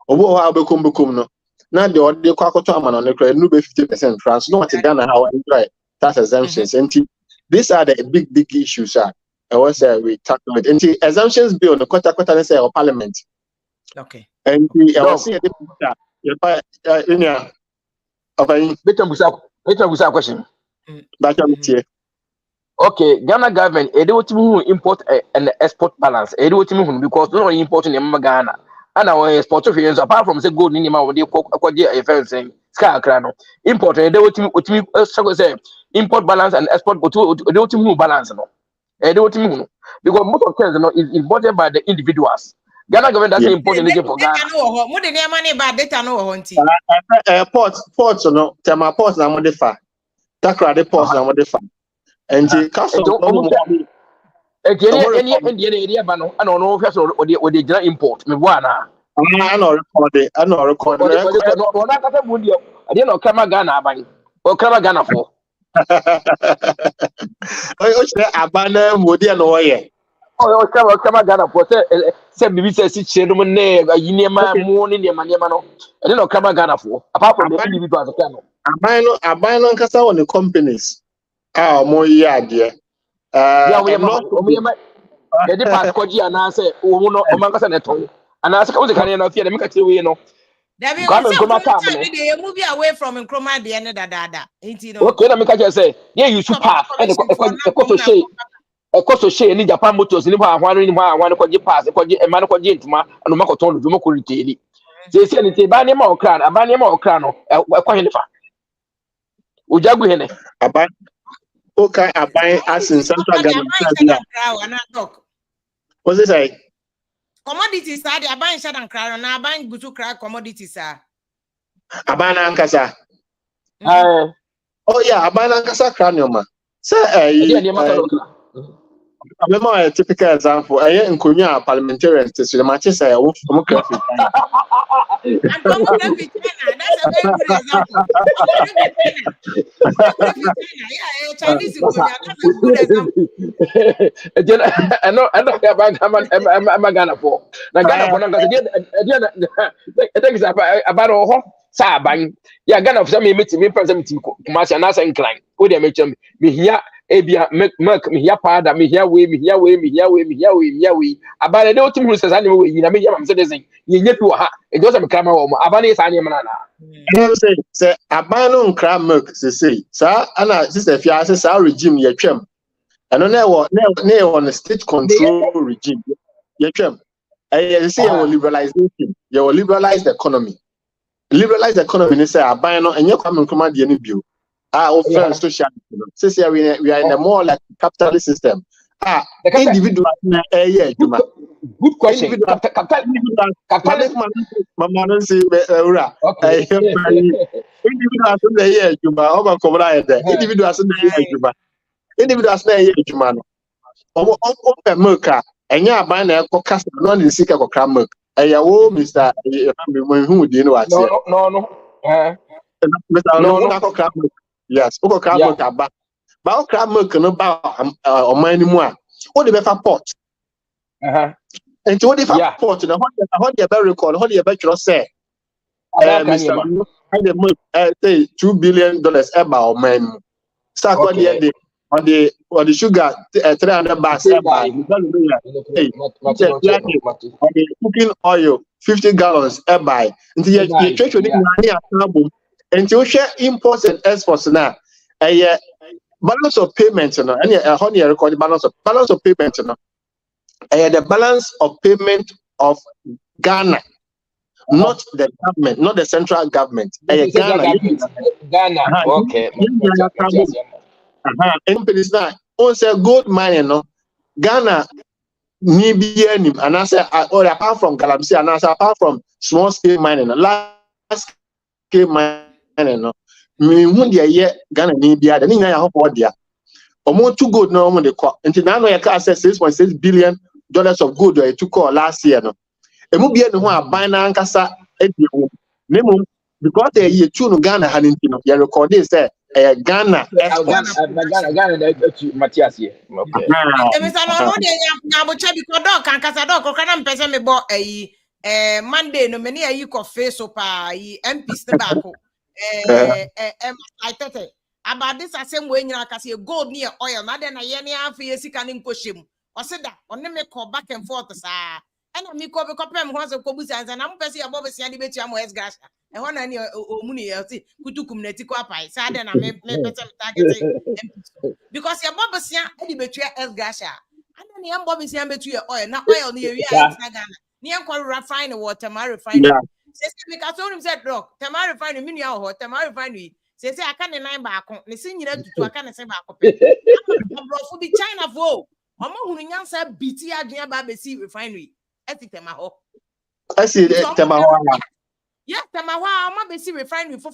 S3: Obo ha bekum no. Na de ode kwakoto amano ne kra no be 50% France. No what Ghana how enjoy tax exemptions. These are the big issues I was we talk about. And exemptions bill no quarter say our parliament.
S2: Okay.
S3: And I was saying
S4: Better question. Okay, Ghana government, they want to import and export balance. They want to because no importing in Ghana. And our export of apart from the gold in the mouth, they fencing, sky crano. Import, they want to say import balance and export, but they want to move balance. No, they want to move because most of things is imported by the individuals. Ghana government doesn't import anything for Ghana.
S2: More than your money, but data no hunting.
S3: Ports no, tema ports na modify. Takra de ports na modify. And the custom
S4: any area bano and on all first or the import me wana
S3: I know record
S4: I didn't know Ghana bang or Ghana for
S3: abana modi and oye
S4: oh Ghana for say maybe say chedum ne yinema money ne manema I didn't know Ghana for apart from the individuals
S3: abano nkasa on the companies mo yade
S4: the pass koji and I say, oh, no, Omankasa Neto, and I was a Canadian of the Mika we know.
S2: There will movie away from Nkrumah the end of that.
S4: Okay, let me catch you say, yeah, you should pass and a cost of share in Japan motors in one pass, a man called Gentleman, and Macoton, the Mokuriti. They said it's a banner or crown, a banner or crown, a qualifier. Ujaguene.
S3: Okay, I buy us in Central Ghana. What's it say?
S2: Commodities are the buying shut and crown, and I buying good to crack commodities are.
S3: Abana Ankasa. Oh, yeah, Abana Ankasa cranium. Sir, I'm a typical example. I am Kunya parliamentarians to the matches I won't from coffee.
S2: That's a very good example. Chinese
S4: I know I'm Ghana for. Now Ghana for about all Saban. Yeah, Ghana for some meeting me present Kumasi and Nasa incline. Would they mention me here? Ebia make me here pada me here way about a little who says anyway you know I'm saying you get to ha it doesn't come out abane is any man
S3: say abano nkra milk say sir ana sister fia say regime ye twem and no on the state control regime ye twem
S5: You say you liberalization, you will liberalize the economy. Liberalize the economy, say I buy no and you come and command the bill. Offer social. Since we are in a more like capitalist system. Individual
S4: good question.
S5: Capitalist man say individuals in the year Juba over cover there. Individuals in the year Juba. Individuals in the year Juba. Milk and ya buy na cast non in sick of cram milk. Mr. Who do you know what?
S4: No.
S5: No, cram milk. Yes, cram milk about. But cram milk no about or money more. What the better pot? And what if I pot in a hot very record, what you bet you say? Mr. Say $2 billion about man. Start on the sugar 300 bags on the cooking oil 50 gallons buy until you trade with money at album until share imports and exports now. Balance of payments and honey record the balance of payment the balance of payment of Ghana, not the government, not the central government. Ghana.
S4: Okay.
S5: On say gold mining, no Ghana ni be and I say apart from Galamsey and I say apart from small scale mining, large scale mining, no me who the year Ghana ni be the ni ya hope dia. Omo too good no omo de call. Until now you can access $6.6 billion of good or to call last year no. Emu be no one buy na ankasa edie nemu because the year two no Ghana had no you record this say Ghana
S4: Matthias here. Okay.
S2: Monday no many you coffee so pa MPs the back. I thought about this same way you can see gold near oil. Now then I hear for you can impossible. Or said that on them call back and forth. And I'm me cover them once of Kobusans and I'm passing above a sandy bit of gas. And one any money kutukum netiko pai. So then I may target because your Bobby Sian any betray as gasha. And then the Bobby Sian betray oil, not oil near you. Near refine the water, my refinery. Says because I told him said, Rock, Tamara refinery, mini or Tamara refinery. Says I can't nine back on the senior to I can't say back. For the China for Omo say BT Adria Babesi refinery. I
S5: see Tamawa.
S2: Yes, Tamawa, my basic refinery for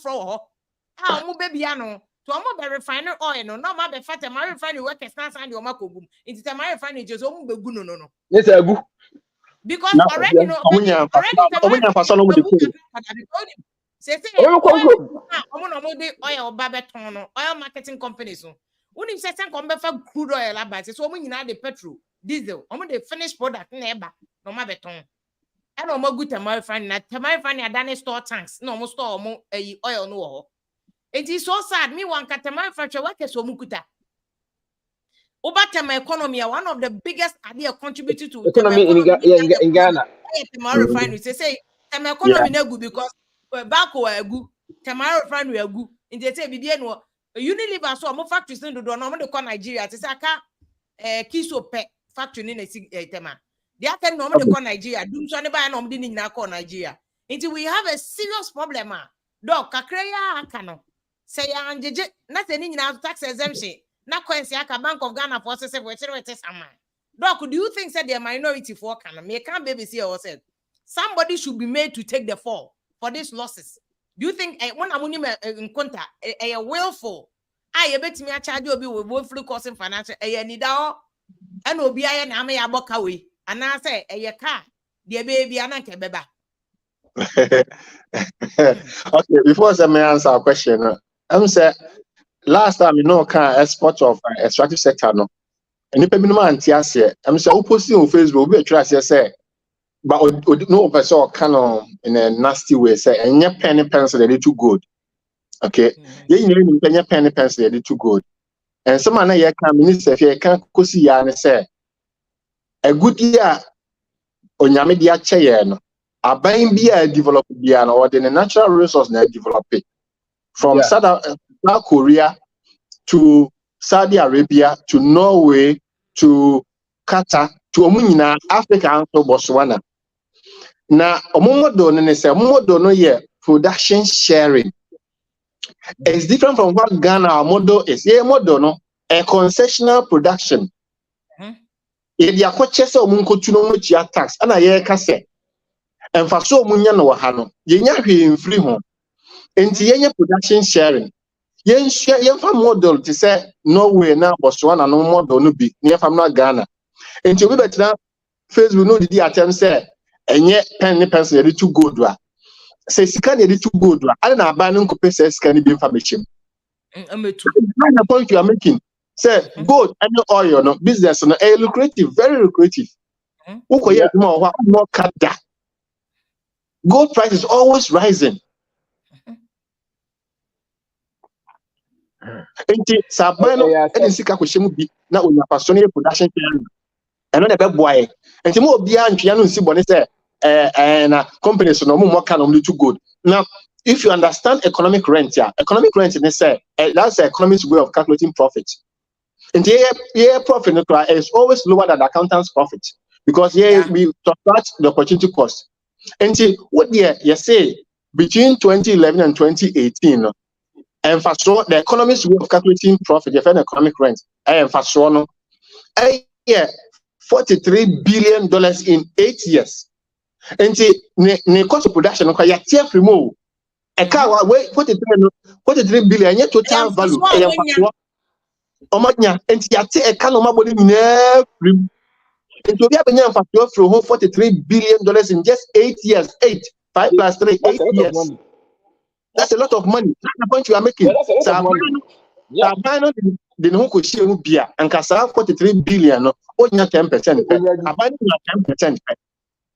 S2: how mu baby ano to omo be refinery oil no my be fat my refinery work stand your mako boom. It's my refinery just omo be gu no.
S4: Yes, I go.
S2: Because already no say oil babeton no oil marketing companies no. When you say come be for crude oil about so omo nyina the petrol diesel omo the finished product na eba no ma beton and omo good Tamara refinery adane store tanks no omo store omo oil no ho. It is so sad me one Tamara refinery work so omo kuta Obatema economy are one of the biggest idea contributing to
S4: economy in Ghana.
S2: Tamara refinery say Tamara economy na good because Bako agu Tamara refinery agu in they say bibia no Unilever so mo factories no do no mo de call Nigeria say aka Kiso pe factory ni na Tema they are no mo de call Nigeria dum so ne ba na mo de ni na call Nigeria until we have a serious problem dog kakreya aka no say anjeje na say ni na tax exemption na Quincy aka Bank of Ghana for say we sama dog do you think say the minority for can me can baby see yourself somebody should be made to take the fall for these losses. Do you think when amuni encounter a willful I bet me a charge will be with willful causing financial need all and will be I na me aboka we and I say a car the baby ananke beba.
S5: Okay, before I may answer our question, I'm say last time can export of extractive sector no. And you pay me no anti-asia. I'm say posting on Facebook we try say but no person can in a nasty way say and your penny pencil they too good. Okay. You know your penny pencil they too good. And some man here can minister if you can kosi ya and say a good year on your media chair no. A buying be a develop or the natural resource na develop it. From South Korea to Saudi Arabia to Norway to Qatar to Omunina, Africa and to Botswana. Now, omodo no say omodo no ye production sharing. It's different from what Ghana model is. Yeah, model no a concessional production. Ye dia ko chese omunkotu no mo chia tax ana ye ka se. Emfa so omunya no ha no. Ye nya hwe mfiri ho. Enti ye production sharing. Yen model to say Norway na Botswana no model no bi. Ye fam no Ghana. Enti we betina Facebook no didi attempt say enye pen ne pencil ready to go do. Say sika ready to go do. Ana na ba no nkope say sika ni bi information. The point you are making. Say gold and oil no business no lucrative, very lucrative. More gold price is always rising. Enti sabano e sika kwhemu bi na onya pasone production and no be boy. Enti mo obi antwea no nsi bone say na companies no mo ka no to gold. Now if you understand economic rent, economic rent is say that's the economist's way of calculating profit. And the profit is always lower than the accountant's profit because we subtract the opportunity cost. And what you say between 2011 and 2018, and for sure the economist's way of calculating profit, if an economic rent, and for sure $43 billion in 8 years. And the cost of production, you take remove. A car wait 43 billion yet total value. Omanya and yate a canoma body in every. And to be a factor for $43 billion in just 8 years. 5 plus 3, 8 years. That's a lot of money. That's the point you are making. Sabano didn't who could see beer and Casa 43 billion, only 10%. Abandon 10%.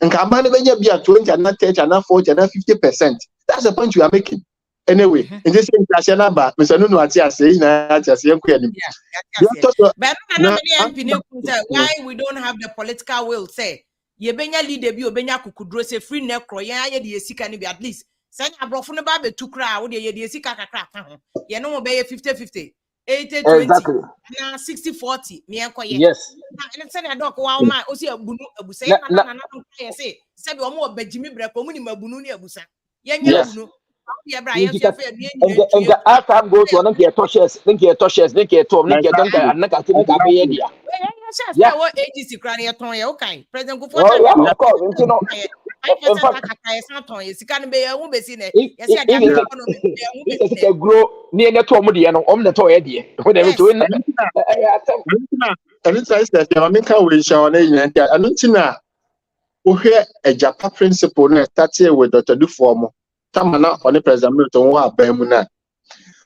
S5: And Kabani when you be at 20 and not 30 and not 40 and not 50%. That's the point you are making. Anyway, in this international bar, Mr. Nuno Atia say,
S2: why we don't have the political will say, ye benya leader bi obenya kukudro se free necro, ye de sika ni bi at least. Say abrofo no ba be tu kra, wo de ye de sika kakra ka ho. Ye no mo be 50-50. 80-20
S4: exactly.
S2: na 60-40 me enkoye.
S4: Yes.
S2: Na say na dok wa ma o se abunu abusa ye na ye say se be o mo bagimi breko mu ni mabunu ni abusa. Ye nya abunu.
S4: And as time goes on, think touches, think touches, think Tom, think don't and not a idea.
S2: Yeah, what agency crying at Tony? Okay, President Gufo.
S4: Of course, you know. In fact, if it grow near the Tomody and on the toy idea, whatever to win.
S5: And it's nice that you are making with Shawn and I don't know. We hear a Japa principle and start here with Dr. Duformo. Tamana on the President Milton wa Bemuna.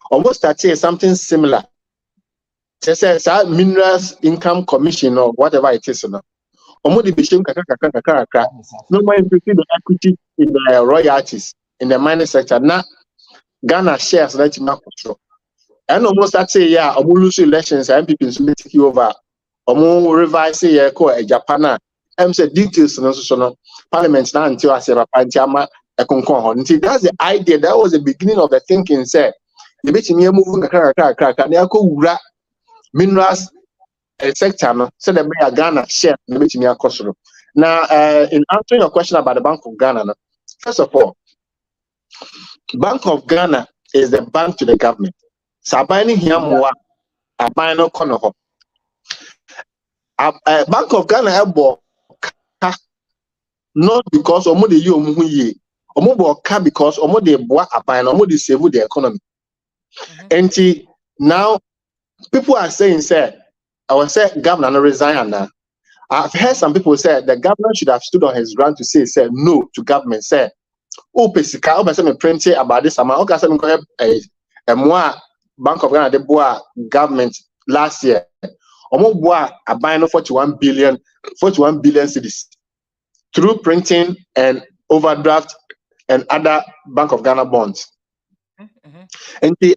S5: Almost start here something similar. Says Minerals Income Commission or whatever it is. No more no more increasing the equity in the royalties in the mining sector. Now Ghana shares that you control. And almost that say lose elections and people will take you over. Revise Japan. Say details no Parliament now until I say Panchama a concon. That's the idea. That was the beginning of the thinking. Say the bit me moving a minerals sector no so the may Ghana share the bit me a now in answering your question about the Bank of Ghana, no, first of all, Bank of Ghana is the bank to the government. Sabani here more a bino corner. Bank of Ghana not because omode you omu ye omo because omode boa aban omode save the economy. And now people are saying say I will say governor resign now. I've heard some people say the governor should have stood on his ground to say no to government. Say pesika me print about this amount. Okay, say more Bank of Ghana the boa government last year. Omo boa aban 41 billion cedis through printing and overdraft and other Bank of Ghana bonds. And the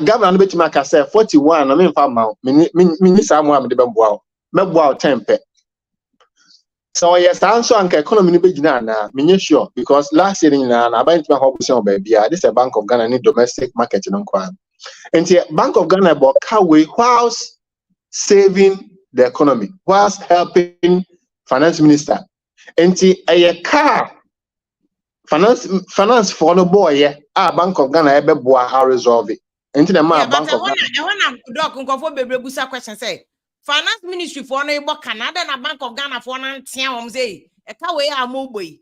S5: government bet me say 41. I mean, farm mini someone de bemboa. Meboa 10 pe. So yes, answer and economy ni begina na me sure because last year na aban to hope say baby. This is a Bank of Ghana ni domestic market no kwa. And the Bank of Ghana about way whilst saving the economy, whilst helping finance minister. Enti a car finance for no boy, yeah, Bank of Ghana ebe boa how resolve it. Enti the man Bank of Ghana.
S2: I want to doc nkofo bebre busa question say finance ministry for no ebo Canada na Bank of Ghana for na ntia say e ka we amogbo yi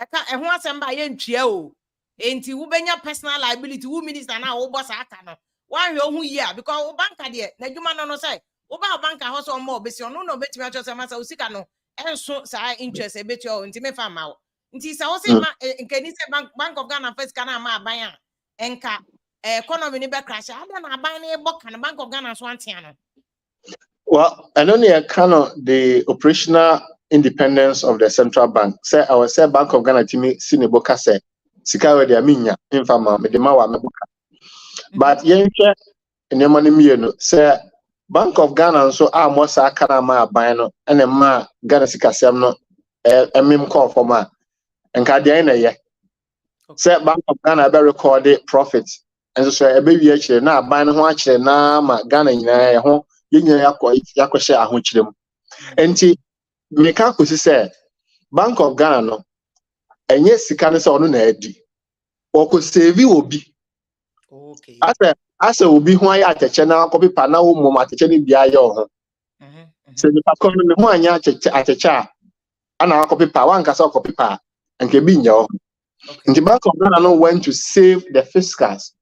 S2: e ka e ho asem ba ye ntwea o enti wo benya personal liability wo minister na wo boss aka no wan hwe ohun yi because wo banka de na dwuma no say wo ba banka ho so mo obesi ono no betimi acho say masa usika no enso sa interest e beti o enti me fa ma wo enti sa wo say nkani say Bank of Ghana first kana ma aban a enka economy ni be crash ada na aban na ebo kan Bank of Ghana so antiano.
S5: Well, I don't know kind of the operational independence of the central bank. Say I will say Bank of Ghana timi sineboka say sika we dey minya infama me de ma wa meboka. But yenhwe enema ni mienu say Bank of Ghana so mo sa kana ma aban no ene ma Ghana sika sem no emim call for ma enka de na ye. Say Bank of Ghana be record profit and so e be wi a kire na aban no ho a kire na ma Ghana nyina ye ho yenya yakɔhyɛ ahokyere mu enti meka kosi sɛ Bank of Ghana no enye sika no sɛ ɔno na adi ɔkɔ save obi
S2: Okay
S5: asa obi ho ayɛ atɛkyɛ na akɔpi pa na wo mom atɛkyɛ no bia yɛ ɔho sɛ nipa kɔ no ne ho anya atɛkyɛ a ana akɔpi pa wankasa akɔpi pa nke bi nyɛ ɔho nti Bank of Ghana no went to save the fiscals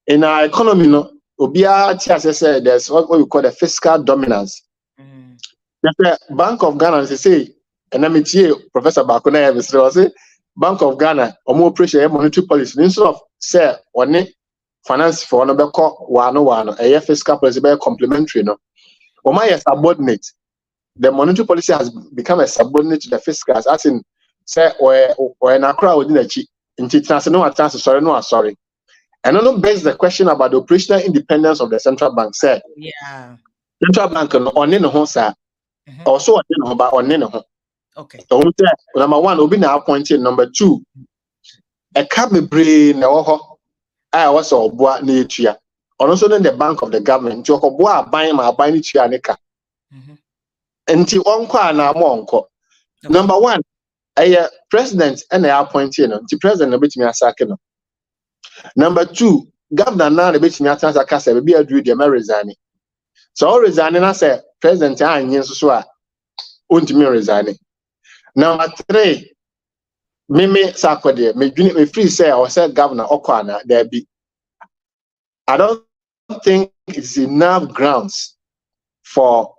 S5: in our economy no Obia say there's what we call the fiscal dominance. The Bank of Ghana say, and I'm Professor Bakuna say Bank of Ghana or more pressure monetary policy instead of say one finance for no one a fiscal policy be complementary no. Or my subordinate. The monetary policy has become a subordinate to the fiscal as in say or an Accra within a chi in sorry. And I don't base the question about the operational independence of the central bank. Said,
S2: yeah,
S5: central bank on in the home, sir. Also, on in the home.
S2: Okay.
S5: So, number one, will be now appointed. Number two, a cabinet brain, I was a boa nature. Also, then the bank of the government, to a boa buying my buying chianica. Until uncle and monko. Number one, a president and the appointed, the president of me a Number two, governor now the bit me attend as a be a do the resigning. So all resigning I say president and yes so me resigning. Number three, me sakwede me free say or say governor okwana there be. I don't think it's enough grounds for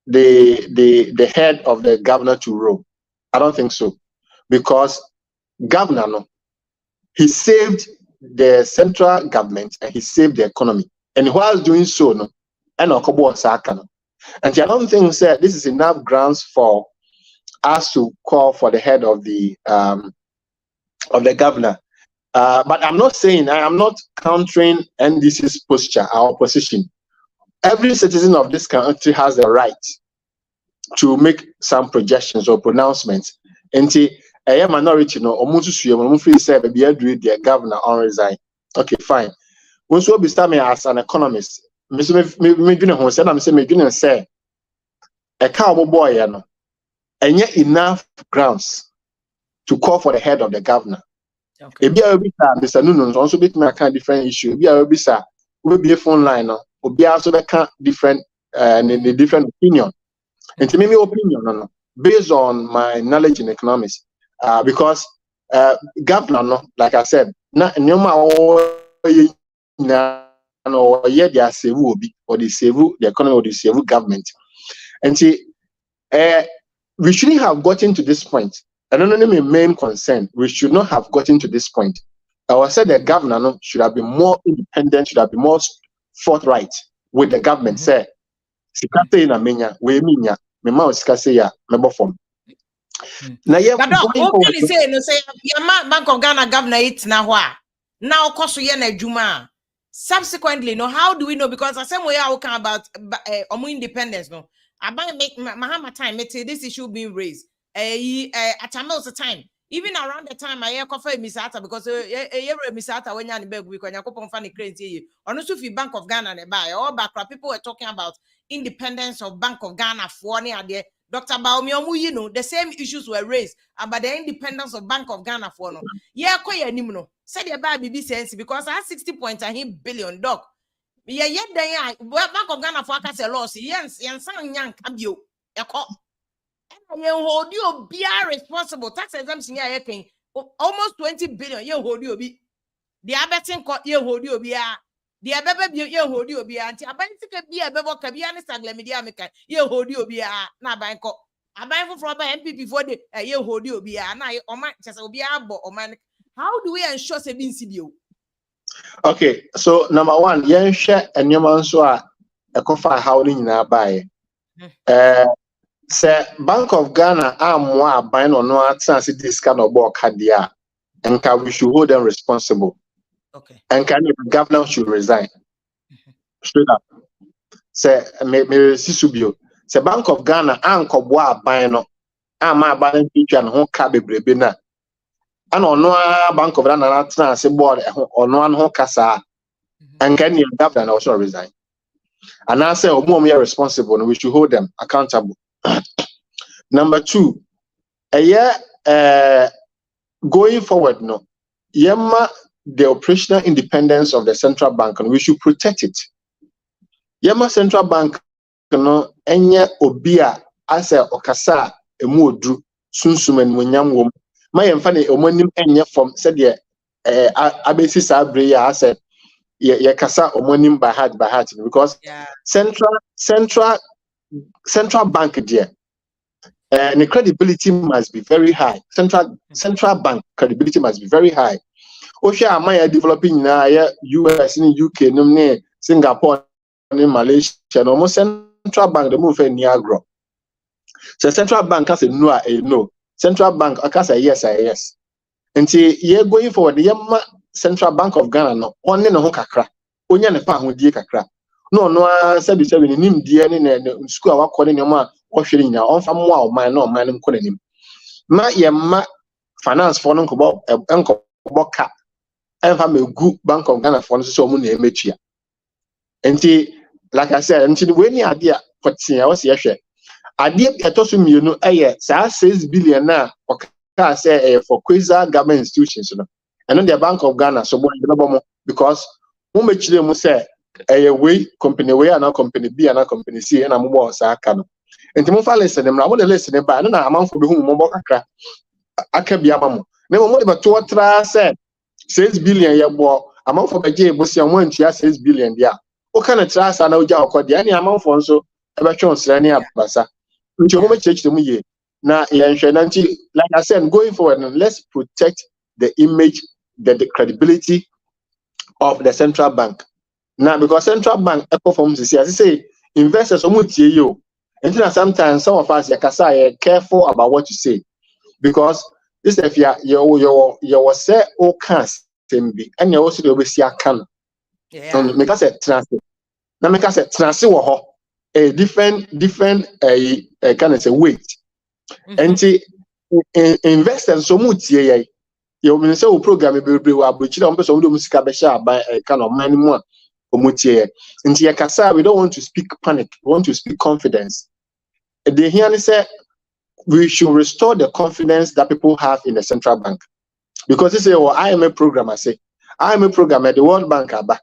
S5: the head of the governor to rule. I don't think so. Because governor no, he saved the central government and he saved the economy. And while doing so, no, and I don't think this is enough grounds for us to call for the head of the governor. But I'm not saying I am not countering NDC's posture, our position. Every citizen of this country has the right to make some projections or pronouncements. And a minority no free say be agree the governor on resign. Okay, fine. Once we be starting as an economist, me say a cow boy no and yet enough grounds to call for the head of the governor. Okay. Mr. Nuno also be a kind of different issue. Will be a phone line or be also a different different opinion. And to me opinion no, based on my knowledge in economics. Because governor, no, like I said, they are save or they save the economy or they save government. And we shouldn't have gotten to this point. I don't know my main concern. We should not have gotten to this point. I would say the governor no, should have been more independent, should have been more forthright with the government. Say, sikate na menya, we minya, me ma sikase ya, me bofom.
S2: But okay, say no say your Bank of Ghana governor it now cost you na juma. Subsequently, no, how do we know? Because the same way I talk about independence, no, I make Mahama time. This issue being raised. At the time, even around the time I hear coffee misata because misata when you're in bed when you're couple funny crazy. On also if Bank of Ghana they buy all background people were talking about independence of Bank of Ghana for there. Dr. Baomi you know, the same issues were raised about the independence of Bank of Ghana for no. Yeah, quite no. Said your baby sense because I had 60 points and him billion doc. Yeah, yet they Bank of Ghana for a loss. Yes, and young cabio. A cop. And you hold you be responsible. Tax exemption, yeah, almost 20 billion. You hold you be. The abating court, you hold you be. The baby you hold you be anti. I be a bebo cabian sagle media mechan. You hold you be na banko. I buy from MP before the you hold you be and I or my just be or man. How do we ensure saving CBO?
S5: Okay, so number one, yen share and your man so a cofa howling in our buy. Say Bank of Ghana are more buying or no transit this kind of work cadia, and we should hold them responsible.
S2: Okay.
S5: And the governor should resign. Straight up. Say me Sisubio. Say Bank of Ghana anko boa buying no. My buying feature and home cab brebina. And on no Bank of Ghana transit board or no one home casa. And the governor also resign. And I say we are responsible and we should hold them accountable. Number two, a year going forward, no, yema the operational independence of the central bank, and we should protect it. Yema central bank, no, enye obia asa okasa emodru sunsumen munyam wom. My enfane omonim enye from said ye abesi sabre ya asa ye kasa omonim by heart because central bank there. And the credibility must be very high. Central bank credibility must be very high. Osha Amaya developing now, US, in UK, Singapore, in Malaysia, and almost central bank the move in Niagara. So central bank has a no. Central bank has a yes. And see, you're going forward. The Central Bank of Ghana no only no kakra. Onya ne pa ho die kakra. No sabi nim die ne school a wakọ ne nyoma ohwere nyina onfa mo a oman no oman nko nanim. Ma ye ma finance for no nko ka. Enfa megu Bank of Ghana for no so mo na emetua. Enti like I said, enti we ni ade a potia wo se yehwe. Ade etoso mienu eye sa 6 billion na oka say for quasi government institutions no. And then the Bank of Ghana so because mo mechire mo say way company way and company B and company C and I'm more saka no. Enti mo fa listen dem na mo de listen ba na amanfo be hu mo bo kakra aka bia ma mo. Na mo de beto tra say 6 billion ye bo amanfo be je bo se mo antua 6 billion dia. O kana tra sa na oja okodi ani amanfo nso e be twa onsra ni abasa. Nti mo mechire mo ye na ye nhwe na nti like I said going forward let's protect the image the credibility of the central bank. Now, because central bank performs this, as I say, investors omutie you. And sometimes some of us are careful about what you say, because this if you say all kinds be and you also do see a can. Make us a transit. Now make us a transit a different kind of weight. And investors omutie you mean so program be which don't person do music by kind of money more omutie nti yakasa we don't want to speak panic, we want to speak confidence. The here say we should restore the confidence that people have in the central bank, because they say I am a program at the World Bank aba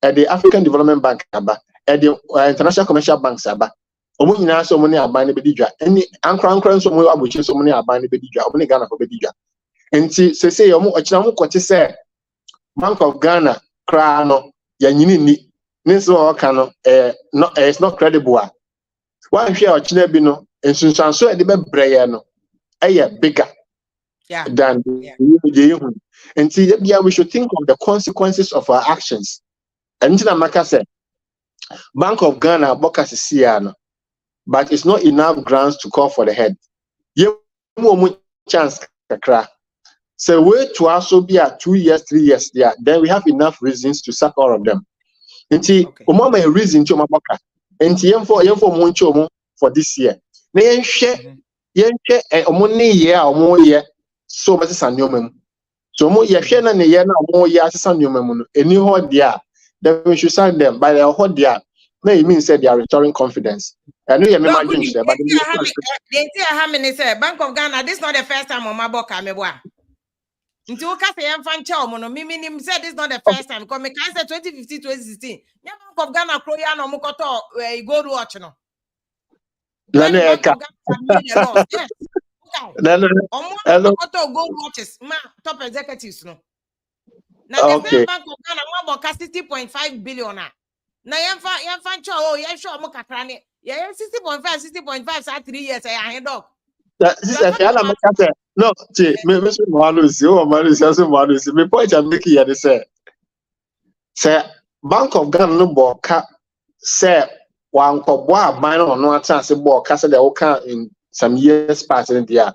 S5: at the African Development Bank aba at the International Commercial Banks aba omo nyina so money aba ne bedidwa any ankran so mo abuchi so money aba ne bedidwa omo ne Ghana for bedidwa. And say you say Bank of Ghana crano yanyini ni so no it's not credible. One share or chinebino and so e de bebreye no bigger than and see we should think of the consequences of our actions. And Maka said Bank of Ghana bokas but it's not enough grounds to call for the head. You chance kakra. So wait to also be at 2 years, 3 years there. Then we have enough reasons to sack all of them. Nti umama a reason to maboka. Nti yemfo moncho for this year. Na yenhwe omoni year omo year so much sannyoma. So mo yehwe na ne year na omo year sannyoma mu no. Eni ho dia. Then we should sign them by the whole dia. Now it means that they are restoring confidence. I know you
S2: No,
S5: imagine
S2: good.
S5: but
S2: Bank of Ghana, this is not the first time on my book. I'm a until you say I'm fan chow, mono. Me said this is not the first time. Because me can say 2015, 2016. Yeah, Bank of Ghana, Kroya no mukoto go to watch no. Bank of Ghana made a loss. Yes. Mukoto go watches. Ma top executives no. Now the same Bank of Ghana more about 60.5 billion. Now you fan chow. Oh, you sure mo kakrane. Yeah, 60.5 so 3 years. I hand dog.
S5: No, Mr. Malusi, my point I'm making here is say Bank of Ghana no boka say one kobwa minor no chance boka say they will come in some years past in there.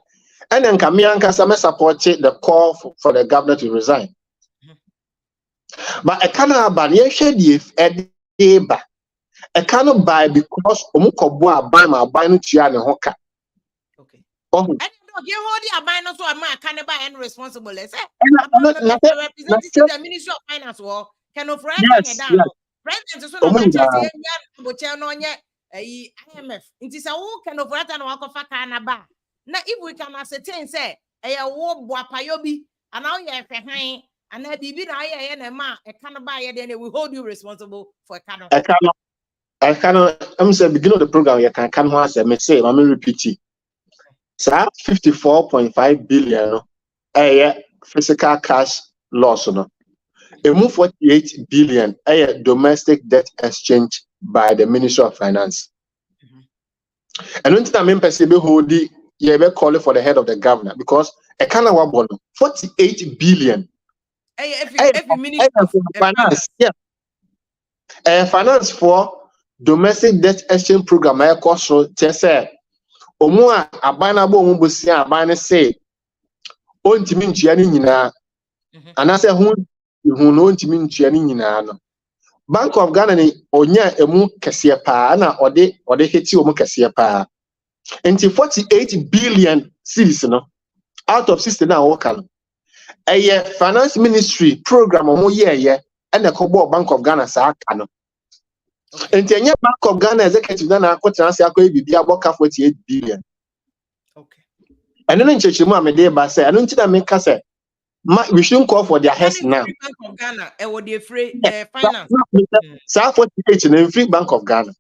S5: And then Kamianka some support the call for the governor to resign. But I cannot ban ye share the eba. I cannot buy because omukobwa buy my buy no tia ne hoka.
S2: Okay. You hold the abandon so I'm cannibal and responsible. Let's say representative the Ministry of Finance or can offer down. President is one of IMF. It is a who can offer and walk of a canaba. Now, if we can ascertain, say, a war payobi, and now you have a and I be and a man, a cannibal, then we hold you responsible for a cannon.
S5: I cannot, I'm saying, beginning of the program, you can once I may say, I'm repeat it. So 54.5 billion physical cash loss no. A move 48 billion domestic debt exchange by the Ministry of Finance. And when I mean perceive hold you ever call it for the head of the governor because a kind of 48 billion.
S2: Ministry of
S5: Finance, yeah. Finance for domestic debt exchange program I cost so say omo abana bo omo bosia abana say ontimi ntua ni nyina anase hu no ontimi ntua ni nyina no Bank of Ghana ni onya emu kese pa na ode heti omo kese pa enti 48 billion cedis no out of 60 na work no finance ministry program omo ye and the Bank of Ghana sa aka no enti enye Bank of Ghana executive na akwotena se akwa bibi aboka 48 billion.
S2: Okay.
S5: And then in church, say, I don't think that make us say, we shouldn't call for their heads now.
S2: Bank of Ghana, would they free finance?
S5: So 48 in the free Bank of Ghana.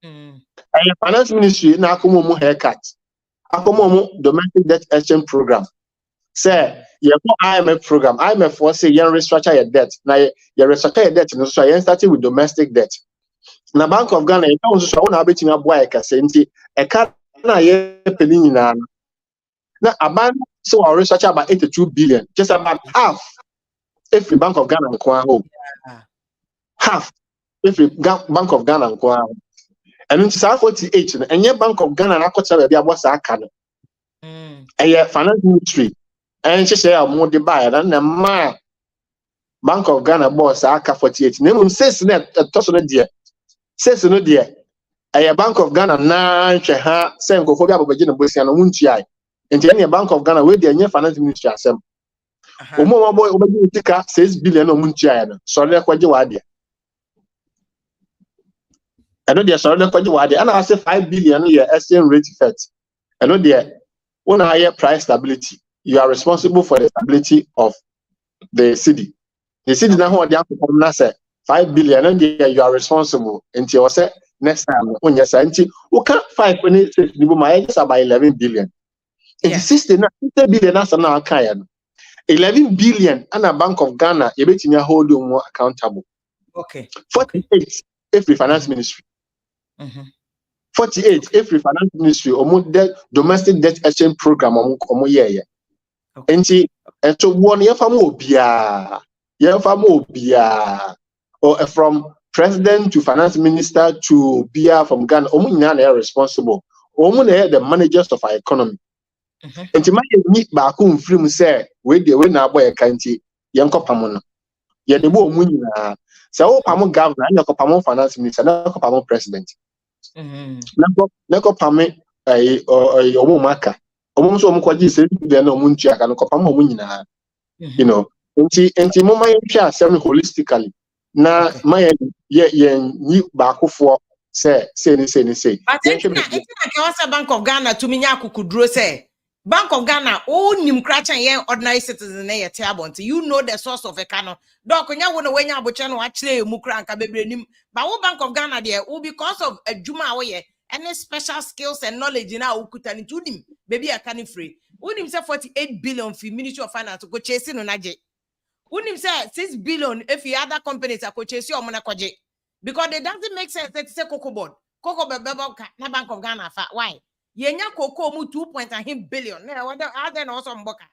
S5: And the finance ministry now come on haircut. I come on domestic debt exchange program. Say, you have IMF program. IMF for say you restructure your debt. Now you restructure your debt. So you started with domestic debt. Now Bank of Ghana, you can't just want to be in a boy kasi a cat na ye penny na. Now about so our research about 82 billion, just about half. If the Bank of Ghana and home, half. If the Bank of Ghana and home, and it's 48, and your Bank of Ghana and Akota be about Sakano. And your finance ministry, and she say more the buyer than the man. Bank of Ghana boss Aka 48. Name says net a total dear. Says no dear. A Bank of Ghana na ha send go for Abogina Bosian Munchi. And any Bank of Ghana where the finance ministry asem. Omo boy obedi tika 6 billion on Munchi. So le kwaje wade. I know there so le kwaje wade. And I say 5 billion your exchange rate effect. I know there one higher price stability. You are responsible for the stability of the city. The city now what they have to come now say 5 billion and you are responsible until you say next time when you say until you can't 5 when it's about 11 billion. It's 60 billion that's now 11 billion and a Bank of Ghana you bet you hold you more accountable.
S2: Okay.
S5: 48 every finance ministry. 48 every finance ministry or domestic debt exchange program or year. And so one year for more or from president to finance minister to BR from Ghana, are responsible. The managers of our economy. And to my meet back home from say, where they win our boy a county, Yanko Pamono. Yet the woman, so Pamo governor, Nako Pamo finance minister, Nako Pamo president. Nako Pame a Omaka. Almost Omquaji said, there no Munchak and Copamo Munina. You know, and Moma share some holistically. Na my ye back for say.
S2: But it's not Bank of Ghana to me kukudro say. Bank of Ghana, oh, nim kracha yen ordinary citizen na yetiabonti. You know the source of a canon. Doc, when you want to win your buchano, actually, mukra and kabebre. But what Bank of Ghana there, oh, because of a Juma away, any special skills and knowledge in our Ukutani to him, baby, I can't free. Wouldn't him say 48 billion for Ministry of Finance to go chasing on Aje. Wouldn't him say 6 billion if the other companies are chasing or monacoje? Because it doesn't make sense that it's a cocoa board. Cocoa na Bank of Ghana. Why? Yenya koko mu 2.1 billion. Na other also mboka.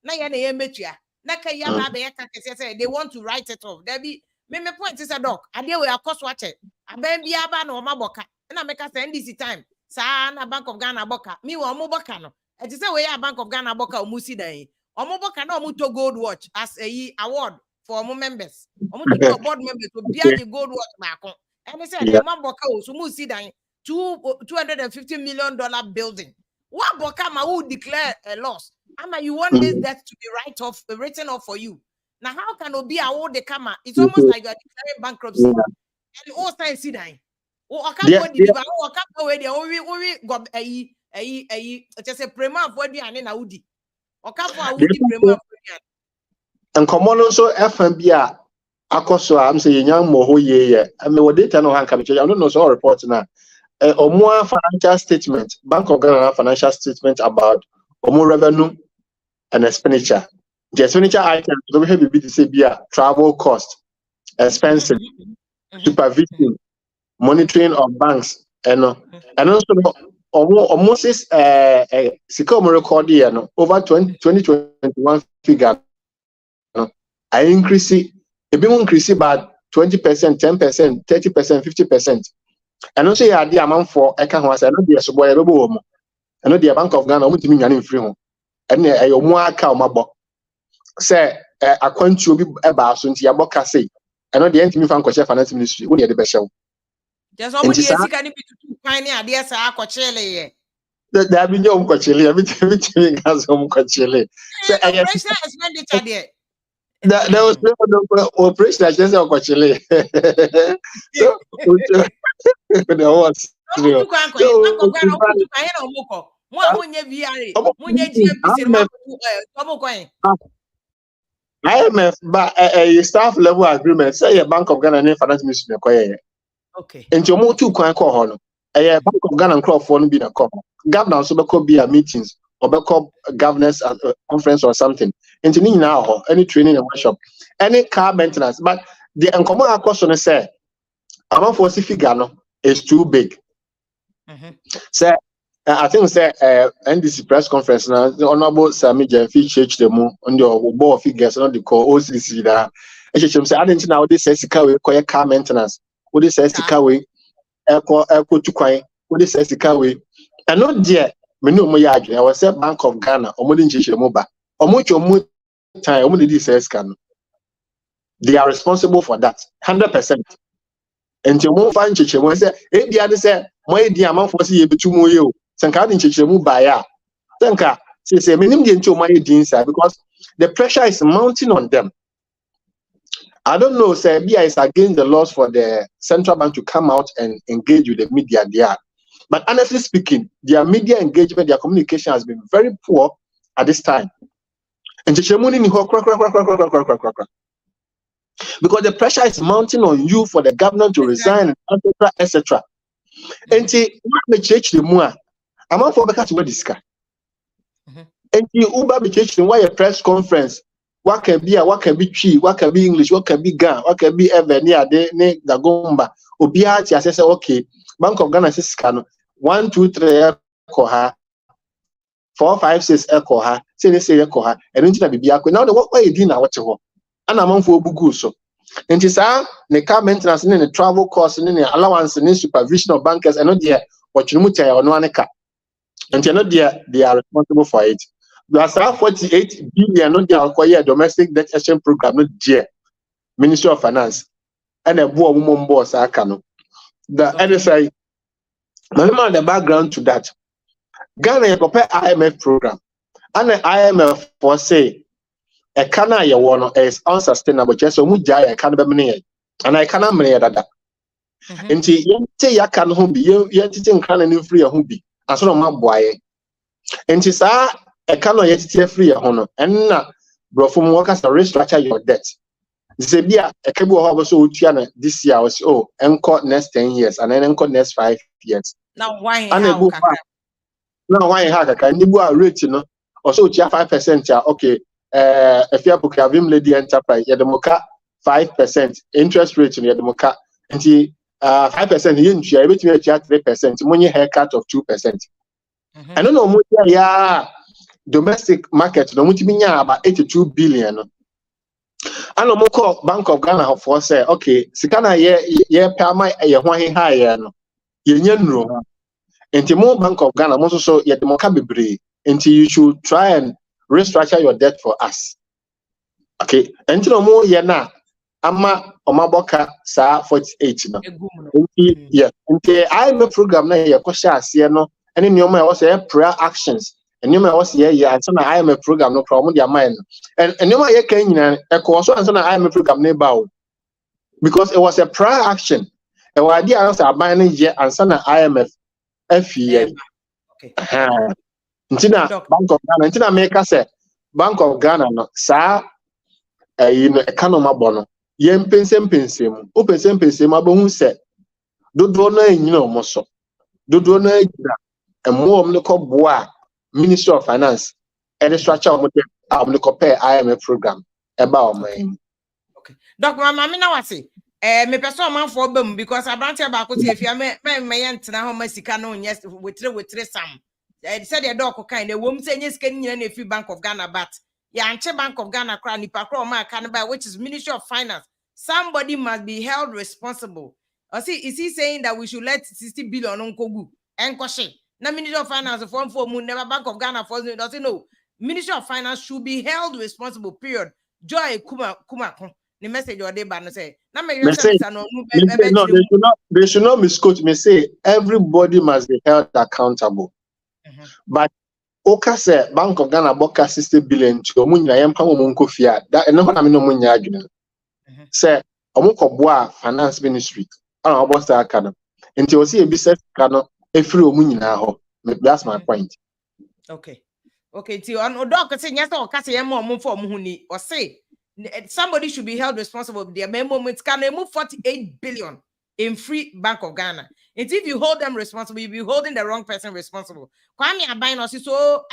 S2: Na ye na ye metua. Na ka ya ba be ka kese say they want to write it off. There be me point is a doc. Ade we akos watch it. Aben bia ba na o maboka. Na make us NDC time. Sa na Bank of Ghana boka. Mi wo mo boka no. E say we ya Bank of Ghana boka o mu si dan. O mo boka na o mu to gold watch as a award for mo members. O mu to board members to bia the gold watch back on. And they say the man boka o so mu si dan. $250 million building. What Bokama who declare a loss? Ama, you want this debt to be written off for you. Now, how can it be a old the kama? It's almost like you are declaring bankruptcy. And all time see that. Oh, I can't go the I can't go where they got a just a prema for the and then Audi. Or can't for Audi prema.
S5: And common also FMBA. Akoso, I'm saying young moho ye. I mean, what data no hand capture. I don't know so report now. Or more financial statement, Bank of Ghana financial statement about more revenue and expenditure. The expenditure items don't have to be the same travel cost, expenses, supervision, monitoring of banks, and also almost Sikomo record here over 2021 figure. I increase it. It will increase about 20%, 10%, 30%, 50%. And also, yeah, the amount for I can't was I know the boy I know the Bank of Ghana won't mean any free home. And a more cow my book. Say, I can't you be about soon to your book. I say, I know the end to me from Finance Ministry. What are the best show?
S2: There's almost a can be too tiny ideas. I could chile.
S5: There have been your Coachelle, everything has home Coachelle. So I guess
S2: expenditure.
S5: There was no operation. I just said Coachelle. So. IMF, but a staff level agreement, say a Bank of Ghana and Finance Ministry. Okay. And your more two coin call a Bank of Ghana and crop for being a call. Governance will be a meetings or backup governance conference or something. And to now, any training and workshop, any car maintenance. But the uncommon question is say, amount for figure is too big. So I think say NDC press conference now the honorable Sami Jenfi change them on the board figures not the call OCC that say I didn't know this says we car maintenance. What this says we echo to kwai. What this says and not there me no mo yard I was say Bank of Ghana or modern change them back or much time or this says can they are responsible for that 100%. And you won't find Chichemo say, if the other say, my dear man for see you more you, Sanka in Chichemo by ya. Sanka, say, minimum into my inside because the pressure is mounting on them. I don't know, say, BIA is against the laws for the central bank to come out and engage with the media there. But honestly speaking, their media engagement, their communication has been very poor at this time. And Chichemo in because the pressure is mounting on you for the government to resign, etc. And the church the more, I'm not for the cat to discuss. And the Uber be church why a press conference. What can be Chi, what can be English, what can be Gan, what can be ever near the Gagomba, Obiati, I say, okay, Bank of Ghana says, 1, 2, 3, Koha, 4, 5, 6, Ekoha, say they say Ekoha, and then to be Biako. Now, what way you did now, what you want? And I'm on for Buguso. And it's the car maintenance and the travel costs and the allowance and the supervision of bankers and not there what you mute or no one car. And you're not there, they are responsible for it. There's 48 billion not there acquire domestic debt exchange program, not there. Ministry of Finance and a boy woman boss I can. The NSI, the background to that. Ghana prepare IMF program. And the IMF for say a cana is unsustainable. Just so much I can't be and I cannot manage that. Nti yente yaka no ho bi yentete nkra na ne free ho bi aso no maboaye nti saa eka no yetete free ho no enna brofo mo waka sa restructure your debt nti bia eka bi ho so otua na this year was enko next 10 years and then enko next 5 years
S2: now why
S5: now why ha kaka ni bu a rate no also otua 5% okay if you book Avim Lady Enterprise yedemoka 5% interest rate no yedemoka nti 5% yen tua ebetumi atua 3% money haircut of 2%. I don't know mo ya domestic market no mutimi nya about 82 billion no. Ano mo call Bank of Ghana for say okay sika na ye pay my ye ho he ya no. Ye nya nuro. Enti mo Bank of Ghana mo so yedemoka bebre. Enti you should try and restructure your debt for us. Okay, enti no mo ye na ama omaboka sa 48 no. Yeah, nti IMF program na ye ko sha ase no ene nyoma was prayer actions and nyoma was ye ansa na IMF program no from their mind and nyoma ye kan nyina e ko so ansa na IMF program na ba because it was a prayer action e wa dia ansa aban na ye ansa na IMF afie nti na Bank of Ghana nti na make say Bank of Ghana no sa you know economy bono ye mpensem o pensem abohu se dodo na nyina omoso dodo na nyina emom ne ko boa Ministry of Finance and structure of the compare IMF program about my
S2: okay doc mama me na wase me person man for bam because abranche ba ko tie fia me yentena ho masika no yes wetre sam said the doc kind the wom say nyesika nyina na fi Bank of Ghana but ya anche Bank of Ghana kra nipa kra ma kan ba which is Ministry of Finance. Somebody must be held responsible. Or see, is he saying that we should let 60 billion on Kogu and Koshe? Now, Ministry of Finance, form for Moon, never Bank of Ghana for doesn't know. Ministry of Finance should be held responsible, period. Joy Kuma. The message or they ban say. Now,
S5: they should not misquote me. Say everybody must be held accountable. But Oka say Bank of Ghana boka 60 billion to Munya Yampa Munkofia. That and no one I mean no Munya. Say Omukoboa Finance Ministry. I don't know about that kind of. Until see a business cannot every Munya. That's my point.
S2: Okay. So on doc say yes or case yemo for muhuni or say somebody should be held responsible. Their moments can move 48 billion in free Bank of Ghana. And if you hold them responsible, you'll be holding the wrong person responsible. Kwame Abain us so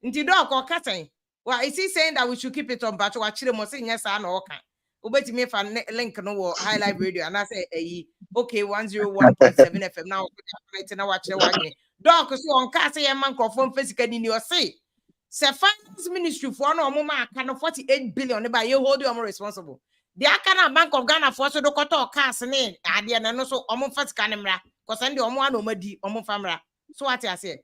S2: into doc or cutting. Well, is he saying that we should keep it on batch or actually must say yes and okay? Ubeti me for link no highlight radio and I say okay 101.7 FM now watch the one. Doc so on cast a man confirm physically in your say. Finance Ministry for no mama can 48 billion by you hold you responsible. The Akana Bank of Ghana for so do koto cast name and no so first canamra because and the omo madi omo famra. So what I say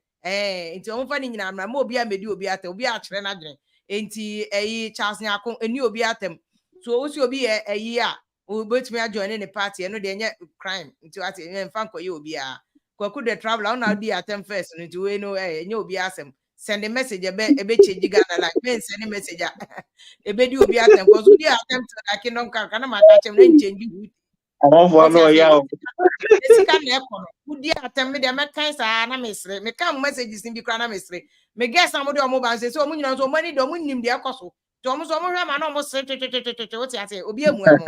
S2: into omo fani nyina amra mo obi amedi obi atem obi a kire na dwen enti Charles Nyako eni obi atem so osi obi a year we both me join in the party no dey crime into what em fan ko ye obi a kwaku the traveler now dey attempt first into we no enye obi asem send a message ebe change Ghana like me send a message ebe di obi attempt because we dey attempt like kingdom kan na ma catch em no change good
S5: no ya
S2: esika na ekono we dey attempt me dey make kind sa na mesre me kan messages in bi kra na mesre me guess am dey omo ban say so omo nyina so money do omo nim dey ekoso to omo so omo hwe ma na omo se what you say obi emu emo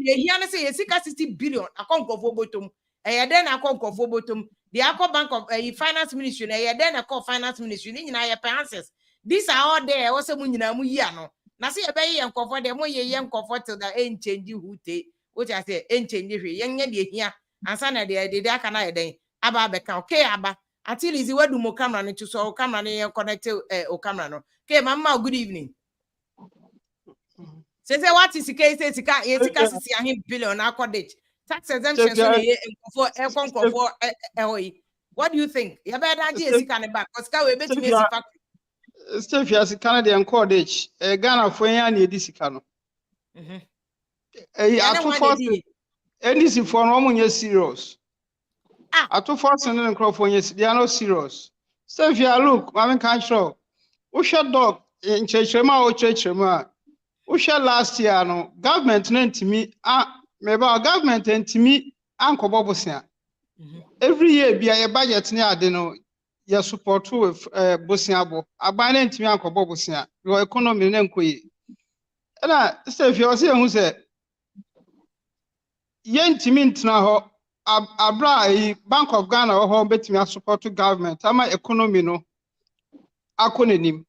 S2: dey here na say esika 60 billion akonkofo botom then akonkofo botom the Akko Bank of Finance Ministry then a Finance Ministry ni nyina ye penses these are all there also mu nyina mu yi ano na say e be ye nkofo dem mo ye nkofo till that ain't change who take what I say ain't change hwe yen ye de hia ansa na de aka na ye den aba be kan okay aba until is we do mo camera no to so camera no ye connect o camera no okay mama good evening say what is the case say sika sisi ahin billion accordate tax exemption so what do you think you better GSC can back because ka we bet me factory
S6: Steph as Canadian cordage Ghana for yan e disika no atu for NDC for no munye serious atu for sen no crofo nye they are not serious Steph ya look I can show who shot dog in chechema o chechema who shot last year no government no ntimi maybe our government ntimi anko bobusia. Every year be a budget near the ya support with Bosiabo. Abandon to me uncle Bobusia. Your economy nenkui. And I say if you're saying who said Yen Timint now Abra Bank of Ghana or home bet me a support to government. I'm my economy no acronym.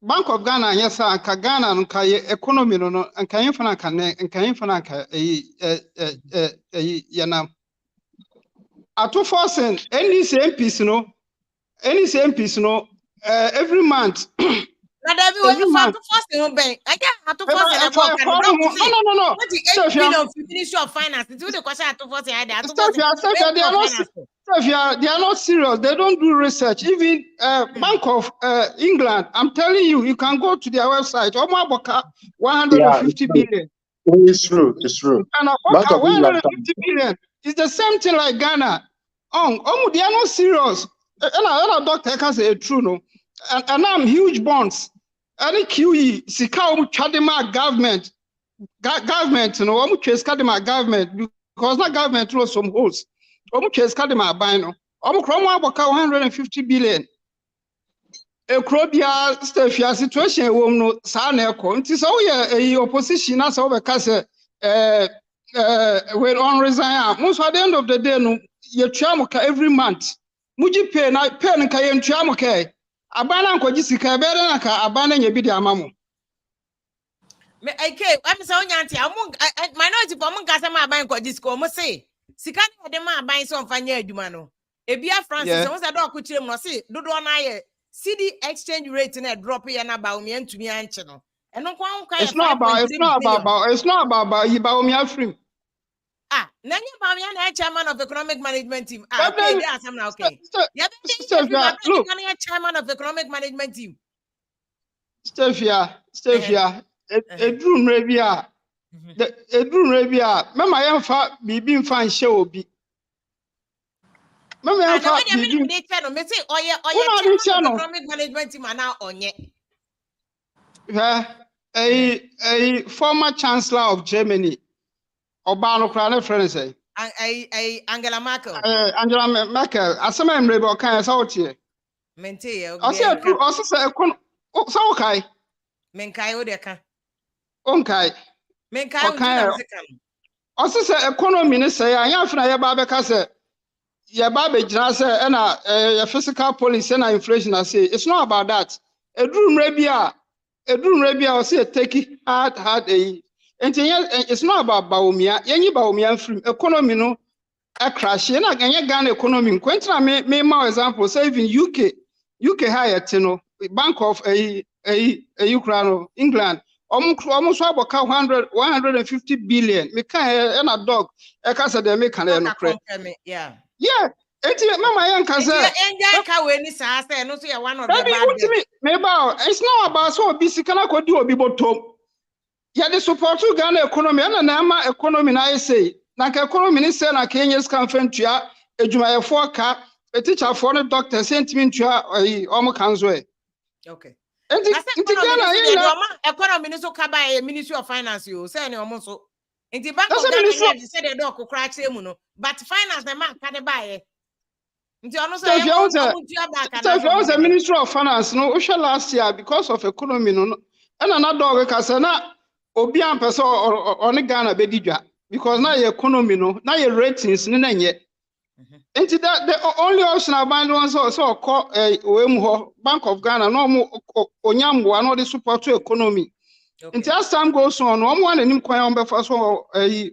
S6: Bank of Ghana, yes, sir, and Ghana and economy no and can for and can for yanam. At 2 forcing any same piece no every month.
S2: Not everyone forcing bank. I can't to force
S6: no.
S2: 28 billion Ministry of Finance. It's the question to force they
S6: are not serious. They don't do research. Even Bank of England, I'm telling you, you can go to their website. 150 billion.
S5: It's true.
S6: And 150 billion is the same thing like Ghana. They are not serious. And another doctor can say true no. And I'm huge bonds. Any QE, Sika Chadema government, you know, chase Kadima government because that government through some holes. Chase Kadima bino. Cromwell 150 billion. A Crobia Stefia situation will no Saneko. It is all a opposition as over Cassa when on resign. Most at the end of the day, no, your chamoka every month. Muji pay na pen kayen chamoke. Abana kwa jisika bere na ka abana nyebi di amamu.
S2: I'm so yanti. Minority for mun kasa ma abana kwa jisika. Mo say sika ni ade ma abana so mfanya adwuma no. Ebia Francis won say do akuchire mu no say dodo na ye CD exchange rate na drop ye na ba omi antumi anche no. Eno kwa nkwa
S6: It's not about Yibaomi Afrim.
S2: Nanya Bamian, chairman of economic management team. Okay, there's some now. Okay, chairman of economic management team.
S6: Stefia, a dream rabia. A dream rabia. Mamma, I am fat, be being fine show be. Mamma, I am fat, be being
S2: economic management team are now on yet.
S6: A former chancellor of Germany. Obano Crown friends say
S2: Angela Merkel.
S6: Angela Merkel. As some member can out here.
S2: Mente.
S6: Also say so okay.
S2: Menkai odeka.
S6: Okay.
S2: Menkai
S6: also say economy ne say anya fina ya ba beka say ya ba be gina say na physical policy na inflation I say it's not about that. Edrum rabia say take hard it's not about Baumia. Any Baumia from economy no a crash. And again, Ghana economy. Quentin may more example. Say even UK higher Bank of a Ukraine, England. Almost about 150 billion. Me can and a dog. I can say they make an
S2: yeah.
S6: Mama young can say it's not about so busy. Can I go do a bibotom? Yeah, the support to Ghana economy and Nama economy I say. Like economy is saying, Kenya's conference, a Jumaya forecast, a teacher for the doctor sent me to Omokanzwe.
S2: Okay.
S6: And
S2: economy is so by a Ministry of Finance, you say, almost so. In the Bank of Ghana, said the dog could crack Semuno, but finance the man can buy it. If
S6: you was a Ministry of Finance, no, last year because of economy, no, and another dog can Obi am person or Ghana bedija because now your economy no now your ratings no yet. Into that the only option I find one so call Bank of Ghana no onyam one or the support to economy. Into as time goes on, one and him on better so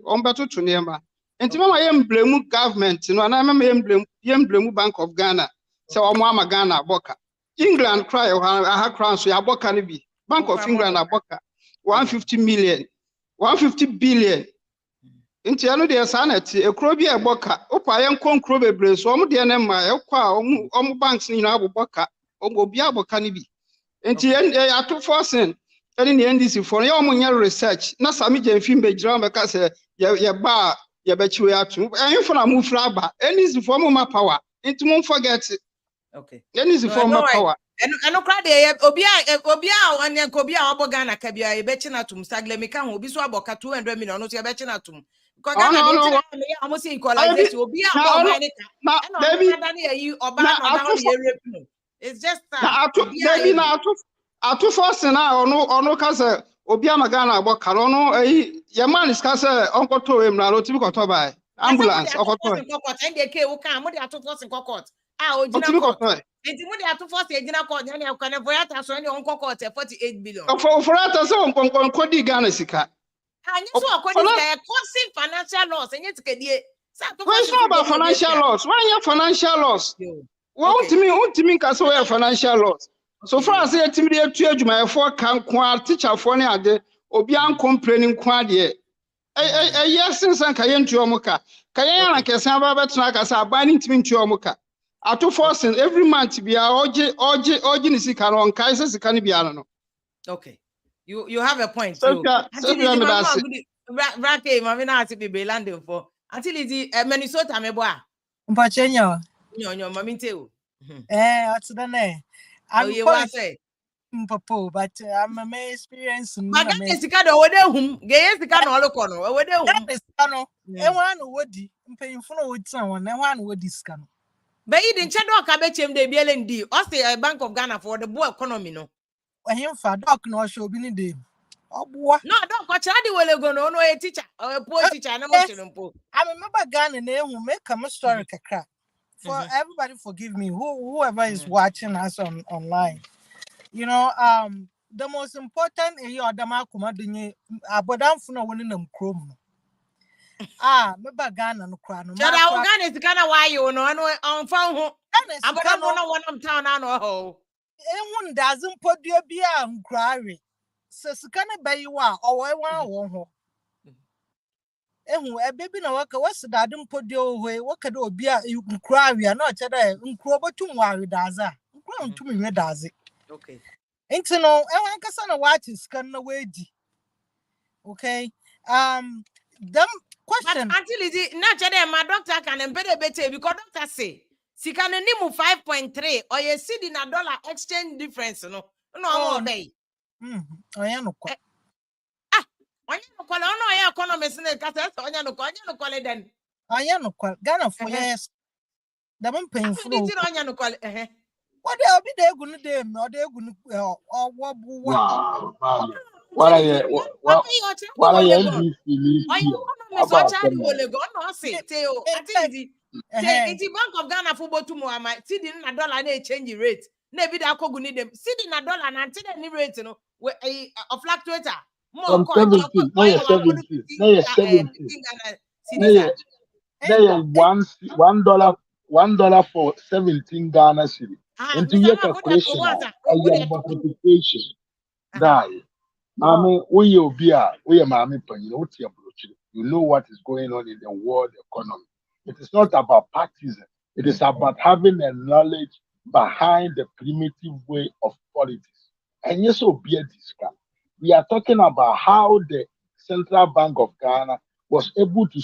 S6: on better to name. Into my blame government, and I blame Bank of Ghana. So Mama Ghana Boka. England cry I have crowns so Boka be Bank of England Boka. 150 billion. Into another sanity, a crobby a boca, Opa and Concrobe brace, Omdianema, banks in Abu Boca, Omobiabo Canibi. And they are too forcing. And in the NDC for your research, not some film be drama because ya bar, ya bet you are too. I am for a move flabber, and is the form of my power. Into won't forget it.
S2: Okay.
S6: Then is the form of power.
S2: And no cry obia and Kobia Obogana Kabia, a betchinatum, Sagle Mekan will be so about 200 million, no, your betchinatum.
S6: no.
S2: Almost equalization. Obi about it's just
S6: atu force na ono ka se obi ama Ghana agbo karo ono ye man is ka se onkoto we mra no tibi koto bai ambulance okoto
S2: ndeke wo kan mo de atu force court ojina court enti mo de atu force ejina court na e kan for yata so ne onko court 48 billion
S6: for yata so onko kodi Ghana sika
S2: anyi so kodi causing financial loss enye tikedie
S6: it's not about financial loss. Why your financial loss? What to me can say financial loss. So far as I timid to my 4 can quite teacher for any other or beyond complaining quite yet. A year since I came to Omoka. Kayana can say about Nakas are binding to me to Omoka. I to forcing every month to be a OG on Kaisers can be I
S2: okay. You have a point.
S6: So
S2: Rake, Mamina to be landing for until it's Minnesota meboa.
S7: Mpachenyo.
S2: Nyo mami too.
S7: What's the name? I'm
S2: say
S7: Mpapo, but I'm a experience.
S2: Magana sikado wode geye sikano olokono wode
S7: sikano one wodi mpanyimfo wodi someone one wodi sikano.
S2: But you didn't check ka be chem de BLND or say Bank of Ghana for the boy economy no.
S7: Him for doc no show bi ni dey.
S2: No, don't watch the way go no a teacher or a poor teacher. I
S7: remember Ghana who make a story kakra. For everybody forgive me, whoever is watching us online. You know, the most important is your Damakuma dunye abodam funa woni nam krom. Remember Ghana no kra no.
S2: Ghana is Ghana why you no on phone ho. Abodam no one am town ano ho.
S7: Ehun doesn't put your beer and cry. So sikana bayi wa owe wa ho ehu baby na waka wase dade mpodi owe waka de obi a nkura wi na o chede nkuro botum wa daza nkuro ntum nwe daze
S2: okay
S7: enti no enwa kasa na watch scan na weji okay them question
S2: but until it na chede my doctor can embed better because doctor say sikana nimu 5.3 or you see the dollar exchange difference no obey
S7: oya no kwa
S2: onya no kwa no ya economics na kasa onya no kwa den
S7: onya no kwa Ghana for yes da mon pain for
S2: onya no kwa
S7: what dey obi dey egu no dey me o dey egu no owo buwa
S4: what are you
S2: economics o charge wole go no say teo ati the Bank of Ghana for botumu ama see the na dollar na change rate na bi da kogu ni dem see the na dollar na until the rate no we a fluctuator more
S4: from 17 no yes 17 no yes 17 $1 for 17 Ghana cedi into your calculation multiplication die mama we obia we mama panyi what you know what is going on in the world economy. It is not about partisan. It is about having a knowledge behind the primitive way of politics. And yes, we are talking about how the Central Bank of Ghana was able to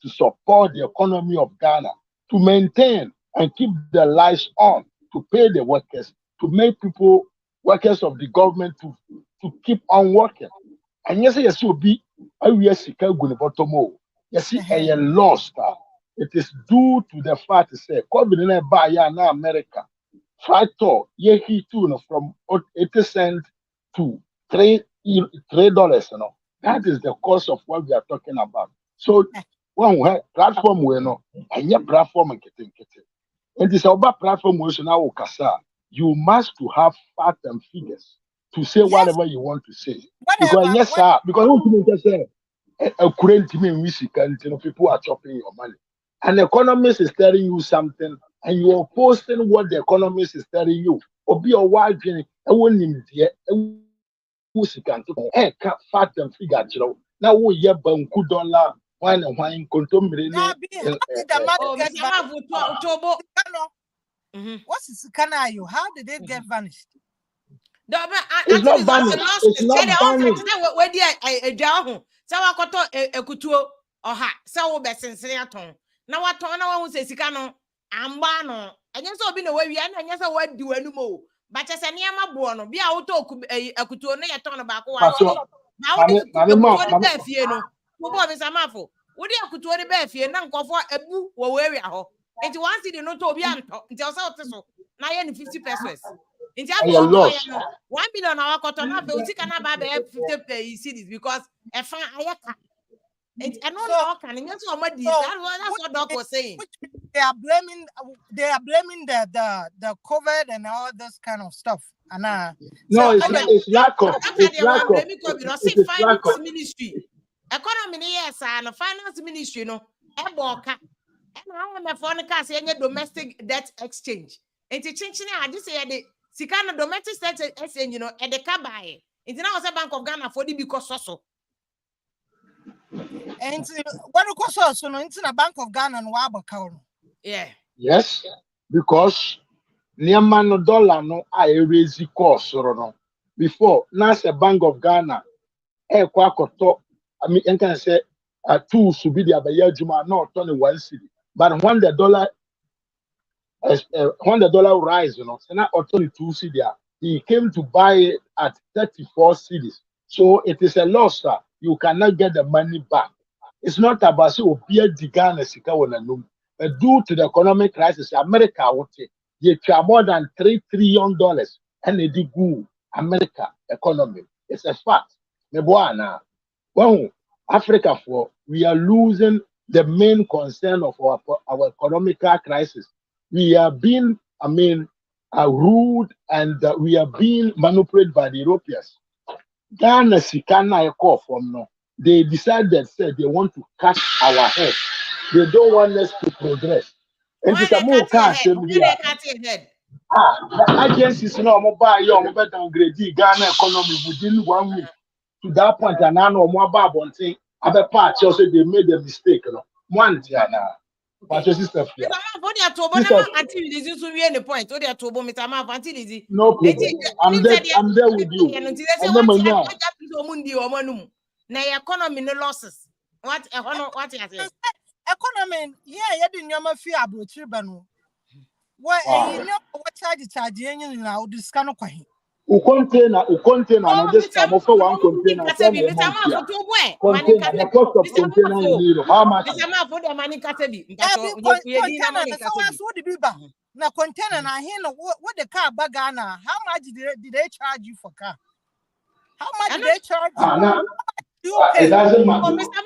S4: support the economy of Ghana, to maintain and keep the lights on, to pay the workers, to make people, workers of the government, to keep on working. And yes, a loss. It is due to the fact that COVID buy na America. Factor from 80 cents to $3. That is the cost of what we are talking about. So when we have platform we know and your platform and it is about platform we now you must to have facts and figures to say whatever you want to say. Because people are chopping your money. An economist is telling you something, and you are posting what the economist is telling you. Or be a wild penny, I won't even hear a fat and figure. Now we have $1 wine and wine contumely.
S7: What's this canario? How did they get vanished?
S4: It's not vanished. It's not vanished.
S2: Where did I down? So I got a couture or ha, so besenseaton. Now what on our say Sicano, Ambano, and yes, I've been away, and yes, I won't do any more. But as a near my born, be out a couture near turn about now. Now, Wodi akuto ni be fie na nkofo ebu wo area ho. Enti one cedi no to obi anto. Enti o se o te so. Na ye ni 50 pesos. Enti abi
S5: a
S2: o to
S5: loss.
S2: ye no 1 million na wakoto na fe utika na ba be 50 cedis because e fa ayeka. Enti eno na o kan nyo so omadi. That's what Doc was saying.
S7: They are blaming the COVID and all this kind of stuff. And
S5: No, it's lack of. It's lack of. It's lack of.
S2: Ministry. Economy yes, and finance ministry no. Eboka. And how me phone ka say domestic debt exchange. Enti chinchine I just say the sika domestic debt exchange e de ka buy. Enti na was Bank of Ghana for the because so.
S7: And what of course so no into the Bank of Ghana and Wabaka.
S2: Yeah.
S5: Yes, because niema no dollar no a raise cost no. Before now the Bank of Ghana kwa koto I mean you can say two should be the abaye juma not only 1 cedi. But when the dollar rise, so now only 2 cedi. He came to buy it at 34 cedis. So it is a loss, sir. You cannot get the money back. It's not about say Obia Digana Sika Wananum. Due to the economic crisis, America would say more than $3 trillion and it did good America economy. It's a fact. Well, Africa we are losing the main concern of our economic crisis. We are being, ruled and we are being manipulated by the Europeans. Ghana Sikana call from no. They decided said they want to cut our head. They don't want us to progress. And
S2: Why
S5: it's a more cash.
S2: head?
S5: The agencies no mobile young better downgrade the Ghana economy within 1 week. To that point, and now no more bad thing. Other parts also they made a mistake. No, one Tiana. But your sister fear. No problem. I'm there with you.
S2: Na economy no losses. What you say?
S7: Economy, yeah, you didn't know my fear about Tribano. Why, you know what charge you now, this kind of quay.
S5: U container, no just come for one container. Container, the cost of container in Europe. How much?
S7: Container, so what the biba. Now container, I hear what the car bagana. How much did they charge you for car? How much did they charge you?
S5: It doesn't matter.
S2: Mr.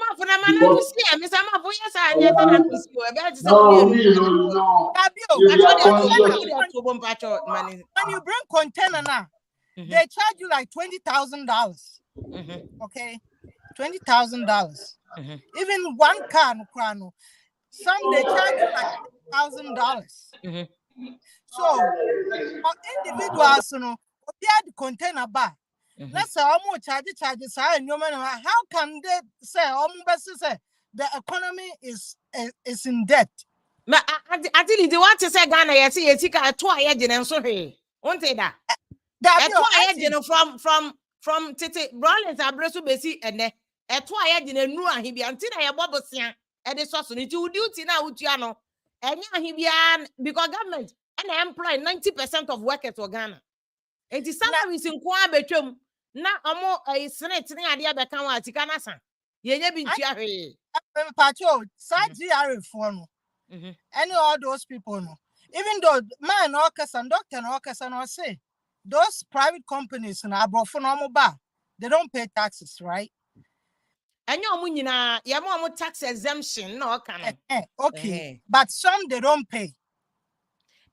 S7: When you bring container now, they charge you like $20,000. Okay, $20,000. Even one car, some they charge you like $1,000. So, individuals, they had the container back. Let's say almost charges. How can they say almost say the economy is in debt?
S2: I think they want to say Ghana. You see, you take a 2 years and so hey, won't say that. A 2 years from Tete Rollins Abresu Besi and a 2 years in new and he be until I have Bobosia and the source need to duty now Utiano and he be because government and employ 90% of workers for Ghana. And the salaries in Kwa Betrum. Na omo senate ni ade abeka wa atika na san ye nya bi ntua hwe
S7: pacho GRA for no any all those people no even though man no and doctor no no say those private companies na abrofo no omo ba they don't pay taxes, right?
S2: Anya omo nyina ye mo omo tax exemption na oka no
S7: okay but some they don't pay.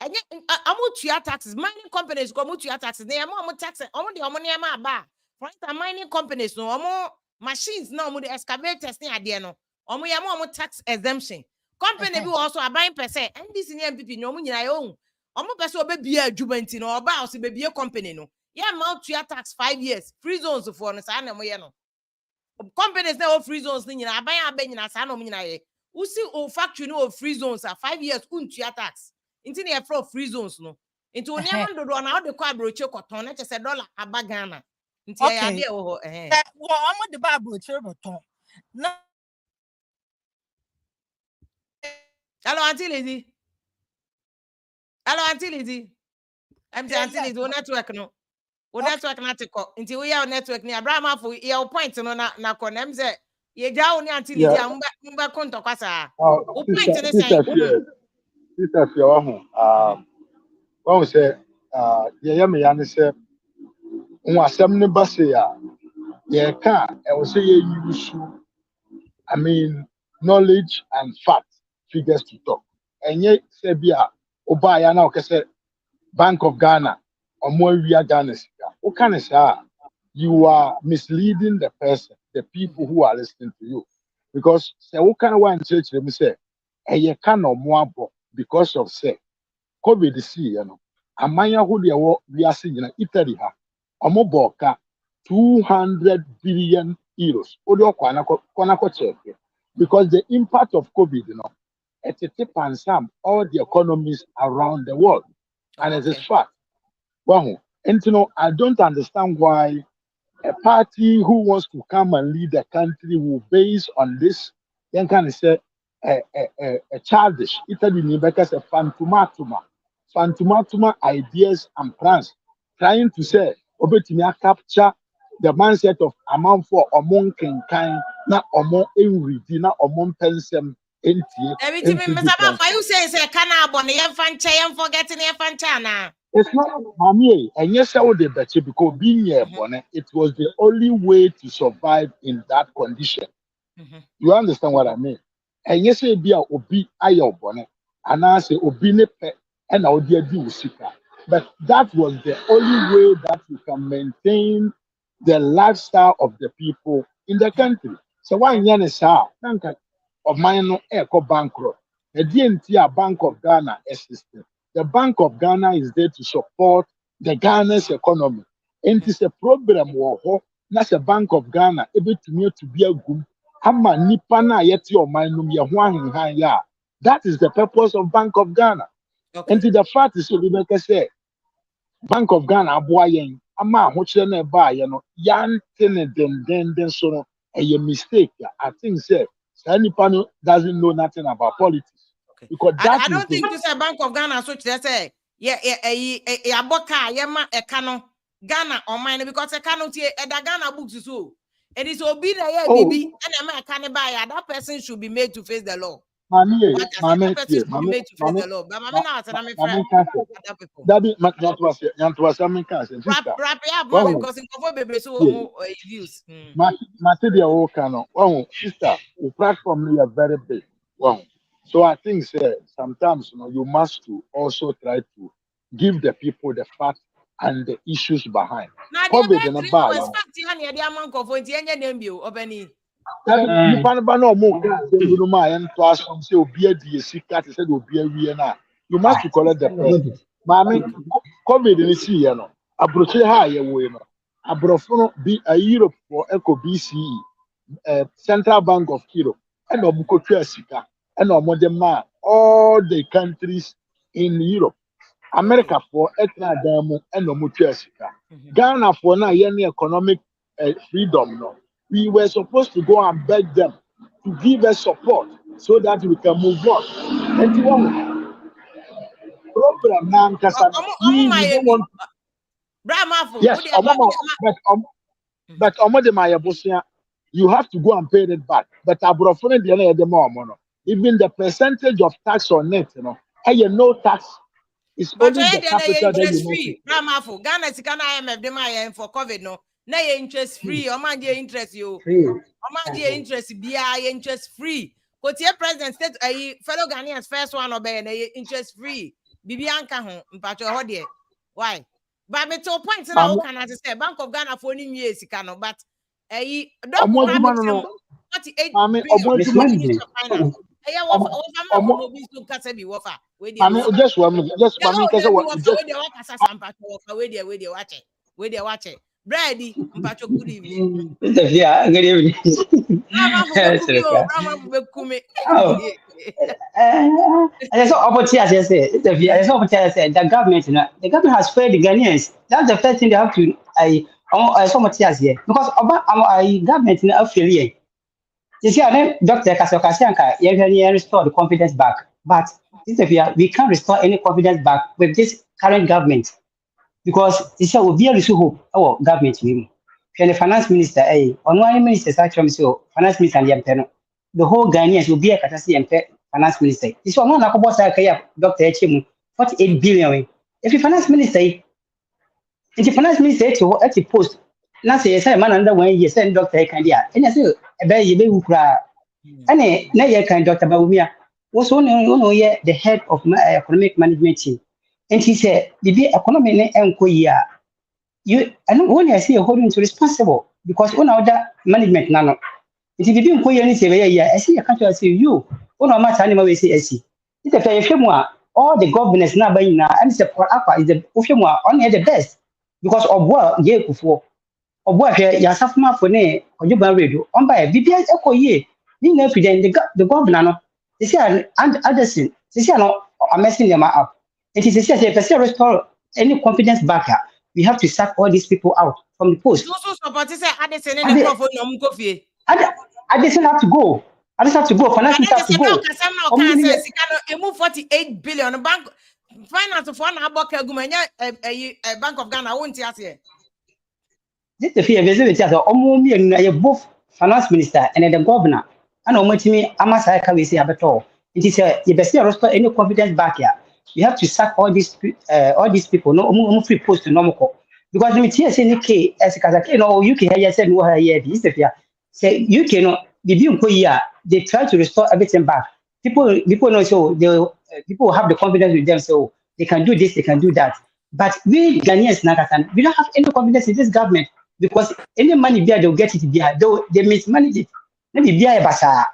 S2: Anya omo tua taxes, mining companies go omo tua taxes na ye mo omo tax omo de omo niam aba. For instance, mining companies no omo machines na omo the excavators ni ade no omo ye mo omo tax exemption. Company bi also abine per se NDC ni MPP no omo nyina ye omo pese obebia adwuma nti no oba o se bebia company no ye ma tua tax 5 years free zones for no sa na mo ye no companies na o free zones ni nyina abine abanyina sa na omo nyina ye usi o factory no o free zones 5 years untua tax nti na ye for free zones no nti oni amandodo na o de kwa broche koton na chese dollar abagana. Okay.
S7: Well, I'm the Bible Cherboton. No.
S2: Hello, Auntie Lizzie. Hello, Auntie Lizzie. I'm the Auntie Lizzie. Network no. Network na tiko. Until we have network ni Abraham for your point no na konem say Ye jaw ni anti ni dia mba konto kwasa. O point ne
S8: Sister Fia when we say yeah me yan say who asem ne ba say yeah can I will say you use I mean knowledge and fact figures to talk. And yet say bia oba ya na o say Bank of Ghana or more via Ghana. What can I say? You are misleading the person, the people who are listening to you. Because say what kind of one church let me say, you cannot more because of say COVID see, you know. Amanya who we are seeing in Italy ha omoboka 200 billion euros. Odo kwana check because the impact of COVID, you know, it tip and some all the economies around the world. And as a fact, well, and you know, I don't understand why a party who wants to come and lead the country will base on this, then kind of say a childish, Italy because a fantomatuma ideas and plans, trying to say, Obetimia capture the mindset of amount for among kind, not among every dinner, among pensem.
S2: Everything Mr. Why you say cannabon, you forgetting your fanchana?
S8: It's not mommy, and yes, I would bet you because being here, it was the only way to survive in that condition. You understand what I mean? And yes, it be a obi ayo bonnet, and I say obi nepe and our dear sika. But that was the only way that you can maintain the lifestyle of the people in the country. So why in sa of mine no echo bankrupt. The DNT Bank of Ghana existed. The Bank of Ghana is there to support the Ghana's economy. And it's a problem that's a Bank of Ghana able to be a good. That is the purpose of Bank of Ghana. Okay. And the fact is, Rebecca said, Bank of Ghana, boy, ama hochene ba you know, yan den so a mistake. I think say anybody doesn't know nothing about politics.
S2: Okay.
S8: Because
S2: I don't think this is a Bank of Ghana so they say yeah boka yema ekano Ghana on mine because ekano tie the Ghana books so it is obi na yeah bibi and am ekane ba ya that person should be made to face the law.
S8: Mami
S2: made to face the law. But mami na say na me friend other people.
S8: That be yanto me can say sister.
S2: Because in cover baby so views.
S8: Materia o kano. Oh sister, the platform is very big. Wow. So I think sometimes you must to also try to give the people the facts and the issues behind. COVID in a bar. You must collect the person. Mami, COVID in the you know. Approach high you know. Abrofono be a Europe for Eco BCE, Central Bank of Europe, and Omukotua Sika. And all the countries in Europe, America for Etna Demo and Mutuasica, Ghana for now any economic freedom. No, we were supposed to go and beg them to give us support so that we can move on. And you problem now, yes, but you have to go and pay it back. But even the percentage of tax on it, you know, and no tax is only the capital that you
S2: free. Ghana is IMF them for COVID no. Now interest free. Oman interest you. Oman interest BI interest free. Because your president state fellow Ghanaians first one obey interest free. Bibianka home mpacho hodie. Why? But me to point now can I say Bank of Ghana for any years cannot but don't
S8: just
S2: watch it. Brady, Mpacho, good evening.
S9: Yeah, good evening. I saw opportunity. I say, the government, the government has failed the Ghanaians. That's the first thing they have to. I saw much here because our government in Australia. You see, Dr. Kasokasianka, you can restore the confidence back. But we can't restore any confidence back with this current government because this will be a hope our government. the finance minister, on one minister, actually, so finance minister and Yampeno. The whole Ghanaians will be a catastrophe and finance minister. This one, one about Dr. H.M. 48 billion. If the finance minister, if the finance minister to at the post, now say, yes, I man under 1 year, send Dr. Kandia, and I say, a very ukra. And now you can Dr. Baumia was only the head of my economic management team. And he said, the economy and you, I don't want to see a holding to responsible because one other management nano. If you didn't put any say, I see a country, I see you. One of my animal we say, I see. It's a fair framework. All the governors now by now, and support Aqua is the framework only the best because of what ye before. Of what ya suffer for ne or you ban radio on by BPS echo ye. You know, the governor, they say, and Addison, they say, no, I'm messing them up. It is a say, restore any confidence back. We have to sack all these people out from the post. Addison have to go. Addison have to go. Finance have to go.
S2: 48 billion bank finance for na boka agumanya Bank of Ghana won't here.
S9: This the fear visibility as both finance minister and the governor. And how much me Amasa can we say about all? It is you best restore any confidence back here. You have to sack all these people. No free post to normal. Because the material say Nikkei as a no UK here said no here this the fear. Say UK no they try to restore everything back. People know so they people have the confidence with them so they can do this, they can do that. But we Ghanaians Nakatan, we don't have any confidence in this government because any money there they'll get it there. They mismanage it. Maybe be a basa.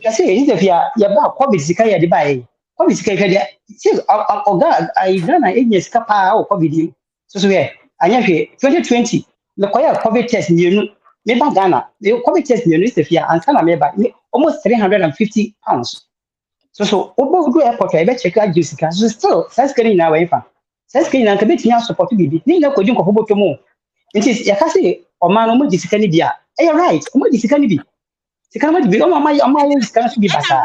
S9: I say if you are COVID Sikaya the buy. COVID Sikaya says I Ghana agents kapa or COVID. So yeah, I 2020 the COVID test you maybe Ghana the COVID test you if you and Sana maybe almost 350 pounds. So over go airport I bet check out Jessica. So still that's getting now way fa. That's getting and be support bibi. Ni na kodin ko hobo to mo. It is ya ka say o man mo Jessica ni bia. Eh right, mo Jessica ni bi. Jessica mo bi o ma Jessica so bi basa.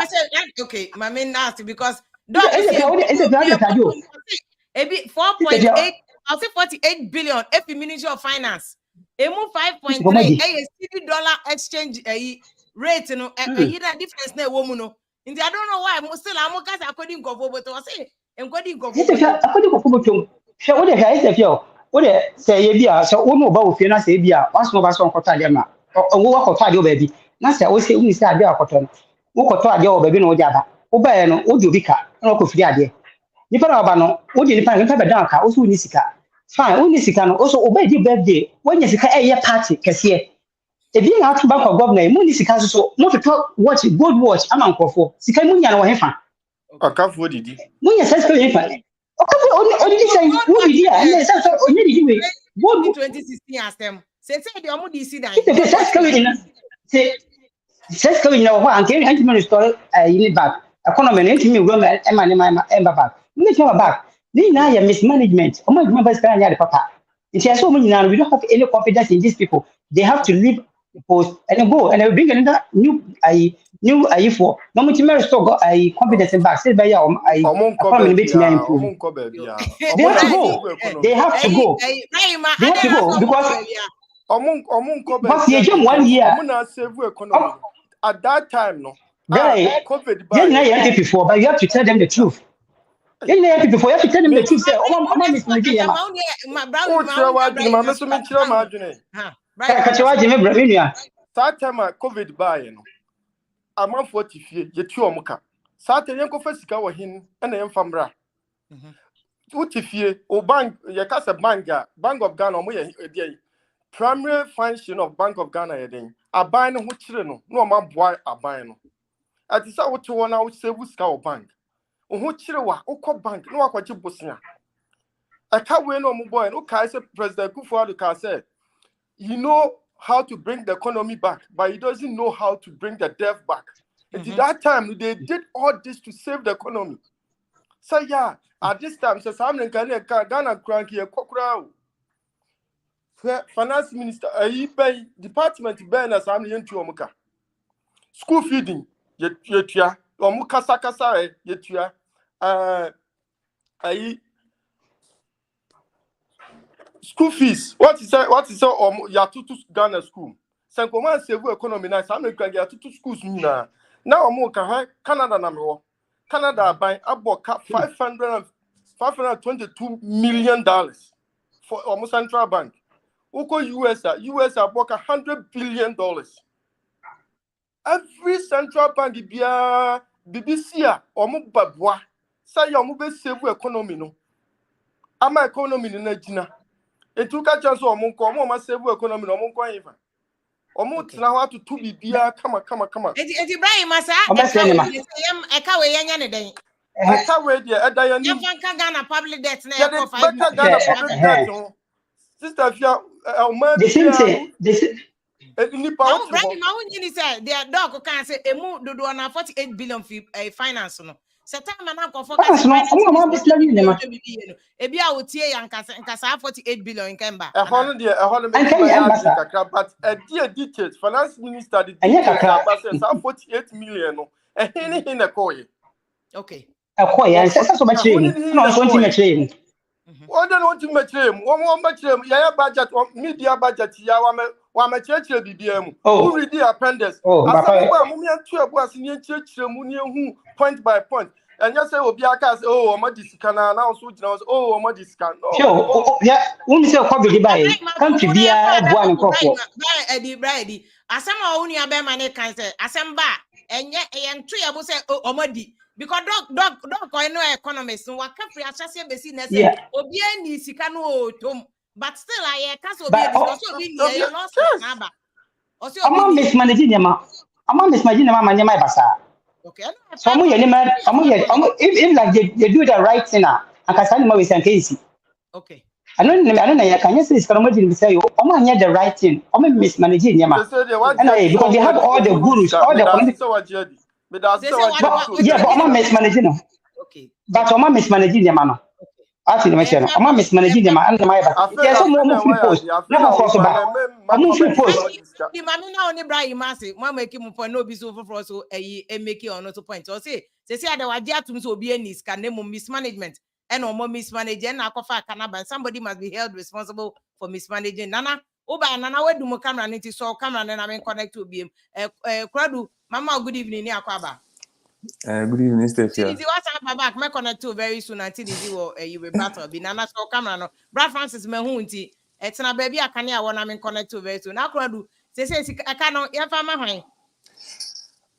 S2: Okay, my main nasty because
S9: it's a
S2: 4.8 I'll say 48 billion if the Ministry of Finance. Emu 5.3 a dollar exchange rate no difference na woman no. I don't know why I'm still according to but I say according
S9: to so what the guy say yo what the say bia so wo no ba wo fie na say bia once no ba so nkota de ma wo wakota de o ba bi na say wo say uni say ade akoto no wo koto ade o ba bi no wo jaba wo ba ye no wo di obi ka na ko firi ade ni pa na ba no wo di ni pa nka be dan ka wo so uni sika fine uni sika no also oba di birthday wo nya sika e ye party kese e bi na to Bank of Governor mu ni sika so mo to watch gold watch amankofo sika mu nya na wo hefa
S1: akafo didi
S9: mu nya sika wo hefa only say who did here and so only did we
S2: what 2016 as them say the omo DC dan
S9: say coming now and can anti store unit back economy anti me go my back me come back ni na ya mismanagement omo remember spend ya the papa it is so many now we don't have any confidence in these people they have to leave the post and go and they bring another new for no much more store confidence back say by ya economy bit me improve they have to go because but you jam 1 year
S1: at that time no
S9: COVID before but you have to tell them the truth. You have to tell them the truth. Say,
S1: that time COVID buy no. A man 40 fie ye tu omuka. Satan yen ko fasika wo hin na yen famra. Utifie o bank ye ka se Bank of Ghana mo ye dey. Primary function of Bank of Ghana ye den. Aban no ho kire no o ma boy aban no. Ati sa wo to na wo save sika wo bank. Who chirewa ukọ bank no akwaje bosia aka we no mo boy no kai say President Kufuor can say you know how to bring the economy back but he doesn't know how to bring the debt back. At that time they did all this to save the economy. So yeah, at this time so Samuel Ghana crank here kokura finance minister pay department ben na Samuel yentu omuka school feeding yetua omuka sakasa yetua
S10: school fees. What is ya tutu Ghana school? Sankoma save economy na sa America ya tutu schools na. Now omo ka Canada na me Canada buy aboka $522 million for almost central bank. Oko US aboka $100 billion. Every central bank bia BBC omo babwa say omo be save economy no. Ama economy na jina. Etuka chance omo ma save economy no omo nko even. Omo tena ho atutu bibia kama.
S2: Eti Ibrahim asa eka we yanya ne den.
S10: Eka we dia edan ni.
S2: Yamfa Ghana public debt na
S10: Yeah,
S2: eko 5
S10: Ghana public debt. Sister Fia
S9: the same thing.
S10: nipa
S2: what Ibrahim ma wunyi say their dog can say emu dodo na 48 billion finance no. Setama na ko focus finance. Ebi a otie ya nkasa 48 billion in Kemba.
S10: Ehon me kakra but details finance minister the details 48 million no. Ehini hin na koye.
S2: Okay.
S9: Akoya sesa so bachire no so nti machire
S10: What don't want to match one match ya budget media budget ya wa machire BBM who read the appendix asaba mu me antu abu asini chire mu ne hu point by point and you say obi aka say o ma disika na so gina o ma disika
S9: no yeah we say ko be buy country bia ebu an nkofo
S2: Edi asama o nua be ma ne kan say asemba enye entu ya bo say o ma di because dog ko no economists no waka free asase be si na say obi ani sika no tom but still I can so be because obi ni e lost na ba o say obi
S9: mismanaging nyama manyama basa
S2: okay
S9: so if like they do the right thing akasani ma we san case
S2: okay
S9: I don't know ya can you say mismanaging say the right thing mismanaging nyama because they have all the gurus all the connected. Yeah, but I'm mismanaging.
S2: Okay.
S9: But I'm mismanaging the man. Actually, I'm mismanaging the man. Yes, I'm free post. Never cross about. I'm free post.
S2: The mammy now only Brian Massey. One make him for no be so for so a make it on no point. So say there were diatum so be any can name mismanagement and no more mismanaging. Somebody must be held responsible for mismanaging. Nana, Oba Nana, where do my camera need to saw camera and I'm connect to BM. Crowd. Mama, good evening, Akwaba.
S11: Good evening, Stefia.
S2: Easy, what's up, back? Me connect to very soon until you will battle. Binana so camera no. Brad Francis Mehunti. It's na baby I can hear when I'm connect to very soon. Now, Crowd, say I cannot. Yeah, fama high.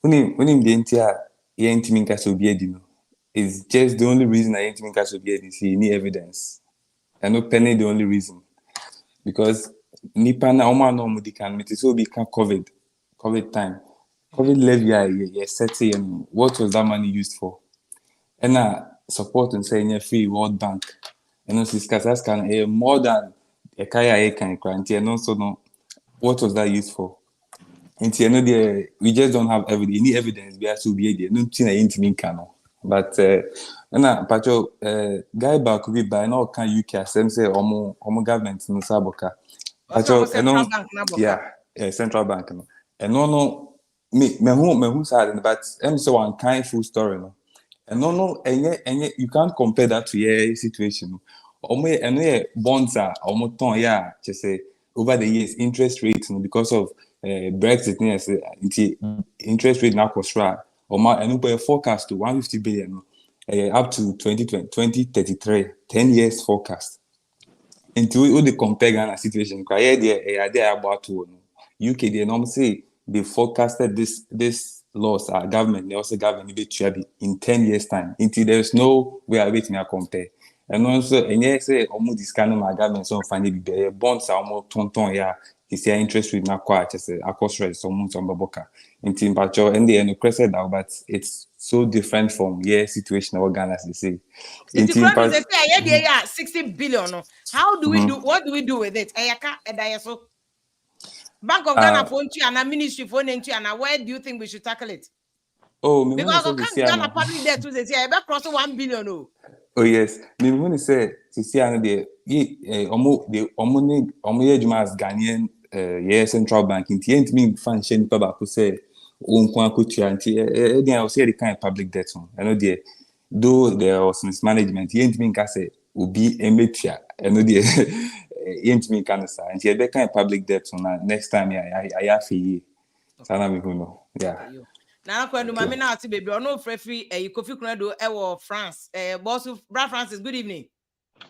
S11: When the entire Yentiminka Sobiedino is just the only reason I Yentiminka Sobiedino is any evidence. And no penny the only reason because Nipana Oma no Mudikan it is so become COVID time. COVID levy, what was that money used for? And support and saying free World Bank. And also discuss can more than a kaya can grant and also no what was that used for? And we just don't have evidence. Any evidence we have to be there. No thing I ain't can. But Pacho guy back could be by no can UK same say omo government in Saboka. Pacho central bank no. And no me who sad but I'm so one kind full story no and you can't compare that to your situation and bonds are almost just say over the years interest rates because of Brexit interest rate now cost right and forecast to 150 billion up to 2033 10 years forecast until they compare Ghana situation there about to UK they normally say they forecasted this loss our government they also government in 10 years time until there's no way I wait me to compare and also and say almost this kind of my government so finally the bonds are almost ton is your interest rate now quite just a cost rate so much on baboka in pacho and the end crested now but it's so different from situation of Ghana as they say
S2: in say 60 billion how do we do what do we do with it Bank of Ghana phone to and a ministry phone into and where do you think we should tackle it? Because Ghana public debt to say about cross 1 billion.
S11: Oh yes, me when you say see the Jumas Ghanaian central bank in the me function back to say I say the kind of public debt I know though there was mismanagement, you ain't mean say will be a metia. I know yentimi cancer and you be kind public debt on next time I fee sana me who know yeah
S2: na kwenu mama na ati baby ono free Kofi Kunado e France boss Bra Francis good evening.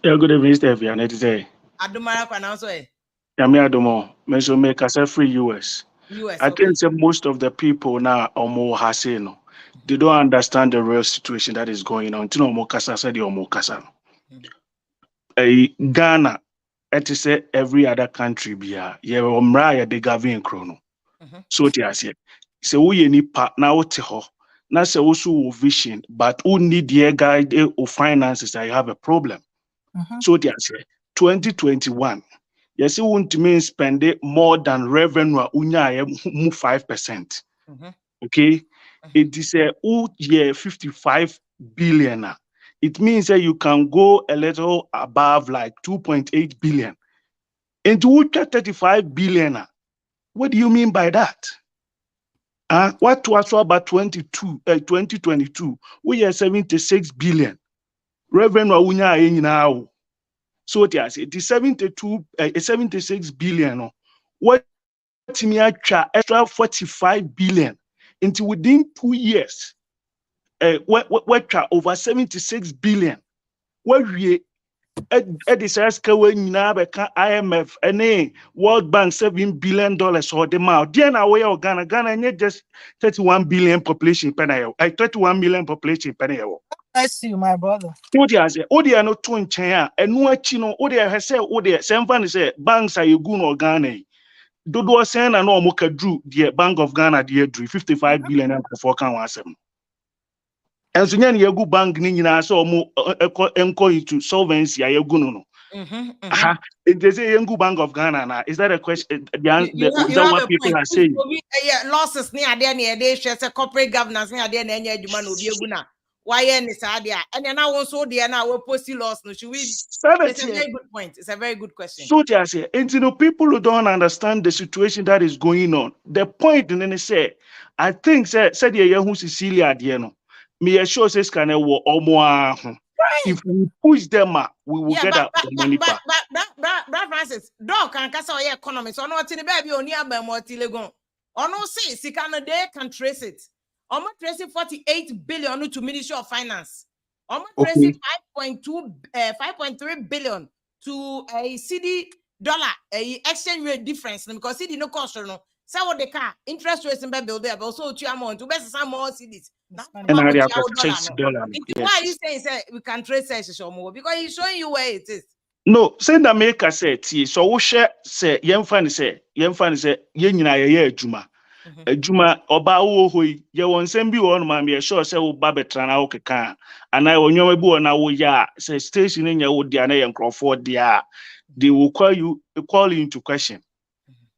S12: Yeah, good evening, Stevie. And it is a
S2: Adumara Kwananso
S12: Yami Adomo, Meso make us a free US. I
S2: okay.
S12: think that most of the people now are more hasino. They don't understand the real situation that is going on. Tino Mokasa said the Omokasa. Ghana, it is every other country bia. Ye omraya de Gavin Chrono. So tiasi. Se we ni partner oteho. Na se also vision, but who need the guide or finances, I have a problem. So tiasi. 2021. Yes, you want to spend it more than revenue unya 5%. Okay, it is a year 55 billion. It means that you can go a little above like 2.8 billion. Into 35 billion. What do you mean by that? What was about 2022? We are 76 billion. Revenue unya now. So it is 76 billion. What me extra 45 billion into within 2 years. What over 76 billion. What we IMF and World Bank $7 billion or the amount. Then away of Ghana just 31 billion population per 31 million population per year.
S7: I see you, my brother.
S12: Odia no to nchen a enu achi no odia hese odia semfa ne se banks are egu no Ghana dodo sen na no mokadru the Bank of Ghana the dru 55 billion and for kan wasem enso nya ne egu bank ni nyina se omo enko into solvency ayegu no aha they say yengu Bank of Ghana na is that a question is that what people are saying
S2: losses ni ade na dey share corporate governance ni ade na enya adwuma na obi egu na why any sadia and now also there now we post loss no should we it's a very good point. It's a very good question.
S12: So just and people who don't understand the situation that is going on. The point in any say I think said the who Cecilia Diano me sure says can or more if we push them we will get the money back.
S2: But Francis dog can cast our economy so no tin baby oni abamo tilegon or no say si can trace it. Almost tracing 48 billion to Ministry of Finance. Almost tracing 5.3 billion to a CD dollar a exchange rate difference because CD no cost no. So what the car interest rates in build there, but also to amount to best some more CDs.
S12: And I have $6.
S2: Why are you saying we can trace sessions or more? Because he's showing you where it is.
S12: No, send the maker said so we share say yen fan say yen nyina ye adwuma. Juma oba wo hoi ye won sem bi won ma me sure say wo ba betra na wo keka ana onwoma bi won na wo ya say station nya wo dia na ye nkrofo dia they will call you into question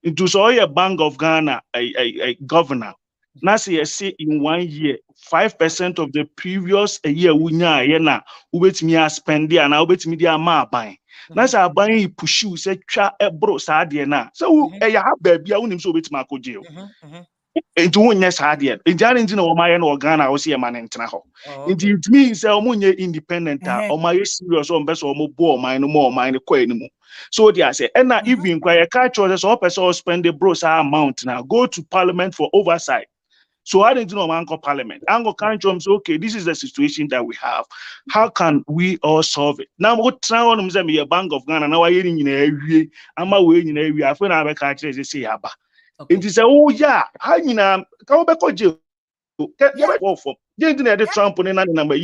S12: into so your Bank of Ghana a governor na say in 1 year 5% of the previous year wunya ye na wo betimi spend dia na wo betimi dia ma aban na say aban push you say twa ebro sa de na so e ya ba bia wonim so betimi akoje into one yes hard yet. In Janin or my or Ghana or see a man in Tanaho. Indeed, it means a munye independent or my serious on best or more bore mine no more mine anymore. So they say, and now even quite catch or so person spend the bros amount now go to Parliament for oversight. So I didn't know Uncle Parliament. Uncle country say, okay, this is the situation that we have. How can we all solve it? Now what try on me a Bank of Ghana now I in every I'm away in every I feel I can't say Abba. It is oh yeah, I mean come back jail. Get off for the Trump on another number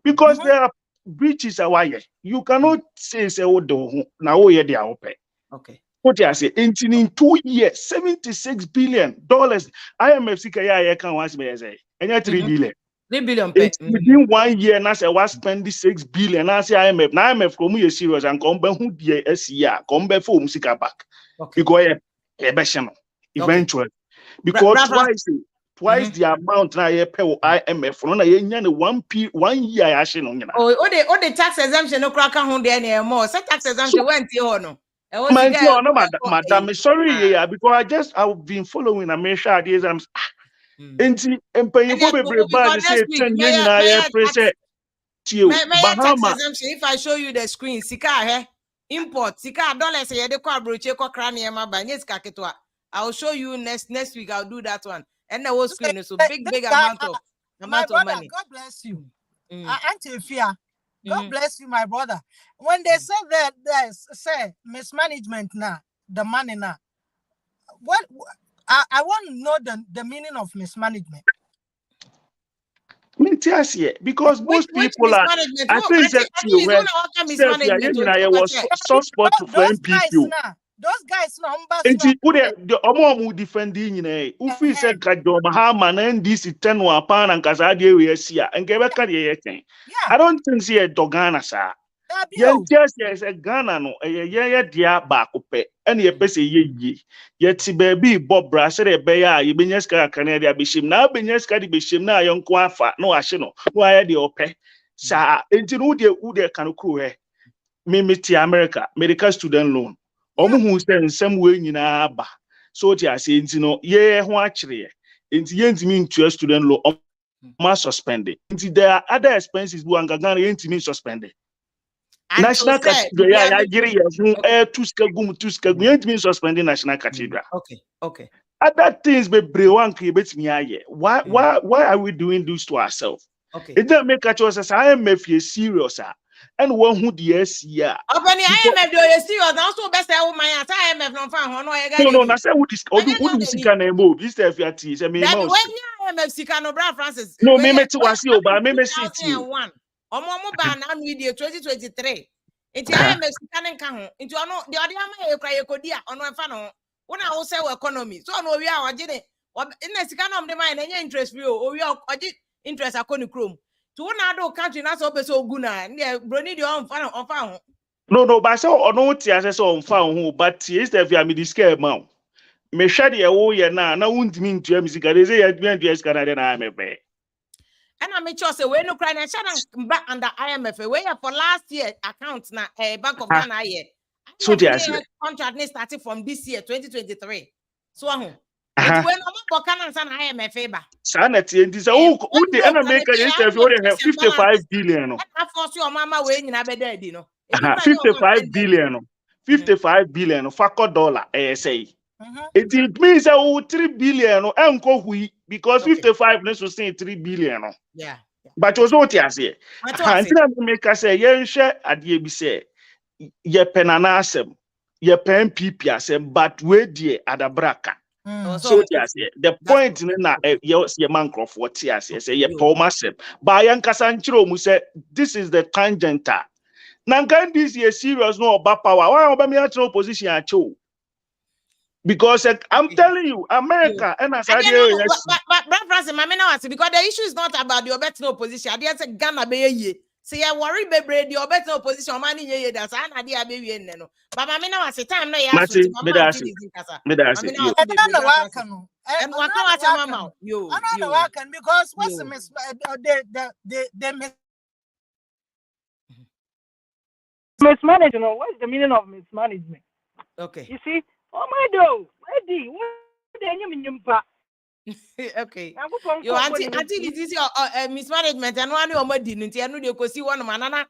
S12: because there are breaches are why you cannot say oh do now yeah they are open.
S2: Okay.
S12: What I say in 2 years, $76 billion. IMF CKI can once me say and 3 billion.
S2: 3 billion
S12: within 1 year, now say was spending 6 billion. Now say IMF, now IMF come here serious and come back who the SCR come back for music back. Because eventually, because twice the amount now you pay IMF. No, you 1 year actually no.
S2: Oh, the tax exemption no crack on there anymore. So tax exemption went here no.
S12: Madam, sorry, because I've been following America days. I'm enti empanyi go be bad say 10 yen na ya press
S2: Bahama. If I show you the screen, sika he import sika dollars ye de kwa broche kwa krane ma ba nye sika ketwa. I will show you next week. I'll do that one. And the whole screen so big amount of
S7: my brother,
S2: money.
S7: God bless you. Auntie Fia, God bless you, my brother. When they say that there's say mismanagement now, the money now, what I want to know the meaning of mismanagement.
S12: Because most people are. I think that you were soft spot for MPP.
S7: Those guys now,
S12: the Omo defending who feels said Mahama NDC 10 1 and Kazadi we see and gave a career. I don't think see a dogana, sir. Yes, yes, a Ghana no a dear bacope, and ye pese ye. Yet si baby Bob Brasser a bear, you beneska Canada bishim now beneska di bishim na young quafa, no ashino, why the ope. Sa into Ude Kanukue, Mimiti America, medical student loan. Omu who stand some way in Abba. So tia say, no, ye watchery. Into yent mean to a student loan must suspended. Into there are other expenses who Ghana yent mean suspended. National Cathedral, yeah, yent mean suspending National Cathedral.
S2: Okay.
S12: Other things be brewan create me aye. Why are we doing this to ourselves?
S2: Okay.
S12: It doesn't make a choice as I am if you serious, and one who the SCR.
S2: Open the IMF, you serious. Also, best my IMF no fan. No,
S12: I said, what is can move? This is your teeth. I mean,
S2: when IMF Sikano Brown Francis.
S12: No, me to was you, but me see you.
S2: Omo ban now video 2023. Into IMF Sikanen can into the other man cry kodia on one fan. When I will say economy, so no, we are did it. In the Sikano of the mind, any interest view, or we are interest a chrome. To one country, that's open so good. Yeah, Brony, the on fan.
S12: No, but so or no tears on found who, but is the via me scare mount. Me shady a wo ye na won't mean to music. They say you and US Canada IMF.
S2: And I make sure say we no cry na shall back under IMF. We for last year account na Bank of Ghana year.
S12: So
S2: contract ne started from this year 2023. So when no more Ghana and IMF ba.
S12: Sanity and this who the America yesterday we have 55 billion.
S2: I force your mama we nyina be dead no.
S12: 55 billion. 55 billion $4 dollar say. It means that 3 billion because 55 needs to say 3 billion.
S2: Yeah.
S12: But was what you say. Until make us say, yen share at ye be say, ye penanasem, ye pen PPSM, but we dear at a braca. So the point in your man of what you say, ye pomasem. By Yankasanchro, who said, this is the tangenta. Nankan this year serious no about power. Why about me at no position at you? Because I'm telling you, America and as I
S2: but Francis, because the issue is not about the better opposition. I didn't say Ghana be ye. Say I worry be the better opposition money ye. That's an idea baby no. But Mamina was a time no ya.
S7: Because what's the mismanagement? What's the meaning of mismanagement?
S2: Okay.
S7: You see. Oh my God! Ready?
S2: Okay. Yo, auntie, this is your mismanagement. And one of my didn't. I know you could see one of my nana.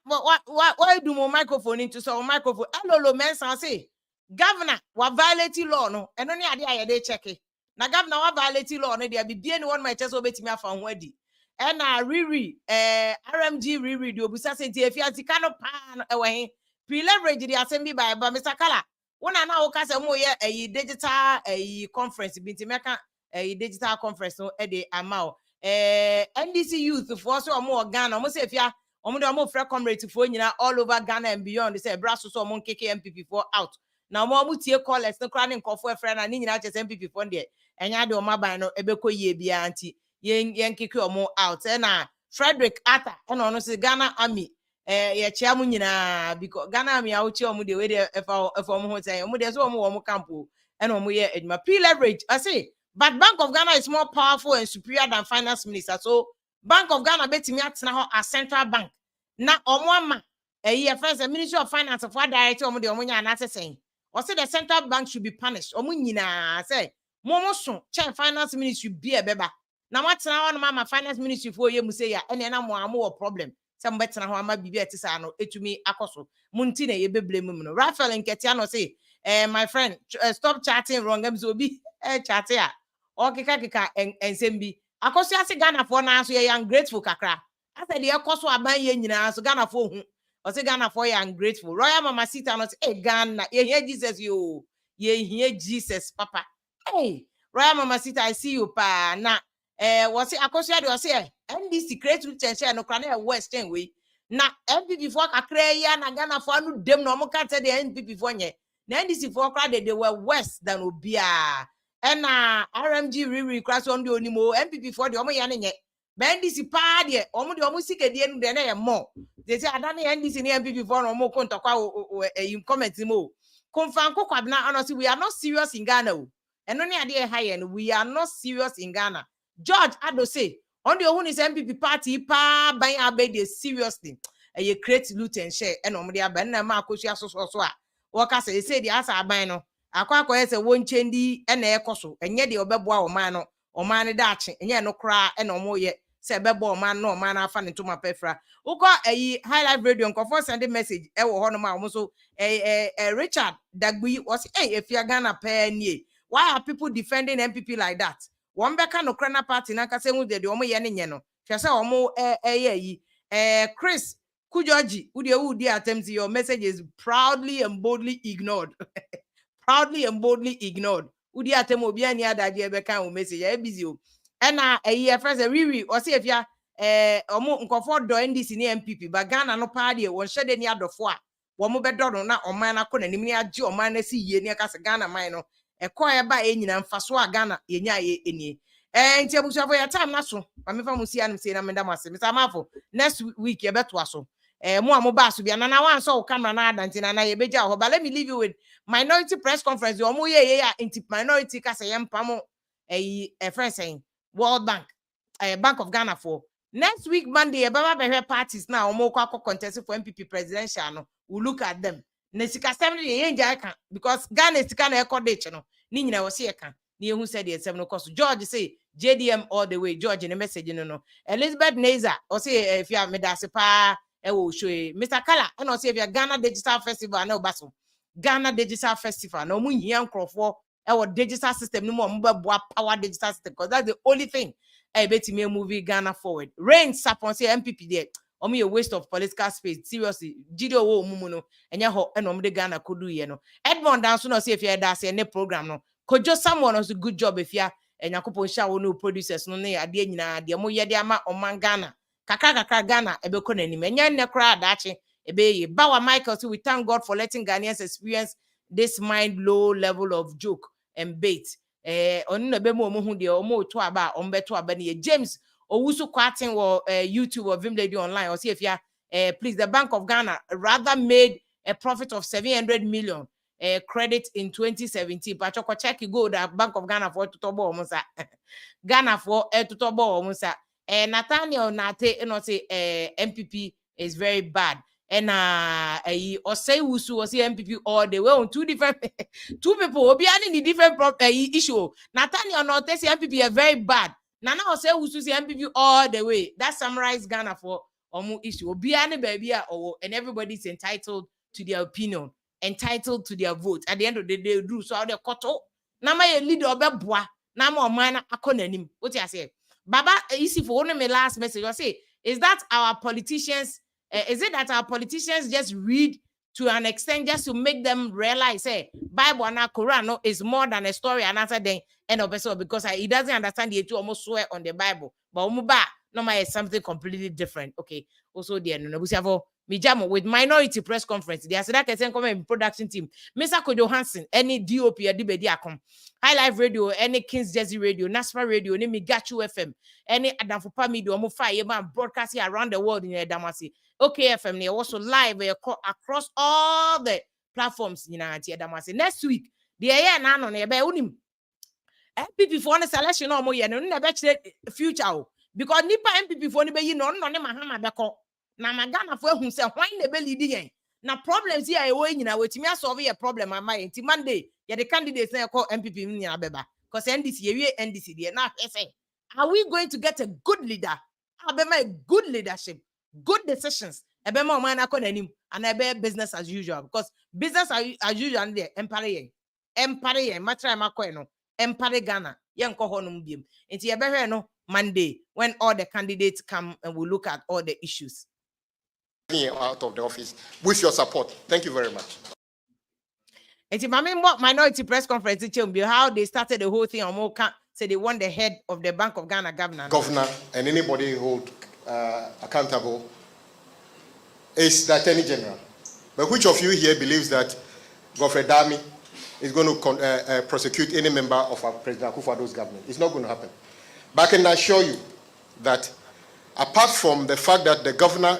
S2: Why do my microphone into so microphone? Hello, men. Say, Governor, what violating law? No, and only idea they check it. Now, Governor, what violating law? No, there be one my chest over to me from Weddy. And RMG Riri do Busa say if you are the kind of pan away, pre-leverage the assembly by Mr. Kala. When I now cast a digital conference, a digital conference no the amount. NDC youth for so more Ghana. Almost if you are more fresh comrade for all over Ghana and beyond. They say Brasso so mon KK MPP for out. Now more mutie callers no cranning call for a friend and just MPP for there. And ya do my bino ebeko ye be auntie. Yen kick or more out. And Frederick Atta and honestly Ghana Army. Chairman because Ghana me out here the way if say there's one more campo and my pre-leverage. I say, but Bank of Ghana is more powerful and superior than finance minister. So Bank of Ghana bet me at now a central bank. Now Omwama a first Ministry of Finance of what director the Omunya and saying. Or say the central bank should be punished. Omunyina say Momoson chair finance ministry be a beba. Now what's now on mama finance ministry for you say and then I'm more problem. some better na ho ama bibi etisa no etumi akoso munti na ye beble mu no Raphael Nketia no say my friend stop chatting wrong am so bi chat ya o keka ensem bi akoso ase Ghana for na so ye ungrateful kakra asa de ekoso aban ye nyina so Ghana for hu o say Ghana for ye ungrateful Royal Mama Sita no say Ghana ye hear Jesus yo ye hear Jesus papa hey Royal Mama Sita I see you pa na was it akoso de o say NDC create tension no kra na western way na MPP for kakra ya na Ghana for no dem no mo ka te de MPP for nye na NDC for kra they were worse than obia and RMG riri kra so ndi onimo MPP for de omo ya nye NDC pa de omo de omo sikadie no de na ye more they say adane NDC ni MPP for no mo kontokwa comment mo konfanko kwabna honestly we are not serious in Ghana o eno ne ade high and we are not serious in Ghana George Ado say on the who is MPP party pa ban abede seriously e create loot and share and omo de aban na ma akosu asoso so a woka say the asa aban no akwa say won chendi e na ekoso enye de obeboa o man ne daache enye no kra e na omo ye say bebo o man no afa ne to ma pefra uko high life radio nkofo send message e wo ho no ma omo so Richard Dagbi was if you Ghana pa nie why are people defending MPP like that one beka no krana party na kase hu de omo ye ne nye no hwe se omo yi Chris Kujoji udi attempts your message is proudly and boldly ignored proudly and boldly ignored udi atem obi ani adaje beka o message e busy o na first we o se if ya omo nkofo do NDC ni MPP ba Ghana no party won hye ni adofo a wo mo bedo no na oman na kọ na nim ni age oman na si yie ni aka se Ghana man no ekoa ba nyina mfaso a Ghana yenya ye eni nti abusuafo ya time na so ma me fa mu sia nim se na me da mase Mr. Mafo next week ye beto aso mo a mo ba so bia na na wan so o camera na adanti na ye beja ho but let me leave you with minority press conference o mo ye ya inti minority ka se yempa mo friend saying World Bank Bank of Ghana for next week Monday baba be parties na o mo kwa contest for MPP presidential no we look at them na sika 7 ye nja kan because Ghana sika na ekode no ni nyina wo se ye kan na ye hu said the 7 cost George say JDM all the way George in the message no Elizabeth Neza o say if you me da se pa e wo show Mr. Kala and o say if you Ghana Digital Festival na obaso Ghana Digital Festival na mu hia nkrofo e wo digital system no mo beboa power digital system because that's the only thing e betimi movie Ghana forward rain sapon say MPP there a waste of political space seriously Gideon wo mumu no enye ho e no de Ghana kodu ye no Edmond dance no say if you da say any program no kojo someone was a good job if ya enyakopon sha wo no producers no ne ade nyina de mo ye de ama oman Ghana kakra Ghana ebeko nanim enye ne kra adache ebeye Bawa Michael so we thank God for letting Ghanaians experience this mind low level of joke and bait onu na be mo hu de o mo to aba o mbeto aba ne James Owusu Kwatin or YouTube or Vim Lady Online or see if you please the Bank of Ghana rather made a profit of 700 million credit in 2017. But you check go the Bank of Ghana for tutobo omusa Ghana for tutobo omusa Nathaniel Nate say MPP is very bad and or say Wusu or see MPP all the way on two different two people will be any different issue. Nathaniel Nate say MPP are very bad. Nana say Wusu say MPP all the way. That summarized Ghana for omu issue. Obi any baby and everybody's entitled to their opinion, entitled to their vote. At the end of the day, do so they koto. Nama ye leader obeboa. Nama omana akonanim. What you say? Baba, easy for one of my last message. I say, is that our politicians? Is it that our politicians just read to an extent just to make them realize, hey, Bible and Quran is more than a story and answer then end of episode because he doesn't understand the two almost swear on the Bible. But no is something completely different. Okay. Also, there no we have Mijamo with minority press conference. There's that can come in production team. Mr. Kojo Hansen, any DOP or DBD High Life Radio, any King's Jersey Radio, NASFA Radio, any Migachu FM, any Adamfupa Media, Mufa broadcasting around the world in Damasi. Okay, FM, they also live across all the platforms in Damasi. Next week, the air nan on unim. MPP for the selection no more no future because nipa MPP for the be no mahama beko na magana for hu se hwan na be lead yen na problems here e wo nyina wetimi solve your problem am nti Monday ye the candidates na call MPP nyina beba because NDC ye NDC there na say are we going to get a good leader abema a good leadership good decisions. Ebe ma man akọ nanim and ebe business as usual because business as usual and there empire matra makọ no empire Ghana yen kọ honum biem. Nti ebe hwe no Monday when all the candidates come and we look at all the issues.
S1: Out of the office with your support. Thank you very much.
S2: And if minority press conference how they started the whole thing on Moka, say they want the head of the Bank of Ghana governor
S1: And anybody hold accountable is the Attorney General. But which of you here believes that Godfrey Dami is going to prosecute any member of our President Akufo-Addo's government? It's not going to happen. But I can assure you that apart from the fact that the governor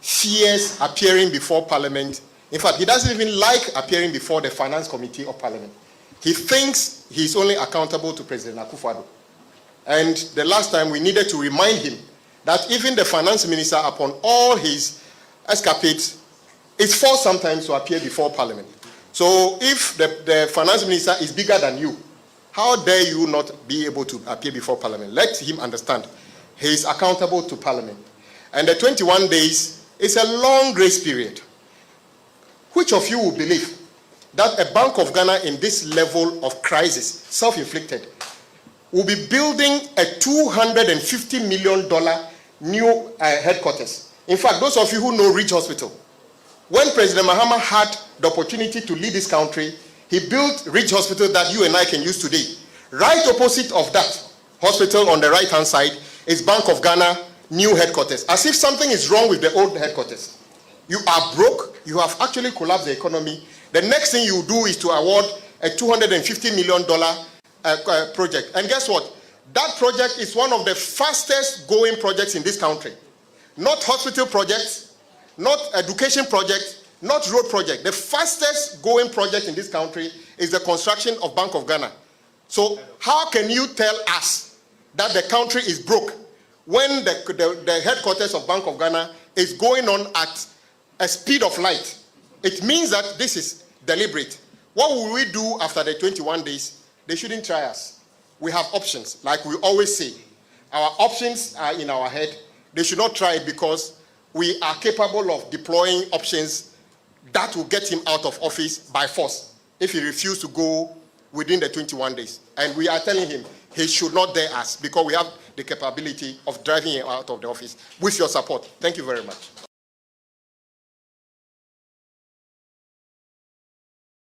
S1: fears appearing before Parliament, in fact, he doesn't even like appearing before the Finance Committee of Parliament. He thinks he's only accountable to President Akufo-Addo. And the last time we needed to remind him that even the Finance Minister, upon all his escapades, is forced sometimes to appear before Parliament. So if the Finance Minister is bigger than you, how dare you not be able to appear before Parliament? Let him understand he is accountable to Parliament. And the 21 days is a long grace period. Which of you will believe that a Bank of Ghana in this level of crisis, self-inflicted, will be building a $250 million new headquarters? In fact, those of you who know Ridge Hospital, when President Mahama had the opportunity to lead this country, he built Ridge Hospital that you and I can use today. Right opposite of that hospital on the right-hand side is Bank of Ghana new headquarters, as if something is wrong with the old headquarters. You are broke, you have actually collapsed the economy. The next thing you do is to award a $250 million project. And guess what? That project is one of the fastest going projects in this country. Not hospital projects, not education projects, not road project. The fastest going project in this country is the construction of Bank of Ghana. So how can you tell us that the country is broke when the headquarters of Bank of Ghana is going on at a speed of light? It means that this is deliberate. What will we do after the 21 days? They shouldn't try us. We have options, like we always say. Our options are in our head. They should not try it because we are capable of deploying options that will get him out of office by force if he refuses to go within the 21 days. And we are telling him he should not dare us because we have the capability of driving him out of the office with your support. Thank you very much.